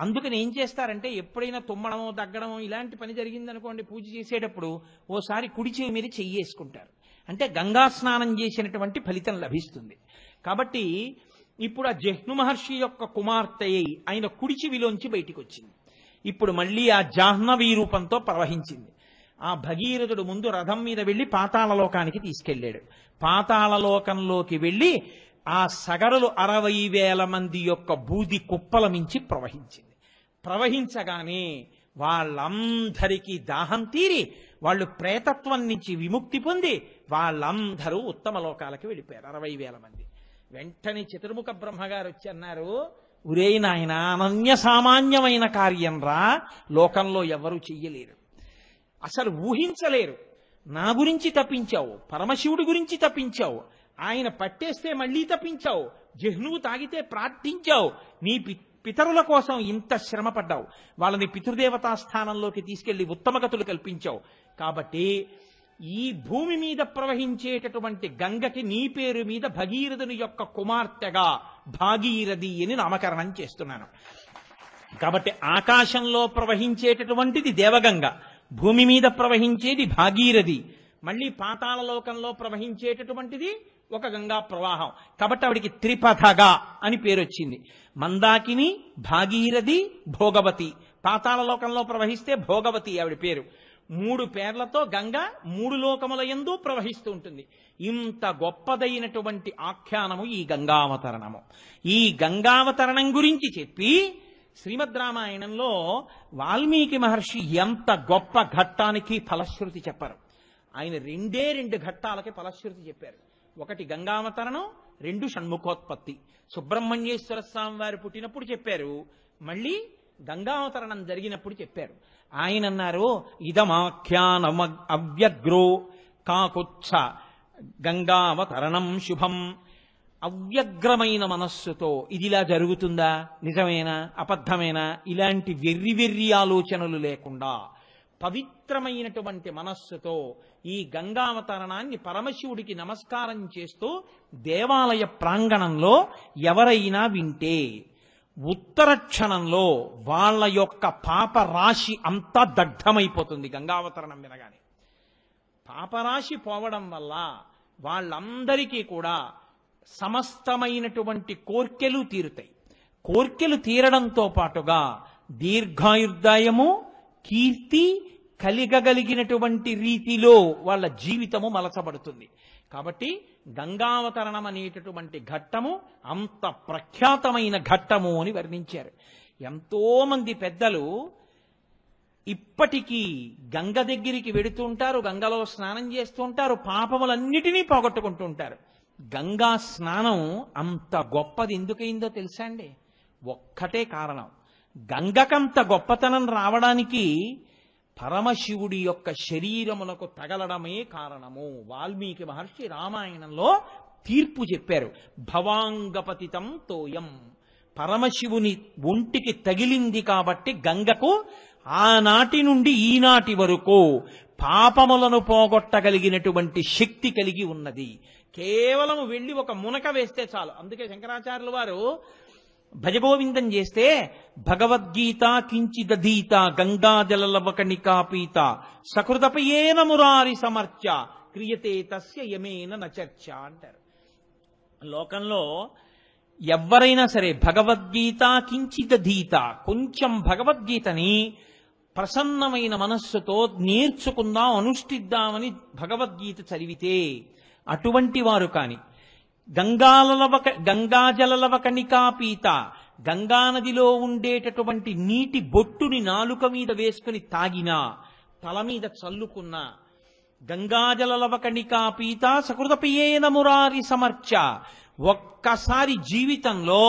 అందుకని ఏం చేస్తారంటే, ఎప్పుడైనా తుమ్మడమో దగ్గడమో ఇలాంటి పని జరిగిందనుకోండి, పూజ చేసేటప్పుడు ఓసారి కుడి చెవి మీద చెయ్యేసుకుంటారు. అంటే గంగా స్నానం చేసినటువంటి ఫలితం లభిస్తుంది. కాబట్టి ఇప్పుడు ఆ జహ్ను మహర్షి యొక్క కుమార్తె అయి ఆయన కుడి చెవిలోంచి బయటికి వచ్చింది. ఇప్పుడు మళ్ళీ ఆ జాహ్నవీ రూపంతో ప్రవహించింది. ఆ భగీరథుడు ముందు రథం మీద వెళ్లి పాతాళలోకానికి తీసుకెళ్లాడు. పాతాళలోకంలోకి వెళ్లి ఆ సగరులు 60,000 మంది యొక్క బూది కుప్పల మించి ప్రవహించింది. ప్రవహించగానే వాళ్ళందరికీ దాహం తీరి వాళ్ళు ప్రేతత్వం నుంచి విముక్తి పొంది వాళ్ళందరూ ఉత్తమ లోకాలకి వెళ్ళిపోయారు, 60,000 మంది. వెంటనే చతుర్ముఖ బ్రహ్మగారు వచ్చి అన్నారు, ఒరే నాయన, అనన్య సామాన్యమైన కార్యం రా, లోకంలో ఎవరు చెయ్యలేరు, అసలు ఊహించలేరు. నా గురించి తప్పించావు, పరమశివుడి గురించి తప్పించావు, ఆయన పట్టేస్తే మళ్ళీ తప్పించావు, జహ్నువు తాగితే ప్రార్థించావు, నీ పితరుల కోసం ఇంత శ్రమ పడ్డావు, వాళ్ళని పితృదేవతా స్థానంలోకి తీసుకెళ్లి ఉత్తమగతులు కల్పించావు. కాబట్టి ఈ భూమి మీద ప్రవహించేటటువంటి గంగకి నీ పేరు మీద భగీరథుని యొక్క కుమార్తెగా భాగీరథి అని నామకరణం చేస్తున్నాను. కాబట్టి ఆకాశంలో ప్రవహించేటటువంటిది దేవగంగ, భూమి మీద ప్రవహించేది భాగీరథి, మళ్ళీ పాతాళలోకంలో ప్రవహించేటటువంటిది ఒక గంగా ప్రవాహం. కాబట్టి ఆవిడికి త్రిపథగా అని పేరు వచ్చింది. మందాకిని, భాగీరథి, భోగవతి. పాతాళలోకంలో ప్రవహిస్తే భోగవతి ఆవిడ పేరు. 3 పేర్లతో గంగ 3 లోకముల యందు ప్రవహిస్తూ ఉంటుంది. ఇంత గొప్పదైనటువంటి ఆఖ్యానము ఈ గంగావతరణము. ఈ గంగావతరణం గురించి చెప్పి శ్రీమద్ రామాయణంలో వాల్మీకి మహర్షి ఎంత గొప్ప ఘట్టానికి ఫలశ్రుతి చెప్పారు. ఆయన 2 ఘట్టాలకి ఫలశ్రుతి చెప్పారు. 1 గంగావతరణం, 2 షణ్ముఖోత్పత్తి. సుబ్రహ్మణ్యేశ్వర స్వామి వారు పుట్టినప్పుడు చెప్పారు, మళ్ళీ గంగావతరణం జరిగినప్పుడు చెప్పారు. ఆయన అన్నారు, ఇదమాఖ్యానం అవ్యగ్రో కాకుత్స గంగావతరణం శుభం. అవ్యగ్రమైన మనస్సుతో ఇదిలా జరుగుతుందా, నిజమేనా, అబద్ధమేనా, ఇలాంటి వెర్రి ఆలోచనలు లేకుండా పవిత్రమైనటువంటి మనస్సుతో ఈ గంగావతరణాన్ని పరమశివుడికి నమస్కారం చేస్తూ దేవాలయ ప్రాంగణంలో ఎవరైనా వింటే ఉత్తర క్షణంలో వాళ్ళ యొక్క పాపరాశి అంతా దగ్ధమైపోతుంది. గంగావతరణం వినగానే పాపరాశి పోవడం వల్ల వాళ్ళందరికీ కూడా సమస్తమైనటువంటి కోర్కెలు తీరుతాయి. కోర్కెలు తీరడంతో పాటుగా దీర్ఘాయుర్దాయము, కీర్తి కలిగగలిగినటువంటి రీతిలో వాళ్ళ జీవితము మలచబడుతుంది. కాబట్టి గంగావతరణం అనేటటువంటి ఘట్టము అంత ప్రఖ్యాతమైన ఘట్టము అని వర్ణించారు. ఎంతో మంది పెద్దలు ఇప్పటికీ గంగ దగ్గరికి వెడుతుంటారు, గంగలో స్నానం చేస్తూ ఉంటారు, పాపములన్నిటినీ పోగొట్టుకుంటూ ఉంటారు. గంగా స్నానం అంత గొప్పది ఎందుకైందో తెలుసా అండి? ఒక్కటే కారణం. గంగకంత గొప్పతనం రావడానికి పరమశివుడి యొక్క శరీరములకు తగలడమే కారణము. వాల్మీకి మహర్షి రామాయణంలో తీర్పు చెప్పారు. భవాంగపతితం తోయం, పరమశివుని ఒంటికి తగిలింది కాబట్టి గంగకు ఆనాటి నుండి ఈనాటి వరకు పాపములను పోగొట్టగలిగినటువంటి శక్తి కలిగి ఉన్నది. కేవలం వెళ్ళి ఒక మునక వేస్తే చాలు. అందుకే శంకరాచార్యుల వారు భజగోవిందం చేస్తే భగవద్గీత కించిదధీత గంగాజలలవకణికాపీత సకృతపయేన మురారి సమర్చ క్రియతే తస్య యమేన నచర్చ అంటారు. లోకంలో ఎవరైనా సరే భగవద్గీత కించిదధీత, కొంచెం భగవద్గీతని ప్రసన్నమైన మనస్సుతో నేర్చుకుందాం, అనుష్ఠిద్దామని భగవద్గీత చదివితే అటువంటి వారు కాని గంగాజలలవకణికాపీత, గంగానదిలో ఉండేటటువంటి నీటి బొట్టుని నాలుక మీద వేసుకుని తాగినా, తల మీద చల్లుకున్నా, గంగాజలలవకణికాపీత సకృతపియేన మురారి సమర్చ, ఒక్కసారి జీవితంలో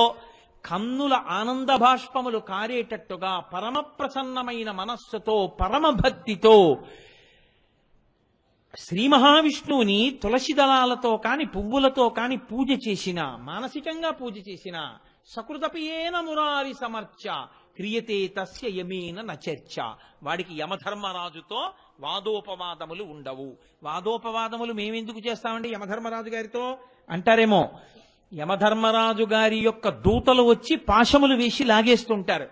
కన్నుల ఆనంద భాష్పములు కారేటట్టుగా పరమ ప్రసన్నమైన మనస్సుతో పరమభక్తితో శ్రీ మహావిష్ణువుని తులసి దళాలతో కాని పువ్వులతో కాని పూజ చేసిన, మానసికంగా పూజ చేసిన, సకృతపియేన మురారి సమర్చ క్రియతే తస్య యమేన నచర్చ, వాడికి యమధర్మరాజుతో వాదోపవాదములు ఉండవు. వాదోపవాదములు మేమెందుకు చేస్తామండి యమధర్మరాజు గారితో అంటారేమో. యమధర్మరాజు గారి యొక్క దూతలు వచ్చి పాశములు వేసి లాగేస్తుంటారు.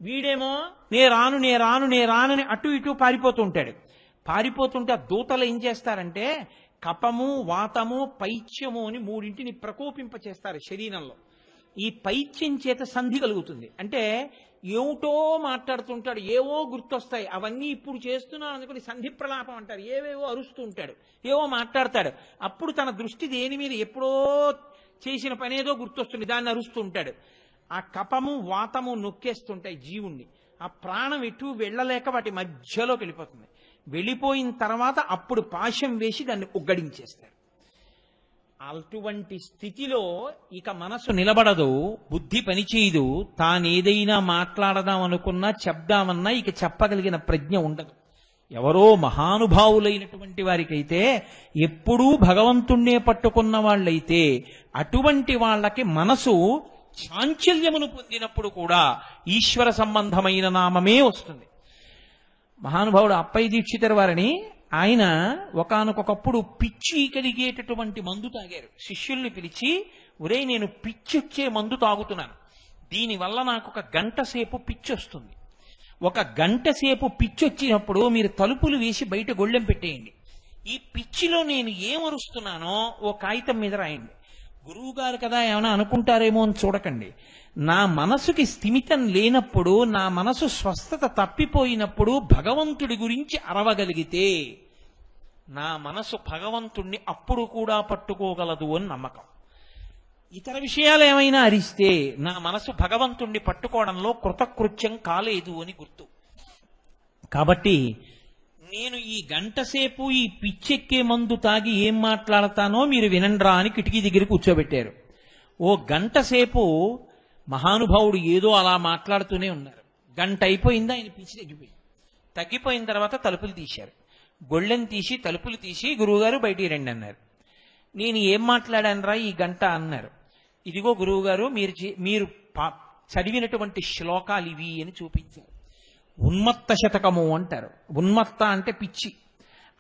వీడేమో నే రానని అటు ఇటు పారిపోతుంటాడు. పారిపోతుంటే ఆ దూతలు ఏం చేస్తారంటే కపము, వాతము, పైత్యము అని మూడింటిని ప్రకోపింపచేస్తారు శరీరంలో. ఈ పైత్యం చేత సంధి కలుగుతుంది. అంటే ఏమిటో మాట్లాడుతుంటాడు, ఏవో గుర్తొస్తాయి, అవన్నీ ఇప్పుడు చేస్తున్నాను అనుకుని సంధి ప్రలాపం అంటారు. ఏవేవో అరుస్తూ ఉంటాడు, ఏవో మాట్లాడతాడు. అప్పుడు తన దృష్టి దేని మీద ఎప్పుడో చేసిన పనేదో గుర్తొస్తుంది, దాన్ని అరుస్తూ ఉంటాడు. ఆ కపము, వాతము నొక్కేస్తుంటాయి జీవుణ్ణి. ఆ ప్రాణం ఎటు వెళ్ళలేక వాటి మధ్యలోకి వెళ్ళిపోతుంది. వెళ్ళిపోయిన తర్వాత అప్పుడు పాశం వేసి దాన్ని ఉగ్గడించేస్తారు. అటువంటి స్థితిలో ఇక మనసు నిలబడదు, బుద్ధి పనిచేయదు. తానేదైనా మాట్లాడదాం అనుకున్నా, చెప్దామన్నా ఇక చెప్పగలిగిన ప్రజ్ఞ ఉండదు. ఎవరో మహానుభావులైనటువంటి వారికైతే, ఎప్పుడూ భగవంతుణ్ణే పట్టుకున్న వాళ్ళైతే, అటువంటి వాళ్ళకి మనసు చాంచల్యమును పొందినప్పుడు కూడా ఈశ్వర సంబంధమైన నామమే వస్తుంది. మహానుభావుడు అప్పయ్య దీక్షితర్ వారిని, ఆయన ఒకానొకప్పుడు పిచ్చి కలిగేటటువంటి మందు తాగారు. శిష్యుల్ని పిలిచి, ఒరే నేను పిచ్చొచ్చే మందు తాగుతున్నాను, దీనివల్ల నాకు 1 గంట సేపు పిచ్చి వస్తుంది. 1 గంట సేపు పిచ్చి వచ్చినప్పుడు మీరు తలుపులు వేసి బయట గొళ్ళెం పెట్టేయండి. ఈ పిచ్చిలో నేను ఏమరుస్తున్నానో ఓ కాగితం మీద రాయండి. గురువు గారు కదా ఏమైనా అనుకుంటారేమో అని చూడకండి. నా మనసుకి స్థిమితం లేనప్పుడు, నా మనసు స్వస్థత తప్పిపోయినప్పుడు భగవంతుడి గురించి అరవగలిగితే నా మనసు భగవంతుణ్ణి అప్పుడు కూడా పట్టుకోగలదు అని నమ్మకం. ఇతర విషయాలు ఏమైనా అరిస్తే నా మనసు భగవంతుణ్ణి పట్టుకోవడంలో కృతకృత్యం కాలేదు అని గుర్తు. కాబట్టి నేను ఈ 1 గంట సేపు ఈ పిచ్చెక్కే మందు తాగి ఏం మాట్లాడతానో మీరు వినండ్రా అని కిటికీ దగ్గర కూర్చోబెట్టారు. ఓ 1 గంట సేపు మహానుభావుడు ఏదో అలా మాట్లాడుతూనే ఉన్నారు. 1 గంట అయిపోయిందా, ఆయన పిచ్చి తగ్గిపోయిన తర్వాత తలుపులు తీశారు. గొళ్ళెం తీసి తలుపులు తీసి, గురువుగారు బయటికి రండి అన్నారు. నేను ఏం మాట్లాడానురా ఈ 1 గంట అన్నారు. ఇదిగో గురువుగారు మీరు చదివినటువంటి శ్లోకాలు ఇవి అని చూపించారు. ఉన్మత్త శతకము అంటారు. ఉన్మత్త అంటే పిచ్చి.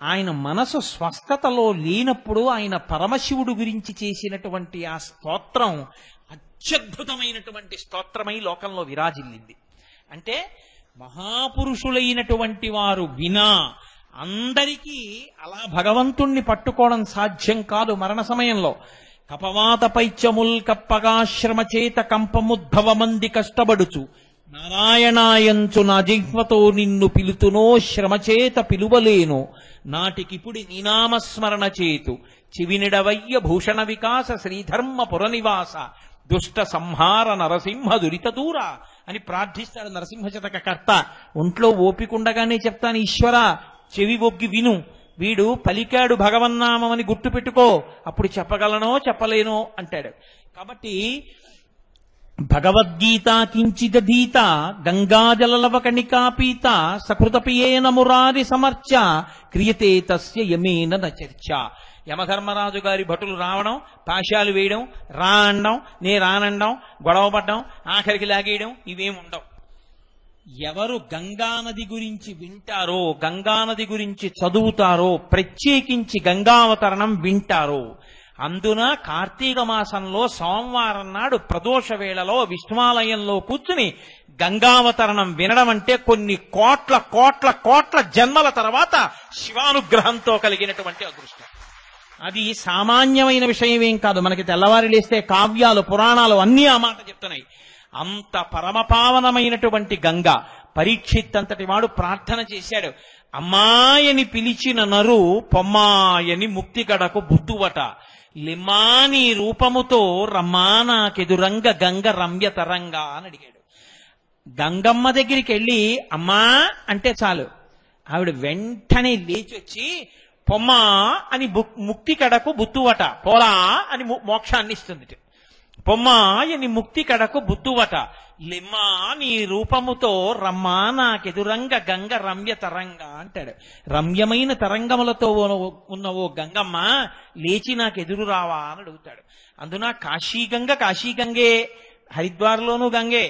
ఆయన మనసు స్వస్థతలో లేనప్పుడు ఆయన పరమశివుడు గురించి చేసినటువంటి ఆ స్తోత్రం అత్యద్భుతమైనటువంటి స్తోత్రమై లోకంలో విరాజిల్లింది. అంటే మహాపురుషులైనటువంటి వారు వినా అందరికీ అలా భగవంతుణ్ణి పట్టుకోవడం సాధ్యం కాదు. మరణ సమయంలో కపవాత పైత్యముల్ కప్పగాశ్రమ చేత కంపముద్భవ మంది కష్టపడుచు నారాయణాయంచు నా జిహ్వతో నిన్ను పిలుతునో శ్రమచేత పిలువలేను నాటికిపుడి నీనామస్మరణ చేతు చివినిడవయ్య భూషణ వికాస శ్రీధర్మ పురనివాస దుష్ట సంహార నరసింహ దురిత దూర అని ప్రార్థిస్తాడు నరసింహ శతక కర్త. ఒంట్లో ఓపికండగానే చెప్తాను, ఈశ్వర చెవి ఒగ్గి విను, వీడు పలికాడు భగవన్నామని గుర్తు పెట్టుకో, అప్పుడు చెప్పగలనో చెప్పలేనో అంటాడు. కాబట్టి భగవద్గీత కించిదధీత గంగాజలలవకణికాపీత సకృతపియేన మురారి సమర్చ క్రియతే తస్య యమేన నచర్చ. యమధర్మరాజు గారి భటులు రావడం, పాశాలు వేయడం, రా అనడం, నే రానండం, గొడవపడ్డం, ఆఖరికి లాగేయడం ఇవేముండవు. ఎవరు గంగానది గురించి వింటారో, గంగానది గురించి చదువుతారో, ప్రత్యేకించి గంగావతరణం వింటారో అందున కార్తీక మాసంలో సోమవారం నాడు ప్రదోష వేళలో విష్ణువాలయంలో కూర్చుని గంగావతరణం వినడం అంటే కొన్ని కోట్ల కోట్ల కోట్ల జన్మల తర్వాత శివానుగ్రహంతో కలిగినటువంటి అదృష్టం. అది సామాన్యమైన విషయం ఏం కాదు. మనకి తెల్లవారి లేస్తే కావ్యాలు పురాణాలు అన్నీ ఆ మాట చెప్తున్నాయి. అంత పరమపావనమైనటువంటి గంగ. పరీక్షిత్ అంతటి వాడు ప్రార్థన చేశాడు, అమ్మాయని పిలిచిన నరు పొమ్మాయని ముక్తి కడకు బుద్ధువట, లిమాని రూపముతో రమ్మానాకెదురంగ గంగ రమ్య తరంగా అని అడిగాడు. గంగమ్మ దగ్గరికి వెళ్ళి అమ్మా అంటే చాలు, ఆవిడ వెంటనే లేచి వచ్చి పొమ్మ అని ముక్తి కడకు బుద్ధువట, పోలా అని మోక్షాన్ని ఇస్తుంది. పొమ్మాయని ముక్తి కడకు బుద్ధువట, లిమ్మా నీ రూపముతో రమ్మా నాకెదురంగ గంగ రమ్య తరంగా అంటాడు. రమ్యమైన తరంగములతో ఉన్న ఓ గంగమ్మ లేచి నాకెదురు రావా అని అడుగుతాడు. అందున కాశీగంగ కాశీగంగే, హరిద్వార్లోనూ గంగే,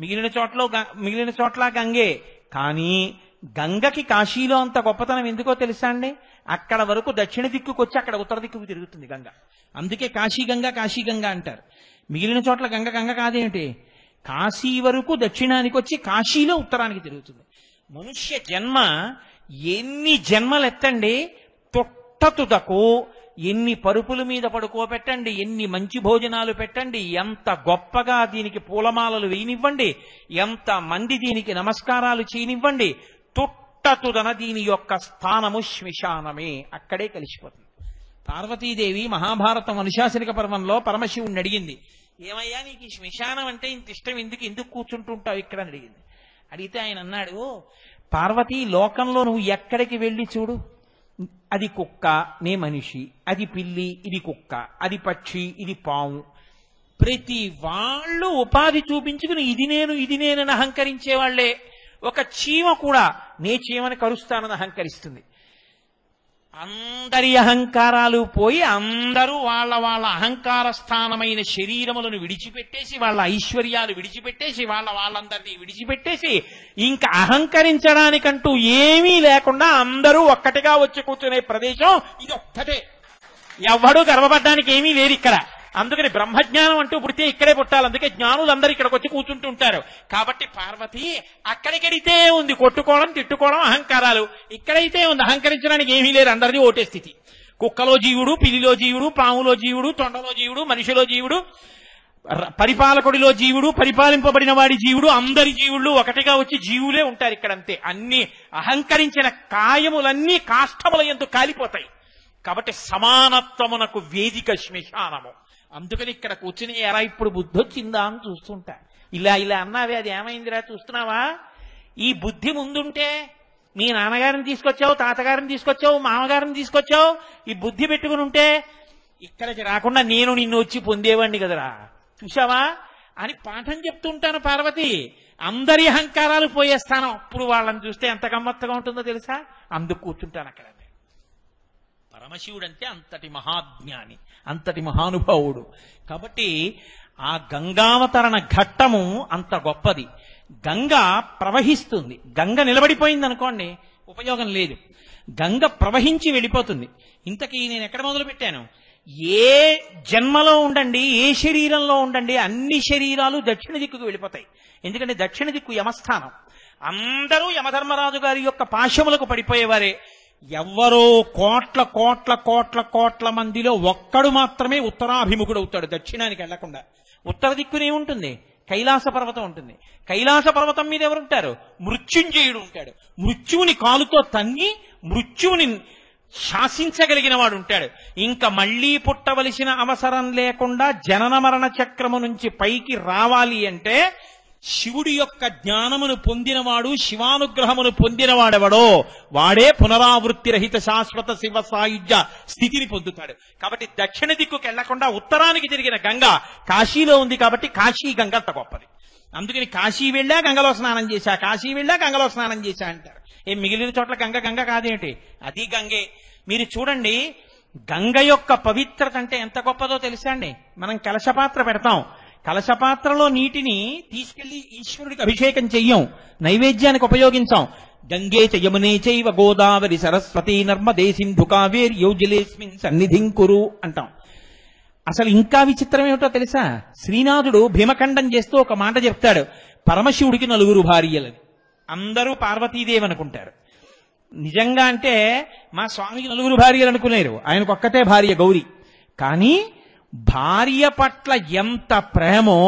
మిగిలిన చోట్ల గంగే. కానీ గంగకి కాశీలో అంత గొప్పతనం ఎందుకో తెలుసా అండి? అక్కడ వరకు దక్షిణ దిక్కుకు వచ్చి అక్కడ ఉత్తర దిక్కుకు తిరుగుతుంది గంగ. అందుకే కాశీగంగ కాశీగంగ అంటారు. మిగిలిన చోట్ల గంగ గంగ కాదేమిటి? కాశీ వరకు దక్షిణానికి వచ్చి కాశీలో ఉత్తరానికి తిరుగుతుంది. మనుష్య జన్మ ఎన్ని జన్మలు ఎత్తండి, తొట్టతుదకు ఎన్ని పరుపుల మీద పడుకోబెట్టండి, ఎన్ని మంచి భోజనాలు పెట్టండి, ఎంత గొప్పగా దీనికి పూలమాలలు వేయనివ్వండి, ఎంత మంది దీనికి నమస్కారాలు చేయనివ్వండి, తొట్టతుదన దీని యొక్క స్థానము శ్మశానమే, అక్కడే కలిసిపోతుంది. పార్వతీదేవి మహాభారతం అనుశాసనిక పర్వంలో పరమశివుణ్ణి అడిగింది, ఏమయ్యా నీకు ఈ శ్మశానం అంటే ఇంత ఇష్టం, ఎందుకు కూర్చుంటుంటావు ఇక్కడ అని అడిగింది. అడిగితే ఆయన అన్నాడు, పార్వతీ లోకంలో నువ్వు ఎక్కడికి వెళ్ళి చూడు, అది కుక్క నే మనిషి, అది పిల్లి ఇది కుక్క, అది పక్షి ఇది పాము, ప్రతి వాళ్ళు ఉపాధి చూపించుకుని ఇది నేనని అహంకరించేవాళ్లే. ఒక చీమ కూడా నే చీమని కరుస్తానని అహంకరిస్తుంది. అందరి అహంకారాలు పోయి అందరూ వాళ్ళ వాళ్ళ అహంకార స్థానమైన శరీరములను విడిచిపెట్టేసి, వాళ్ళ ఐశ్వర్యాలు విడిచిపెట్టేసి, వాళ్ళందరినీ విడిచిపెట్టేసి ఇంకా అహంకరించడానికంటూ ఏమీ లేకుండా అందరూ ఒక్కటిగా వచ్చి కూర్చునే ప్రదేశం ఇది ఒక్కటే. ఎవ్వడూ గర్వపడ్డానికి ఏమీ లేదు ఇక్కడ. అందుకని బ్రహ్మజ్ఞానం అంటూ పుడితే ఇక్కడే పుట్టాలి. అందుకే జ్ఞానులందరూ ఇక్కడికి వచ్చి కూర్చుంటుంటారు. కాబట్టి పార్వతి అక్కడికెడితే ఉంది కొట్టుకోవడం, తిట్టుకోవడం, అహంకారాలు. ఇక్కడైతే ఉంది అహంకరించడానికి ఏమీ లేదు, అందరిది ఓటే స్థితి. కుక్కలో జీవుడు, పిల్లిలో జీవుడు, పాములో జీవుడు, తొండలో జీవుడు, మనిషిలో జీవుడు, పరిపాలకుడిలో జీవుడు, పరిపాలింపబడిన వాడి జీవుడు, అందరి జీవుళ్ళు ఒకటిగా వచ్చి జీవులే ఉంటారు ఇక్కడ. అంతే. అన్ని అహంకరించిన కాయములన్నీ కాష్టముల యందు కాలిపోతాయి. కాబట్టి సమానత్వమునకు వేదిక శ్మశానము. అందుకని ఇక్కడ కూర్చుని ఎరా ఇప్పుడు బుద్ధి వచ్చిందా అని చూస్తుంటా. ఇలా అన్నావే, అది ఏమైందిరా చూస్తున్నావా? ఈ బుద్ధి ముందుంటే మీ నాన్నగారిని తీసుకొచ్చావు, తాతగారిని తీసుకొచ్చావు, మామగారిని తీసుకొచ్చావు, ఈ బుద్ధి పెట్టుకుని ఉంటే ఇక్కడికి రాకుండా నేను నిన్ను వచ్చి పొందేవాడిని కదరా, చూసావా అని పాఠం చెప్తుంటాను. పార్వతి అందరి అహంకారాలు పోయేస్తాను. అప్పుడు వాళ్ళని చూస్తే ఎంత గమ్మత్తుగా ఉంటుందో తెలుసా? అందుకు కూర్చుంటాను అక్కడ. పరమశివుడంటే అంతటి మహాజ్ఞాని, అంతటి మహానుభావుడు. కాబట్టి ఆ గంగావతరణ ఘట్టము అంత గొప్పది. గంగ ప్రవహిస్తుంది. గంగ నిలబడిపోయింది అనుకోండి, ఉపయోగం లేదు. గంగ ప్రవహించి వెళ్ళిపోతుంది. ఇంతకీ నేను ఎక్కడ మొదలు పెట్టాను? ఏ జన్మలో ఉండండి, ఏ శరీరంలో ఉండండి, అన్ని శరీరాలు దక్షిణ దిక్కుకు వెళ్ళిపోతాయి. ఎందుకంటే దక్షిణ దిక్కు యమస్థానం. అందరూ యమధర్మరాజు గారి యొక్క పాశములకు పడిపోయేవారే. ఎవ్వరో కోట్ల కోట్ల కోట్ల కోట్ల మందిలో ఒక్కడు మాత్రమే ఉత్తరాభిముఖుడు అవుతాడు, దక్షిణానికి వెళ్లకుండా. ఉత్తర దిక్కునే ఉంటుంది, కైలాస పర్వతం ఉంటుంది. కైలాస పర్వతం మీద ఎవరుంటారు? మృత్యుంజయుడు ఉంటాడు. మృత్యువుని కాలుతో తన్ని మృత్యువుని శాసించగలిగిన వాడు ఉంటాడు. ఇంకా మళ్లీ పుట్టవలసిన అవసరం లేకుండా జనన మరణ చక్రము నుంచి పైకి రావాలి అంటే శివుడి యొక్క జ్ఞానమును పొందినవాడు, శివానుగ్రహమును పొందినవాడెవడో వాడే పునరావృత్తి రహిత శాశ్వత శివ సాయుధ్య స్థితిని పొందుతాడు. కాబట్టి దక్షిణ దిక్కుకు వెళ్లకుండా ఉత్తరానికి తిరిగిన గంగ కాశీలో ఉంది. కాబట్టి కాశీ గంగ అంత గొప్పది. అందుకని కాశీ వెళ్ళా గంగలో స్నానం చేశా, కాశీ వెళ్ళా గంగలో స్నానం చేశా అంటారు. మిగిలిన చోట్ల గంగ గంగ కాదేంటి? అది గంగే. మీరు చూడండి, గంగ యొక్క పవిత్రత అంటే ఎంత గొప్పదో తెలుసా అండి? మనం కలశపాత్ర పెడతాం, కలశపాత్రలో నీటిని తీసుకెళ్లి ఈశ్వరుడికి అభిషేకం చెయ్యం, నైవేద్యానికి ఉపయోగించాం. గంగే చ యమునే చైవ గోదావరి సరస్వతి నర్మదే సింధు కావేరి యోజలేస్మిన్ సన్నిధిం కురు అంటాం. అసలు ఇంకా విచిత్రం ఏమిటో తెలుసా? శ్రీనాథుడు భీమఖండం చేస్తూ ఒక మాట చెప్తాడు, పరమశివుడికి 4 భార్యలని. అందరూ పార్వతీదేవి అనుకుంటారు. నిజంగా అంటే మా స్వామికి 4 భార్యలు అనుకునేరు, ఆయనకు ఒక్కతే భార్య గౌరి. కానీ భార్య పట్ల ఎంత ప్రేమో,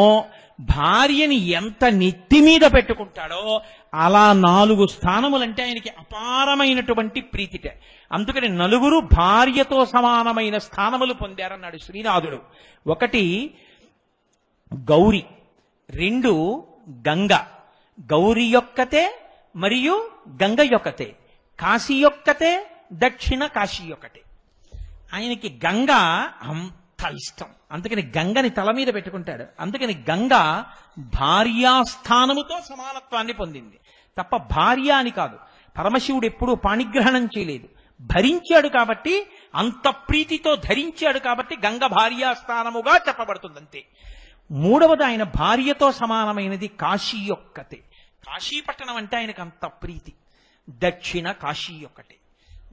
భార్యని ఎంత నెత్తి మీద పెట్టుకుంటాడో, అలా 4 స్థానములంటే ఆయనకి అపారమైనటువంటి ప్రీతిట. అందుకని 4 భార్యతో సమానమైన స్థానములు పొందారన్నాడు శ్రీనాథుడు. 1 గౌరి, 2 గంగ. గౌరి యొక్కతే మరియు గంగ యొక్కతే. కాశీ యొక్కతే, దక్షిణ కాశీ యొక్కటే. ఆయనకి గంగ అంత ఇష్టం, అందుకని గంగని తల మీద పెట్టుకుంటాడు. అందుకని గంగ భార్యాస్థానముతో సమానత్వాన్ని పొందింది తప్ప భార్య అని కాదు. పరమశివుడు ఎప్పుడూ పాణిగ్రహణం చేయలేదు, భరించాడు కాబట్టి, అంత ప్రీతితో ధరించాడు కాబట్టి గంగ భార్యాస్థానముగా చెప్పబడుతుంది అంతే. 3వది ఆయన భార్యతో సమానమైనది కాశీ యొక్కతే. కాశీపట్టణం అంటే ఆయనకు అంత ప్రీతి. దక్షిణ కాశీ యొక్కటే.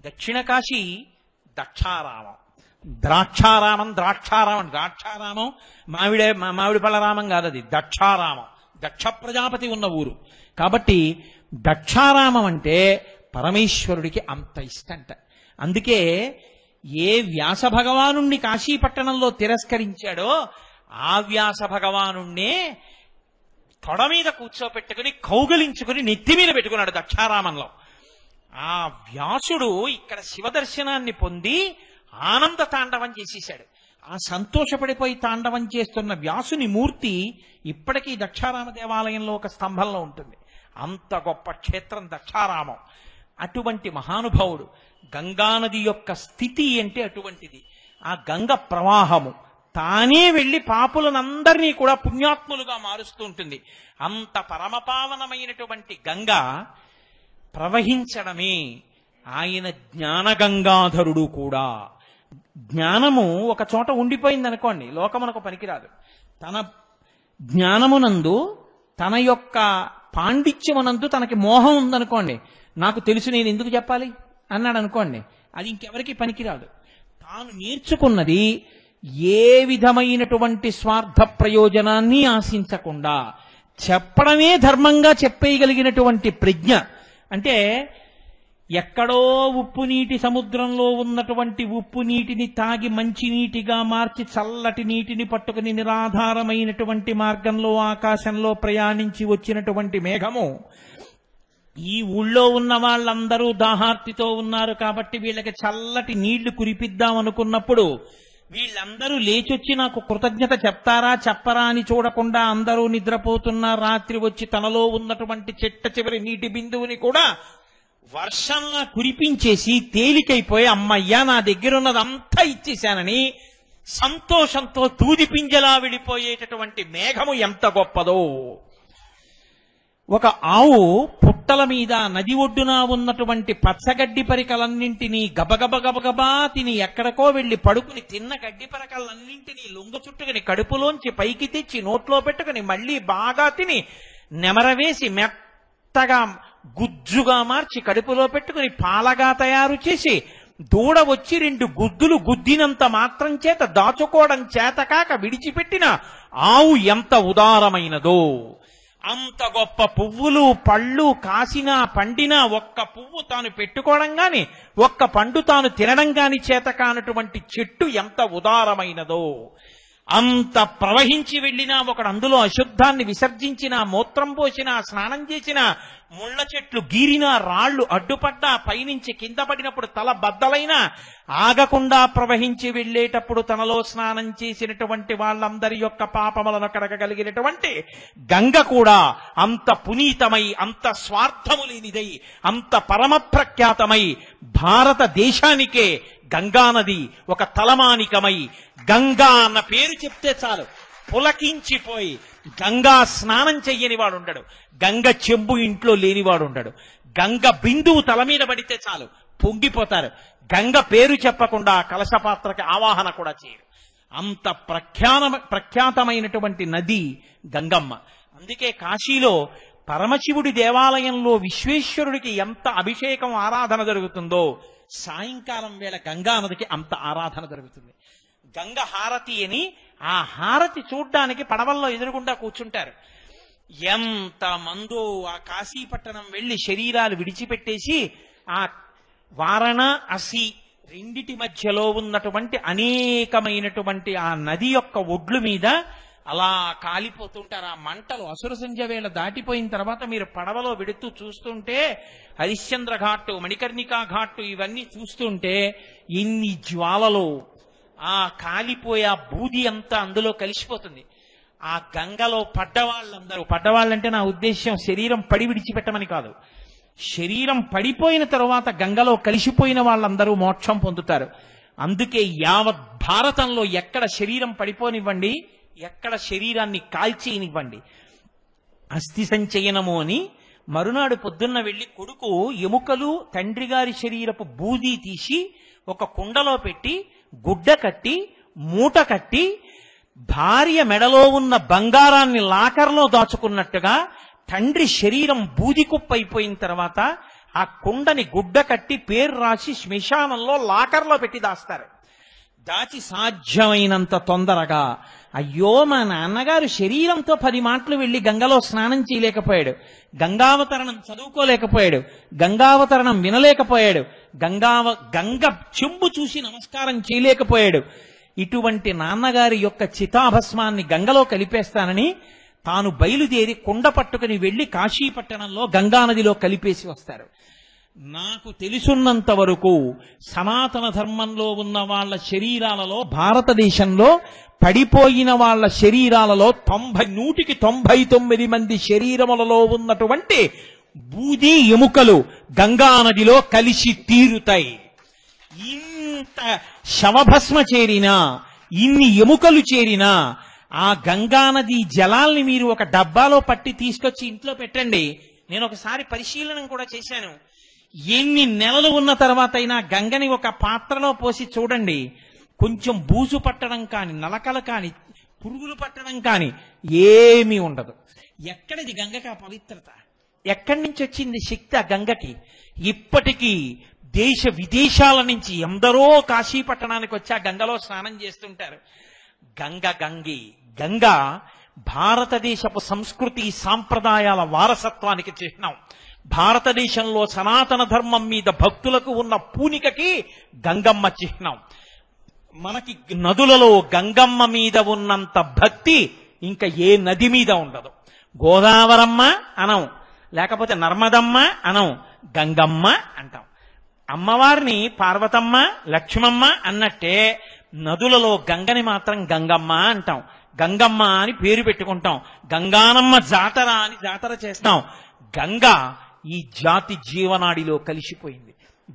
దక్షిణ కాశీ దక్షారామం, ద్రాక్షారామం. ద్రాక్షారామం మామిడి పళ్ళ రామం కాదు, అది దక్షారామం. దక్ష ప్రజాపతి ఉన్న ఊరు కాబట్టి దక్షారామం అంటే పరమేశ్వరుడికి అంత ఇష్టంట. అందుకే ఏ వ్యాస భగవానుణ్ణి కాశీపట్టణంలో తిరస్కరించాడో ఆ వ్యాస భగవానుణ్ణే తొడ మీద కూర్చోపెట్టుకుని కౌగలించుకుని నెత్తి మీద పెట్టుకున్నాడు దక్షారామంలో. ఆ వ్యాసుడు ఇక్కడ శివదర్శనాన్ని పొంది ఆనంద తాండవం చేసేశాడు. ఆ సంతోషపడిపోయి తాండవం చేస్తున్న వ్యాసుని మూర్తి ఇప్పటికీ దక్షారామ దేవాలయంలో ఒక స్తంభంలో ఉంటుంది. అంత గొప్ప క్షేత్రం దక్షారామం. అటువంటి మహానుభావుడు. గంగానది యొక్క స్థితి అంటే అటువంటిది. ఆ గంగ ప్రవాహము తానే వెళ్లి పాపులనందరినీ కూడా పుణ్యాత్ములుగా మారుస్తూ ఉంటుంది. అంత పరమపావనమైనటువంటి గంగ ప్రవహించడమే ఆయన జ్ఞానగంగాధరుడు కూడా. జ్ఞానము ఒక చోట ఉండిపోయింది అనుకోండి, లోకమునకు పనికిరాదు. తన జ్ఞానమునందు, తన యొక్క పాండిత్యమునందు తనకి మోహం ఉందనుకోండి, నాకు తెలుసు నేను ఎందుకు చెప్పాలి అన్నాడు అనుకోండి, అది ఇంకెవరికి పనికిరాదు. తాను నేర్చుకున్నది ఏ విధమైనటువంటి స్వార్థ ప్రయోజనాన్ని ఆశించకుండా చెప్పడమే ధర్మంగా చెప్పేయగలిగినటువంటి ప్రజ్ఞ. అంటే ఎక్కడో ఉప్పు నీటి సముద్రంలో ఉన్నటువంటి ఉప్పు నీటిని తాగి మంచి నీటిగా మార్చి చల్లటి నీటిని పట్టుకుని నిరాధారమైనటువంటి మార్గంలో ఆకాశంలో ప్రయాణించి వచ్చినటువంటి మేఘము ఈ ఊళ్ళో ఉన్న వాళ్ళందరూ దాహార్తితో ఉన్నారు కాబట్టి వీళ్ళకి చల్లటి నీళ్లు కురిపిద్దాం అనుకున్నప్పుడు వీళ్ళందరూ లేచొచ్చి నాకు కృతజ్ఞత చెప్తారా చెప్పరా అని చూడకుండా అందరూ నిద్రపోతున్న రాత్రి వచ్చి తనలో ఉన్నటువంటి చిట్ట చివరి నీటి బిందువుని కూడా వర్షంలా కురిపించేసి తేలికైపోయి అమ్మయ్యా నా దగ్గరున్నదంతా ఇచ్చేశానని సంతోషంతో తూది పింజలా విడిపోయేటటువంటి మేఘము ఎంత గొప్పదో. ఒక ఆవు పుట్టల మీద నది ఒడ్డున ఉన్నటువంటి పచ్చగడ్డి పరికలన్నింటినీ గబగబా తిని ఎక్కడికో వెళ్లి పడుకుని తిన్న గడ్డి పరికలన్నింటినీ లొంగ చుట్టుకుని కడుపులోంచి పైకి తెచ్చి నోట్లో పెట్టుకుని మళ్లీ బాగా తిని నెమరవేసి మెత్తగా గుజ్జుగా మార్చి కడుపులో పెట్టుకుని పాలగా తయారు చేసి దూడ వచ్చి 2 గుద్దులు గుద్దినంత మాత్రం చేత దాచుకోవడం చేతకాక విడిచిపెట్టిన ఆవు ఎంత ఉదారమైనదో. అంత గొప్ప పువ్వులు పళ్ళు కాసినా పండినా ఒక్క పువ్వు తాను పెట్టుకోవడం గాని ఒక్క పండు తాను తినడం గాని చేత కానటువంటి చెట్టు ఎంత ఉదారమైనదో. అంత ప్రవహించి వెళ్ళినా ఒకడు అందులో అశుద్ధాన్ని విసర్జించినా మూత్రం పోసినా స్నానం చేసినా ముళ్ళ చెట్లు గీరినా రాళ్లు అడ్డుపడ్డా పైనుంచి కింద పడినప్పుడు తల బద్దలైనా ఆగకుండా ప్రవహించి వెళ్ళేటప్పుడు తనలో స్నానం చేసినటువంటి వాళ్ళందరి యొక్క పాపములను కడగగలిగినటువంటి గంగ కూడా అంత పునీతమై అంత స్వార్థము లేనిదై అంత పరమ ప్రఖ్యాతమై భారతదేశానికే గంగానది ఒక తలమానికమై గంగా అన్న పేరు చెప్తే చాలు పులకించిపోయి గంగా స్నానం చెయ్యని వాడు ఉండడు, గంగ చెంబు ఇంట్లో లేనివాడు ఉండడు. గంగ బిందువు తల మీద పడితే చాలు పొంగిపోతారు. గంగ పేరు చెప్పకుండా కలశపాత్రకి ఆవాహన కూడా చేయరు. అంత ప్రఖ్యాతమైనటువంటి నది గంగమ్మ. అందుకే కాశీలో పరమశివుడి దేవాలయంలో విశ్వేశ్వరుడికి ఎంత అభిషేకం ఆరాధన జరుగుతుందో సాయంకాలం వేళ గంగా నదికి అంత ఆరాధన జరుగుతుంది. గంగ హారతి అని ఆ హారతి చూడ్డానికి పడవల్లో ఎదురుగుండా కూర్చుంటారు. ఎంత మందో ఆ కాశీపట్టణం వెళ్లి శరీరాలు విడిచిపెట్టేసి ఆ వారణాసి రెండిటి మధ్యలో ఉన్నటువంటి అనేకమైనటువంటి ఆ నది యొక్క ఒడ్లు మీద అలా కాలిపోతుంటారు. ఆ మంటలు అసుర సంధ్య వేళ దాటిపోయిన తర్వాత మీరు పడవలో వెడుతూ చూస్తుంటే హరిశ్చంద్ర ఘాట్టు, మణికర్ణికా ఘాట్టు ఇవన్నీ చూస్తుంటే ఇన్ని జ్వాలలో ఆ కాలిపోయే ఆ బూది అంతా అందులో కలిసిపోతుంది. ఆ గంగలో పడ్డవాళ్ళంటే నా ఉద్దేశ్యం శరీరం పడి విడిచిపెట్టమని కాదు. శరీరం పడిపోయిన తరువాత గంగలో కలిసిపోయిన వాళ్ళందరూ మోక్షం పొందుతారు. అందుకే యావత్ భారతంలో ఎక్కడ శరీరం పడిపోనివ్వండి, ఎక్కడ శరీరాన్ని కాల్చేయనివ్వండి. అస్థి సంచయనము అని మరునాడు పొద్దున్న వెళ్లి కొడుకు ఎముకలు తండ్రి గారి శరీరపు బూదీ తీసి ఒక కుండలో పెట్టి గుడ్డ కట్టి మూట కట్టి భార్య మెడలో ఉన్న బంగారాన్ని లాకర్లో దాచుకున్నట్టుగా తండ్రి శరీరం బూది కుప్పైపోయిన తర్వాత ఆ కుండని గుడ్డ కట్టి పేరు రాసి శ్మశానంలో లాకర్లో పెట్టి దాస్తారు. దాచి సాధ్యమైనంత తొందరగా, అయ్యో మా నాన్నగారు శరీరంతో 10 మాటలు వెళ్లి గంగలో స్నానం చేయలేకపోయాడు, గంగావతరణం చదువుకోలేకపోయాడు, గంగావతరణం వినలేకపోయాడు, గంగ చెంబు చూసి నమస్కారం చేయలేకపోయాడు. ఇటువంటి నాన్నగారి యొక్క చితాభస్మాన్ని గంగలో కలిపేస్తానని తాను బయలుదేరి కుండ పట్టుకుని వెళ్లి కాశీపట్టణంలో గంగానదిలో కలిపేసి వస్తారు. నాకు తెలుసున్నంత వరకు సనాతన ధర్మంలో ఉన్న వాళ్ళ శరీరాలలో, భారతదేశంలో పడిపోయిన వాళ్ళ శరీరాలలో 99 మంది శరీరములలో ఉన్నటువంటి బూది ఎముకలు గంగానదిలో కలిసి తీరుతాయి. ఇంత శవభస్మ చేరినా, ఇన్ని ఎముకలు చేరినా ఆ గంగానది జలాల్ని మీరు ఒక డబ్బాలో పట్టి తీసుకొచ్చి ఇంట్లో పెట్టండి. నేను ఒకసారి పరిశీలన కూడా చేశాను. ఎన్ని నెలలు ఉన్న తర్వాత అయినా గంగని ఒక పాత్రలో పోసి చూడండి, కొంచెం బూజు పట్టడం కాని, నలకలు కాని, పురుగులు పట్టడం కాని ఏమీ ఉండదు. ఎక్కడిది గంగకి ఆ పవిత్రత? ఎక్కడి నుంచి వచ్చింది శక్తి ఆ గంగకి? ఇప్పటికీ దేశ విదేశాల నుంచి ఎందరో కాశీపట్టణానికి వచ్చి ఆ గంగలో స్నానం చేస్తుంటారు. గంగ భారతదేశపు సంస్కృతి సాంప్రదాయాల వారసత్వానికి చిహ్నం. భారతదేశంలో సనాతన ధర్మం మీద భక్తులకు ఉన్న పూనికకి గంగమ్మ చిహ్నం. మనకి నదులలో గంగమ్మ మీద ఉన్నంత భక్తి ఇంకా ఏ నది మీద ఉండదు. గోదావరమ్మ అనం, లేకపోతే నర్మదమ్మ అనం, గంగమ్మ అంటాం. అమ్మవారిని పార్వతమ్మ, లక్ష్మమ్మ అన్నట్టే నదులలో గంగని మాత్రం గంగమ్మ అంటాం. గంగమ్మ అని పేరు పెట్టుకుంటాం. గంగానమ్మ జాతర అని జాతర చేస్తాం. గంగ ఈ జాతి జీవనాడిలో కలిసిపోయింది.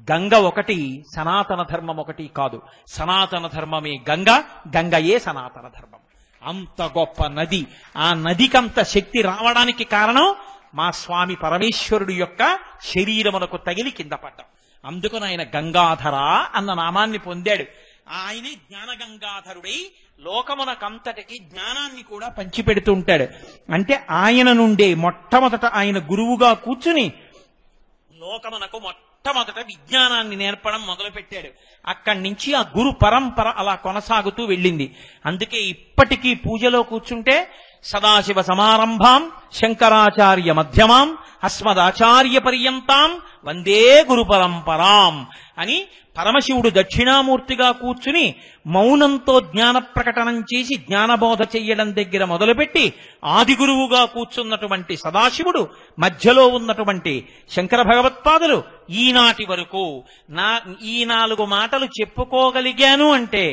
గంగ ఒకటి, సనాతన ధర్మం ఒకటి కాదు. సనాతన ధర్మమే గంగ, గంగయే సనాతన ధర్మం. అంత గొప్ప నది. ఆ నదికంత శక్తి రావడానికి కారణం మా స్వామి పరమేశ్వరుడు యొక్క శరీరమునకు తగిలి కింద పడ్డం. అందుకని ఆయన గంగాధర అన్న నామాన్ని పొందాడు. ఆయనే జ్ఞానగంగాధరుడై లోకమునకంతటికి జ్ఞానాన్ని కూడా పంచిపెడుతూ ఉంటాడు. అంటే ఆయన నుండే మొట్టమొదట ఆయన గురువుగా కూర్చుని లోకమునకు మొట్టమొదట విజ్ఞానాన్ని నేర్పడం మొదలుపెట్టాడు. అక్కడి నుంచి ఆ గురు పరంపర అలా కొనసాగుతూ వెళ్ళింది. అందుకే ఇప్పటికీ పూజలో కూర్చుంటే సదాశివ సమారంభాం శంకరాచార్య మధ్యమాం అస్మదాచార్య పర్యంతాం వందే గురు పరంపరాం అని పరమశివుడు దక్షిణామూర్తిగా కూర్చుని మౌనంతో జ్ఞాన ప్రకటనం చేసి జ్ఞానబోధ చెయ్యడం దగ్గర మొదలుపెట్టి ఆది గురువుగా కూర్చున్నటువంటి సదాశివుడు, మధ్యలో ఉన్నటువంటి శంకర భగవత్పాదులు, ఈనాటి వరకు ఈ 4 మాటలు చెప్పుకోగలిగాను అంటే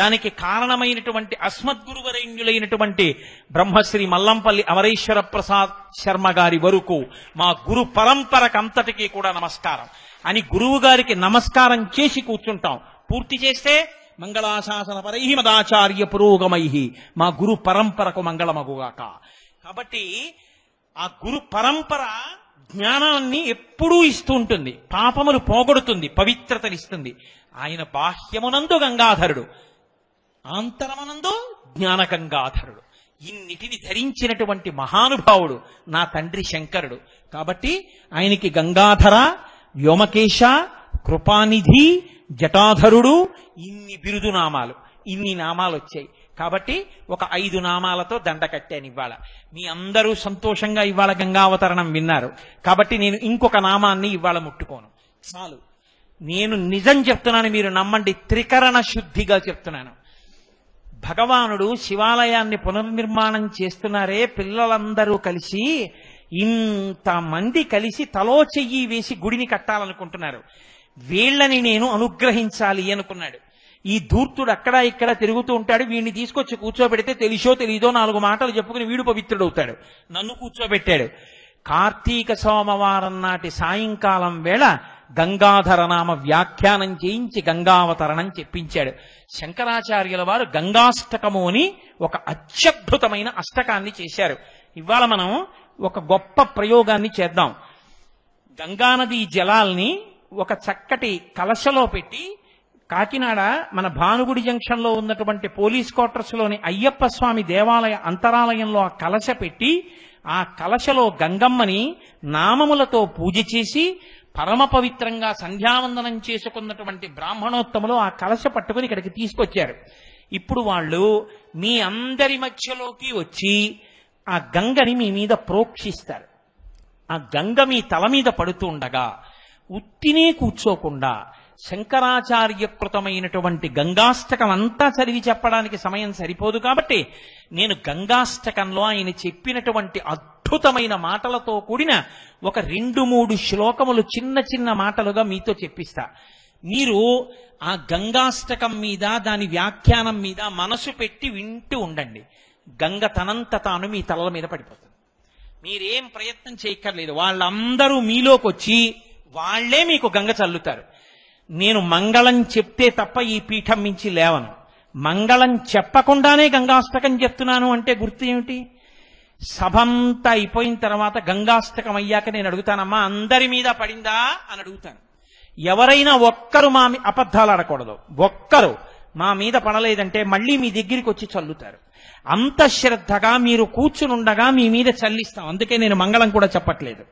దానికి కారణమైనటువంటి అస్మద్గురువరేణ్యులైనటువంటి బ్రహ్మశ్రీ మల్లంపల్లి అమరేశ్వర ప్రసాద్ శర్మ గారి వరకు మా గురు పరంపరకంతటికీ కూడా నమస్కారం అని గురువు గారికి నమస్కారం చేసి కూర్చుంటాం. పూర్తి చేస్తే మంగళాశాసన పరై మదాచార్య పురోగమై, మా గురు పరంపరకు మంగళమగుగాక. కాబట్టి ఆ గురు పరంపర జ్ఞానాన్ని ఎప్పుడూ ఇస్తూ ఉంటుంది, పాపములు పోగొడుతుంది, పవిత్రతనిస్తుంది. ఆయన బాహ్యమునందు గంగాధరుడు, ఆంతరమునందు జ్ఞాన గంగాధరుడు. ఇన్నిటిని ధరించినటువంటి మహానుభావుడు నా తండ్రి శంకరుడు. కాబట్టి ఆయనకి గంగాధర, వ్యోమకేశ, కృపానిధి, జటాధరుడు, ఇన్ని బిరుదునామాలు. ఇన్ని నామాలు వచ్చాయి. కాబట్టి ఒక 5 నామాలతో దండ కట్టాను ఇవాళ. మీ అందరూ సంతోషంగా ఇవాళ గంగావతరణం విన్నారు. కాబట్టి నేను ఇంకొక నామాన్ని ఇవాళ ముట్టుకోను. చాలు. నేను నిజం చెప్తున్నాను, మీరు నమ్మండి, త్రికరణ శుద్ధిగా చెప్తున్నాను. భగవానుడు శివాలయాన్ని పునర్నిర్మాణం చేస్తున్నారే, పిల్లలందరూ కలిసి, ఇంతమంది కలిసి తలో చెయ్యి వేసి గుడిని కట్టాలనుకుంటున్నారు. వీళ్ళని నేను అనుగ్రహించాలి అనుకున్నాడు. ఈ ధూర్తుడు అక్కడ ఇక్కడ తిరుగుతూ ఉంటాడు. వీడిని తీసుకొచ్చి కూర్చోబెడితే తెలిసో తెలీదో 4 మాటలు చెప్పుకుని వీడు పవిత్రుడవుతాడు. నన్ను కూర్చోబెట్టాడు. కార్తీక సోమవారం నాటి సాయంకాలం వేళ గంగాధర నామ వ్యాఖ్యానం చేయించి గంగావతరణం చెప్పించాడు. శంకరాచార్యుల వారు గంగాష్టకము అని ఒక అత్యద్భుతమైన అష్టకాన్ని చేశారు. ఇవాళ మనం ఒక గొప్ప ప్రయోగాన్ని చేద్దాం. గంగానది జలాల్ని ఒక చక్కటి కలశలో పెట్టి, కాకినాడ మన భానుగుడి జంక్షన్ లో ఉన్నటువంటి పోలీస్ క్వార్టర్స్ లోని అయ్యప్ప స్వామి దేవాలయ అంతరాలయంలో ఆ కలశ పెట్టి, ఆ కలశలో గంగమ్మని నామములతో పూజ చేసి పరమ పవిత్రంగా సంధ్యావందనం చేసుకున్నటువంటి బ్రాహ్మణోత్తములు ఆ కలశ పట్టుకుని ఇక్కడికి తీసుకొచ్చారు. ఇప్పుడు వాళ్ళు మీ అందరి మధ్యలోకి వచ్చి ఆ గంగని మీ మీద ప్రోక్షిస్తారు. ఆ గంగ మీ తల మీద పడుతూ ఉండగా ఉత్తినే కూర్చోకుండా శంకరాచార్యకృతమైనటువంటి గంగాష్టకం అంతా చదివి చెప్పడానికి సమయం సరిపోదు. కాబట్టి నేను గంగాష్టకంలో ఆయన చెప్పినటువంటి అద్భుతమైన మాటలతో కూడిన ఒక 2-3 శ్లోకములు చిన్న చిన్న మాటలుగా మీతో చెప్పిస్తా. మీరు ఆ గంగాష్టకం మీద, దాని వ్యాఖ్యానం మీద మనసు పెట్టి వింటూ ఉండండి. గంగ తనంత తాను మీ తలల మీద పడిపోతుంది. మీరేం ప్రయత్నం చేయక్కర్లేదు. వాళ్ళందరూ మీలోకి వచ్చి వాళ్లే మీకు గంగ చల్లుతారు. నేను మంగళం చెప్తే తప్ప ఈ పీఠం మించి లేవను. మంగళం చెప్పకుండానే గంగాష్టకం చెప్తున్నాను అంటే గుర్తు ఏమిటి? సభంతా అయిపోయిన తర్వాత గంగాష్టకం అయ్యాక నేను అడుగుతానమ్మా, అందరి మీద పడిందా అని అడుగుతాను. ఎవరైనా ఒక్కరు మా అబద్ధాలు ఆడకూడదు. ఒక్కరు మా మీద పడలేదంటే మళ్ళీ మీ దగ్గరికి వచ్చి చల్లుతారు. అంత శ్రద్ధగా మీరు కూర్చునుండగా మీ మీద చల్లిస్తాం. అందుకే నేను మంగళం కూడా చెప్పట్లేదు.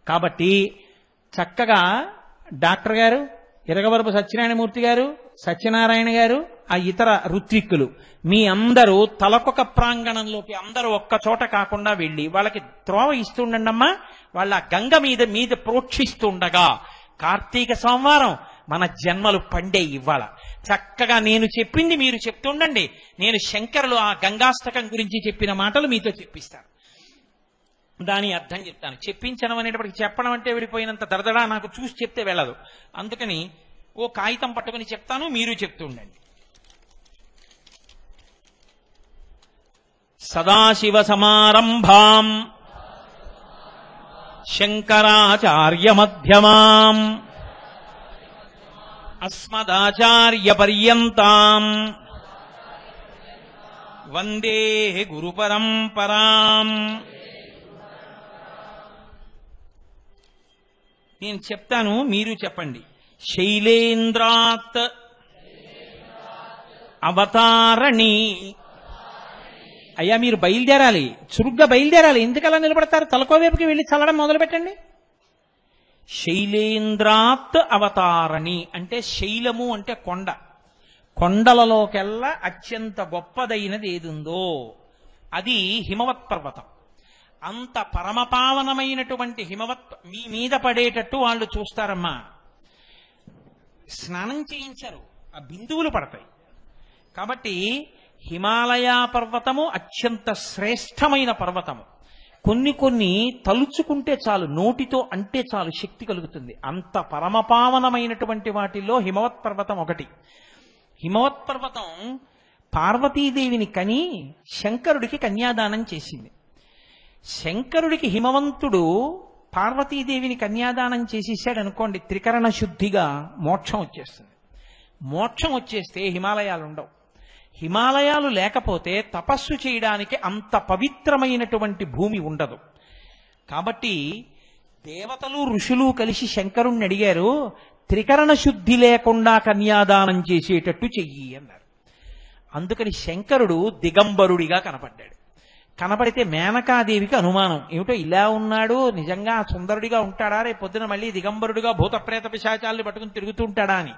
కాబట్టి చక్కగా డాక్టర్ గారు, ఇరగవరపు సత్యనారాయణమూర్తి గారు, సత్యనారాయణ గారు, ఆ ఇతర ఋత్విక్కులు మీ అందరూ తలకొక ప్రాంగణంలోకి అందరూ ఒక్క చోట కాకుండా వెళ్ళి వాళ్ళకి త్రోవ ఇస్తుండమ్మా. వాళ్ళ గంగ మీద ప్రోక్షిస్తుండగా కార్తీక సోమవారం మన జన్మలు పండే ఇవ్వాల. చక్కగా నేను చెప్పింది మీరు చెప్తుండండి. నేను శంకరులు ఆ గంగాష్టకం గురించి చెప్పిన మాటలు మీతో చెప్పిస్తాను. దాని అర్థం చెప్తాను. చెప్పించడం అనేటప్పటికి చెప్పడం అంటే విడిపోయినంత దరదడా నాకు చూసి చెప్తే వెళ్ళదు. అందుకని ఓ కాగితం పట్టుకుని చెప్తాను, మీరు చెప్తూ ఉండండి. సదాశివ సమారంభాం శంకరాచార్య మధ్యమాం అస్మదాచార్య పర్యంతాం వందే గురు పరంపరాం. నేను చెప్తాను, మీరు చెప్పండి. శైలేంద్రాత్ అవతారణి. అయ్యా మీరు బయలుదేరాలి, చురుగ్గా బయలుదేరాలి. ఎందుకలా నిలబడతారు? తలకోవైపుకి వెళ్ళి చల్లడం మొదలు పెట్టండి. శైలేంద్రాత్ అవతారణి అంటే శైలము అంటే కొండ. కొండలలోకెల్లా అత్యంత గొప్పదైనది ఏదుందో అది హిమవత్ పర్వతం. అంత పరమపావనమైనటువంటి హిమవత్ మీ మీద పడేటట్టు వాళ్ళు చూస్తారమ్మా. స్నానం చేయించరు, ఆ బిందువులు పడతాయి. కాబట్టి హిమాలయ పర్వతము అత్యంత శ్రేష్టమైన పర్వతము. కొన్ని తలుచుకుంటే చాలు, నోటితో అంటే చాలు శక్తి కలుగుతుంది. అంత పరమపావనమైనటువంటి వాటిల్లో హిమవత్ పర్వతం ఒకటి. హిమవత్ పర్వతం పార్వతీదేవిని కని శంకరుడికి కన్యాదానం చేసింది. శంకరుడికి హిమవంతుడు పార్వతీదేవిని కన్యాదానం చేసేసాడు అనుకోండి, త్రికరణ శుద్ధిగా మోక్షం వచ్చేస్తుంది. మోక్షం వచ్చేస్తే హిమాలయాలు ఉండవు. హిమాలయాలు లేకపోతే తపస్సు చేయడానికి అంత పవిత్రమైనటువంటి భూమి ఉండదు. కాబట్టి దేవతలు ఋషులు కలిసి శంకరుణ్ణి అడిగారు, త్రికరణ శుద్ధి లేకుండా కన్యాదానం చేసేటట్టు చెయ్యి అన్నారు. అందుకని శంకరుడు దిగంబరుడిగా కనపడ్డాడు. కనపడితే మేనకాదేవికి అనుమానం, ఏమిటో ఇలా ఉన్నాడు, నిజంగా సుందరుడిగా ఉంటాడా, రేపు పొద్దున మళ్ళీ దిగంబరుడిగా భూత ప్రేత పిశాచాల్ని పట్టుకుని తిరుగుతూ ఉంటాడా అని.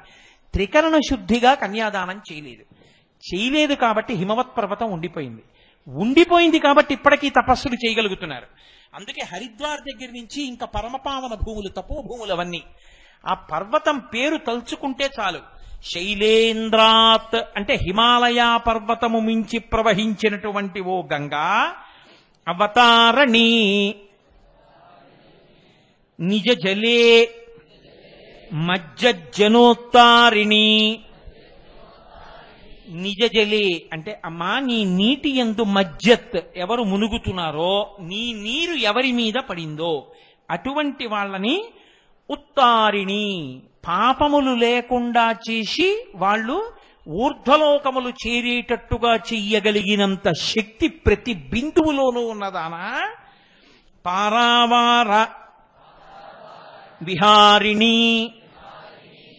త్రికరణ శుద్ధిగా కన్యాదానం చేయలేదు. చేయలేదు కాబట్టి హిమవత్ పర్వతం ఉండిపోయింది కాబట్టి ఇప్పటికీ తపస్సులు చేయగలుగుతున్నారు. అందుకే హరిద్వార్ దగ్గర నుంచి ఇంకా పరమపావన భూములు, తపోభూములు అవన్నీ. ఆ పర్వతం పేరు తలుచుకుంటే చాలు. శైలేంద్రాత్ అంటే హిమాలయ పర్వతము మించి ప్రవహించినటువంటి ఓ గంగా అవతారణి నిజ జలే మజ్జనోత్తారిణి. నిజ జలే అంటే అమ్మా నీ నీటి యందు మజ్జత్ ఎవరు మునుగుతున్నారో, నీ నీరు ఎవరి మీద పడిందో అటువంటి వాళ్ళని ఉత్తారిణి పాపములు లేకుండా చేసి వాళ్ళు ఊర్ధ్వలోకములు చేరేటట్టుగా చెయ్యగలిగినంత శక్తి ప్రతి బిందువులోనూ ఉన్నదానా. పారావార విహారిణి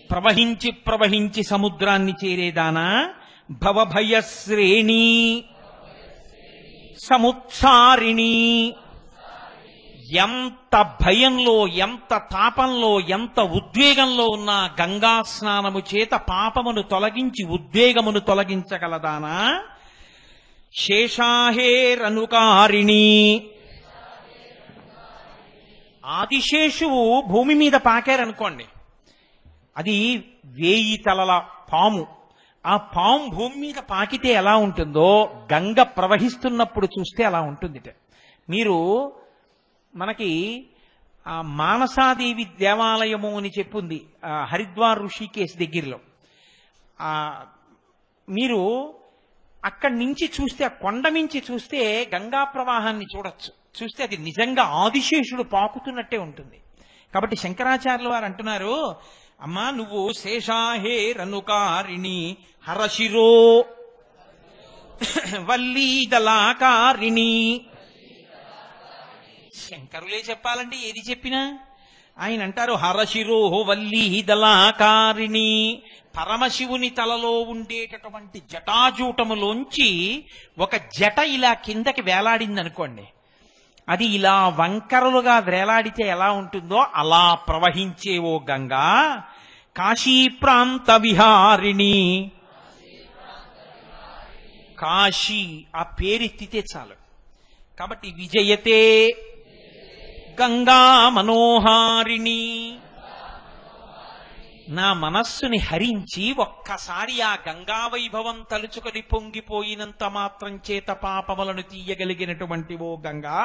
ప్రవహించి సముద్రాన్ని చేరేదానా. భవభయశ్రేణి సముత్సారిణి ఎంత భయంలో, ఎంత తాపంలో, ఎంత ఉద్వేగంలో ఉన్న గంగా స్నానము చేత పాపమును తొలగించి ఉద్వేగమును తొలగించగలదానా. శేషాహేరనుకారిణి ఆదిశేషువు భూమి మీద పాకారనుకోండి, అది 1000 తలల పాము. ఆ పాము భూమి మీద పాకితే ఎలా ఉంటుందో గంగ ప్రవహిస్తున్నప్పుడు చూస్తే అలా ఉంటుంది. మీరు మనకి ఆ మానసాదేవి దేవాలయము అని చెప్పుంది హరిద్వార్ ఋషికేశ్ దగ్గరలో. మీరు అక్కడి నుంచి చూస్తే, ఆ కొండ నుంచి చూస్తే గంగా ప్రవాహాన్ని చూస్తే అది నిజంగా ఆదిశేషుడు పాకుతున్నట్టే ఉంటుంది. కాబట్టి శంకరాచార్యుల వారు అంటున్నారు, అమ్మా నువ్వు శేషాహేరనుకారిణి హరశిరో వల్లీదలాకారిణి. శంకరులే చెప్పాలంటే ఏది చెప్పినా ఆయన అంటారు హరశిరో వల్లీదలాకారిణి. పరమశివుని తలలో ఉండేటటువంటి జటాజూటములోంచి ఒక జట ఇలా కిందకి వేలాడిందనుకోండి, అది ఇలా వంకరలుగా వేలాడితే ఎలా ఉంటుందో అలా ప్రవహించే ఓ గంగా కాశీ ప్రాంత విహారిణి. కాశీ ఆ పేరెత్తితే చాలు. కాబట్టి విజయతే గంగా మనోహారిణి. నా మనస్సుని హరించి ఒక్కసారి ఆ గంగా వైభవం తలుచుకొని పొంగిపోయినంత మాత్రం చేత పాపములను తీయగలిగినటువంటి ఓ గంగా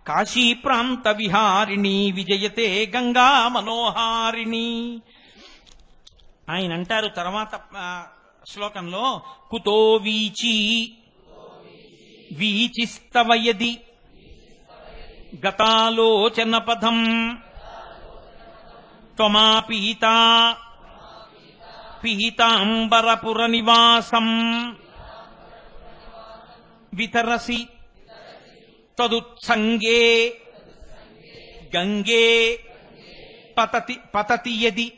కాశీ ప్రాంత విహారిణి విజయతే గంగా మనోహారిణి. ఆయన అంటారు తర్వాత శ్లోకంలో, కుతో వీచిస్తవయది గతాలోచన పదం త్వమాపీతా పీతాంబరపుర నివాసం వితరసి తదుత్సంగే గంగే పతతి యది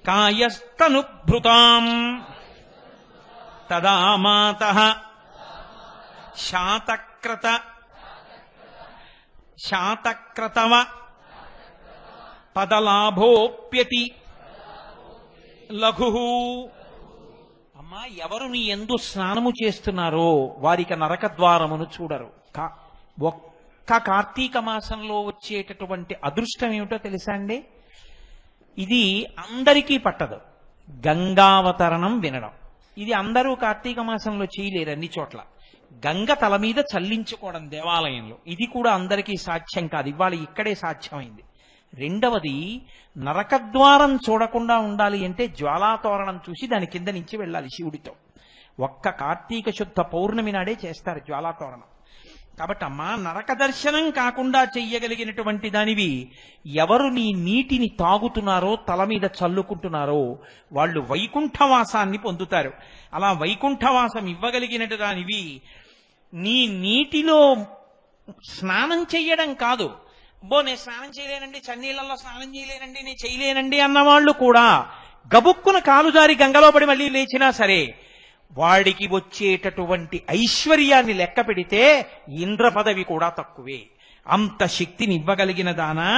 కాయస్తనుభృతాం తదా మాతః శాతక్రతవ పదలాభోప్యతి లఘు. అమ్మా ఎవరు నీ యందు స్నానము చేస్తున్నారో వారికి నరకద్వారమును చూడరు. ఒక్క కార్తీక మాసంలో వచ్చేటటువంటి అదృష్టం ఏమిటో తెలుసా అండి? ఇది అందరికీ పట్టదు. గంగావతరణం వినడం ఇది అందరూ కార్తీక మాసంలో చేయలేరు. అన్ని చోట్ల గంగ తల మీద చల్లించుకోవడం దేవాలయంలో, ఇది కూడా అందరికీ సాధ్యం కాదు. ఇవాళ ఇక్కడే సాధ్యమైంది. రెండవది, నరకద్వారం చూడకుండా ఉండాలి అంటే జ్వాలాతోరణం చూసి దాని కింద నుంచి వెళ్ళాలి శివుడితో. ఒక్క కార్తీక శుద్ధ పౌర్ణమి నాడే చేస్తారు జ్వాలాతోరణం. కాబట్టి అమ్మా నరక దర్శనం కాకుండా చెయ్యగలిగినటువంటి దానివి ఎవరు నీ నీటిని తాగుతున్నారో, తల మీద చల్లుకుంటున్నారో వాళ్ళు వైకుంఠవాసాన్ని పొందుతారు. అలా వైకుంఠవాసం ఇవ్వగలిగినటు దానివి నీ నీటిలో స్నానం చెయ్యడం కాదు. నేను స్నానం చేయలేనండి, చన్నీళ్లలో స్నానం చేయలేనండి, నేను చేయలేనండి అన్నవాళ్లు కూడా గబుక్కున కాలుజారి గంగలో పడి మళ్ళీ లేచినా సరే వాడికి వచ్చేటటువంటి ఐశ్వర్యాన్ని లెక్క పెడితే ఇంద్ర పదవి కూడా తక్కువే. అంత శక్తిని ఇవ్వగలిగిన దానా.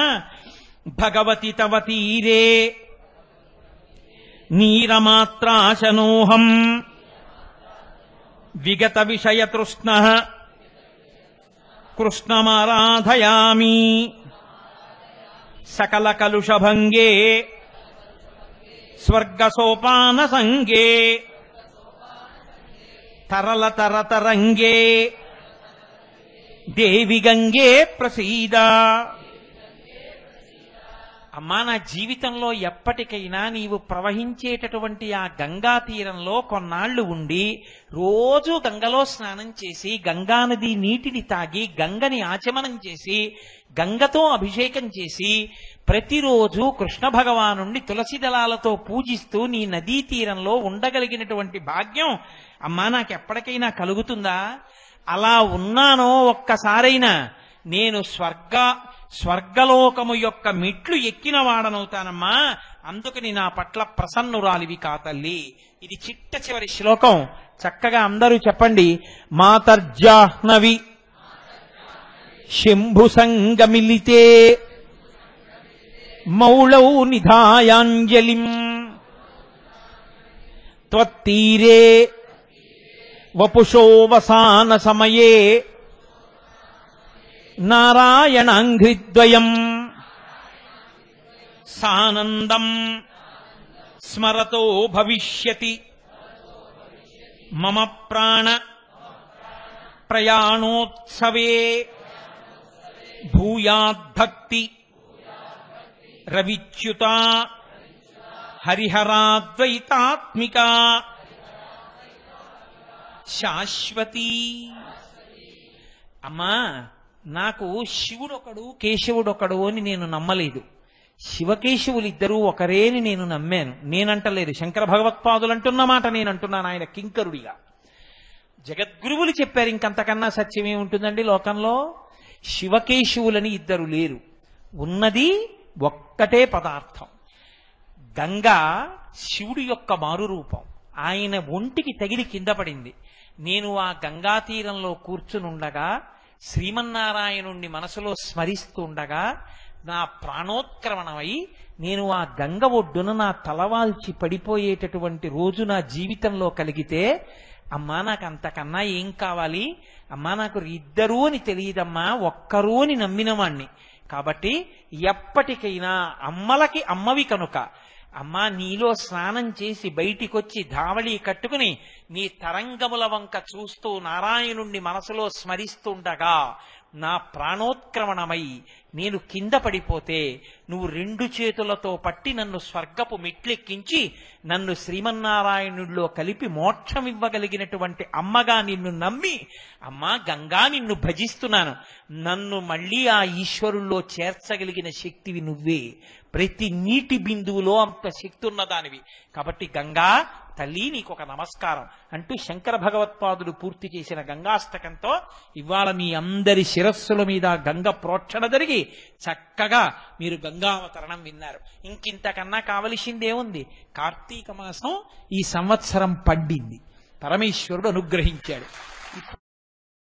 భగవతి తవ తీరే నీరమాత్రాశనోహం విగత విషయ తృష్ణ కృష్ణమారాధయామి సకల కలుషభంగే స్వర్గసోపాన సంగే తరల తరతరంగే దేవి గంగే ప్రసీద. అమ్మా, నా జీవితంలో ఎప్పటికైనా నీవు ప్రవహించేటటువంటి ఆ గంగా తీరంలో కొన్నాళ్లు ఉండి రోజు గంగలో స్నానం చేసి గంగానది నీటిని తాగి గంగని ఆచమనం చేసి గంగతో అభిషేకం చేసి ప్రతిరోజు కృష్ణ భగవానుణ్ణి తులసి దళాలతో పూజిస్తూ నీ నదీ తీరంలో ఉండగలిగినటువంటి భాగ్యం అమ్మా నాకెప్పటికైనా కలుగుతుందా? అలా ఉన్నానో ఒక్కసారైనా నేను స్వర్గలోకము యొక్క మెట్లు ఎక్కిన వాడనవుతానమ్మా. అందుకని నా పట్ల ప్రసన్నురాలివి కాతల్లి. ఇది చిట్ట చివరి శ్లోకం. చక్కగా అందరూ చెప్పండి. మాతర్జాహ్నవి శంభు సంగమిలితే మౌళౌ నిధాయాంజలిం త్వత్తీరే వపుషోవసాన సమయే నారాయణాంఘ్రిద్వయం సానందం స్మరతో భవిష్యతి మమ ప్రాణ ప్రయాణోత్సవే భూయాద్భక్తి రవిచ్యుత హరిహరాద్వైతాత్మిక శాశ్వతి. అమ్మా, నాకు శివుడొకడు కేశవుడొకడు అని నేను నమ్మలేదు. శివకేశవులిద్దరూ ఒకరే అని నేను నమ్మాను. నేనంటలేదు, శంకర భగవత్పాదులు అంటున్న మాట నేనంటున్నాను ఆయన కింకరుడిగా. జగద్గురువులు చెప్పారు, ఇంకంతకన్నా సత్యమే ఉంటుందండి లోకంలో. శివకేశవులని ఇద్దరు లేరు, ఉన్నది ఒక్కటే పదార్థం. గంగా శివుడి యొక్క మారు రూపం. ఆయన ఒంటికి తగిలి కింద పడింది. నేను ఆ గంగా తీరంలో కూర్చునుండగా శ్రీమన్నారాయణుణ్ణి మనసులో స్మరిస్తుండగా నా ప్రాణోత్క్రమణమై నేను ఆ గంగ ఒడ్డున నా తలవాల్చి పడిపోయేటటువంటి రోజు నా జీవితంలో కలిగితే అమ్మా నాకు అంతకన్నా ఏం కావాలి? అమ్మా నాకు ఇద్దరూ అని తెలియదమ్మా, ఒక్కరూ అని నమ్మినవాణ్ణి. కాబట్టి ఎప్పటికైనా అమ్మలకి అమ్మవి కనుక అమ్మా నీలో స్నానం చేసి బయటికొచ్చి ధావళి కట్టుకుని నీ తరంగముల వంక చూస్తూ నారాయణుణ్ణి మనసులో స్మరిస్తుండగా నా ప్రాణోత్క్రమణమై నేను కింద పడిపోతే నువ్వు రెండు చేతులతో పట్టి నన్ను స్వర్గపు మెట్లెక్కించి నన్ను శ్రీమన్నారాయణుడిలో కలిపి మోక్షం ఇవ్వగలిగినటువంటి అమ్మగా నిన్ను నమ్మి అమ్మా గంగా నిన్ను భజిస్తున్నాను. నన్ను మళ్ళీ ఆ ఈశ్వరుల్లో చేర్చగలిగిన శక్తివి నువ్వే. ప్రతి నీటి బిందువులో అంత శక్తి ఉన్నదానివి. కాబట్టి గంగా తల్లి నీకు ఒక నమస్కారం అంటూ శంకర భగవత్పాదులు పూర్తి చేసిన గంగాష్టకంతో ఇవాళ మీ అందరి శిరస్సుల మీద గంగ ప్రోక్షణ జరిగి చక్కగా మీరు గంగావతరణం విన్నారు. ఇంకింతకన్నా కావలసిందేముంది? కార్తీక మాసం ఈ సంవత్సరం పండింది, పరమేశ్వరుడు అనుగ్రహించాడు.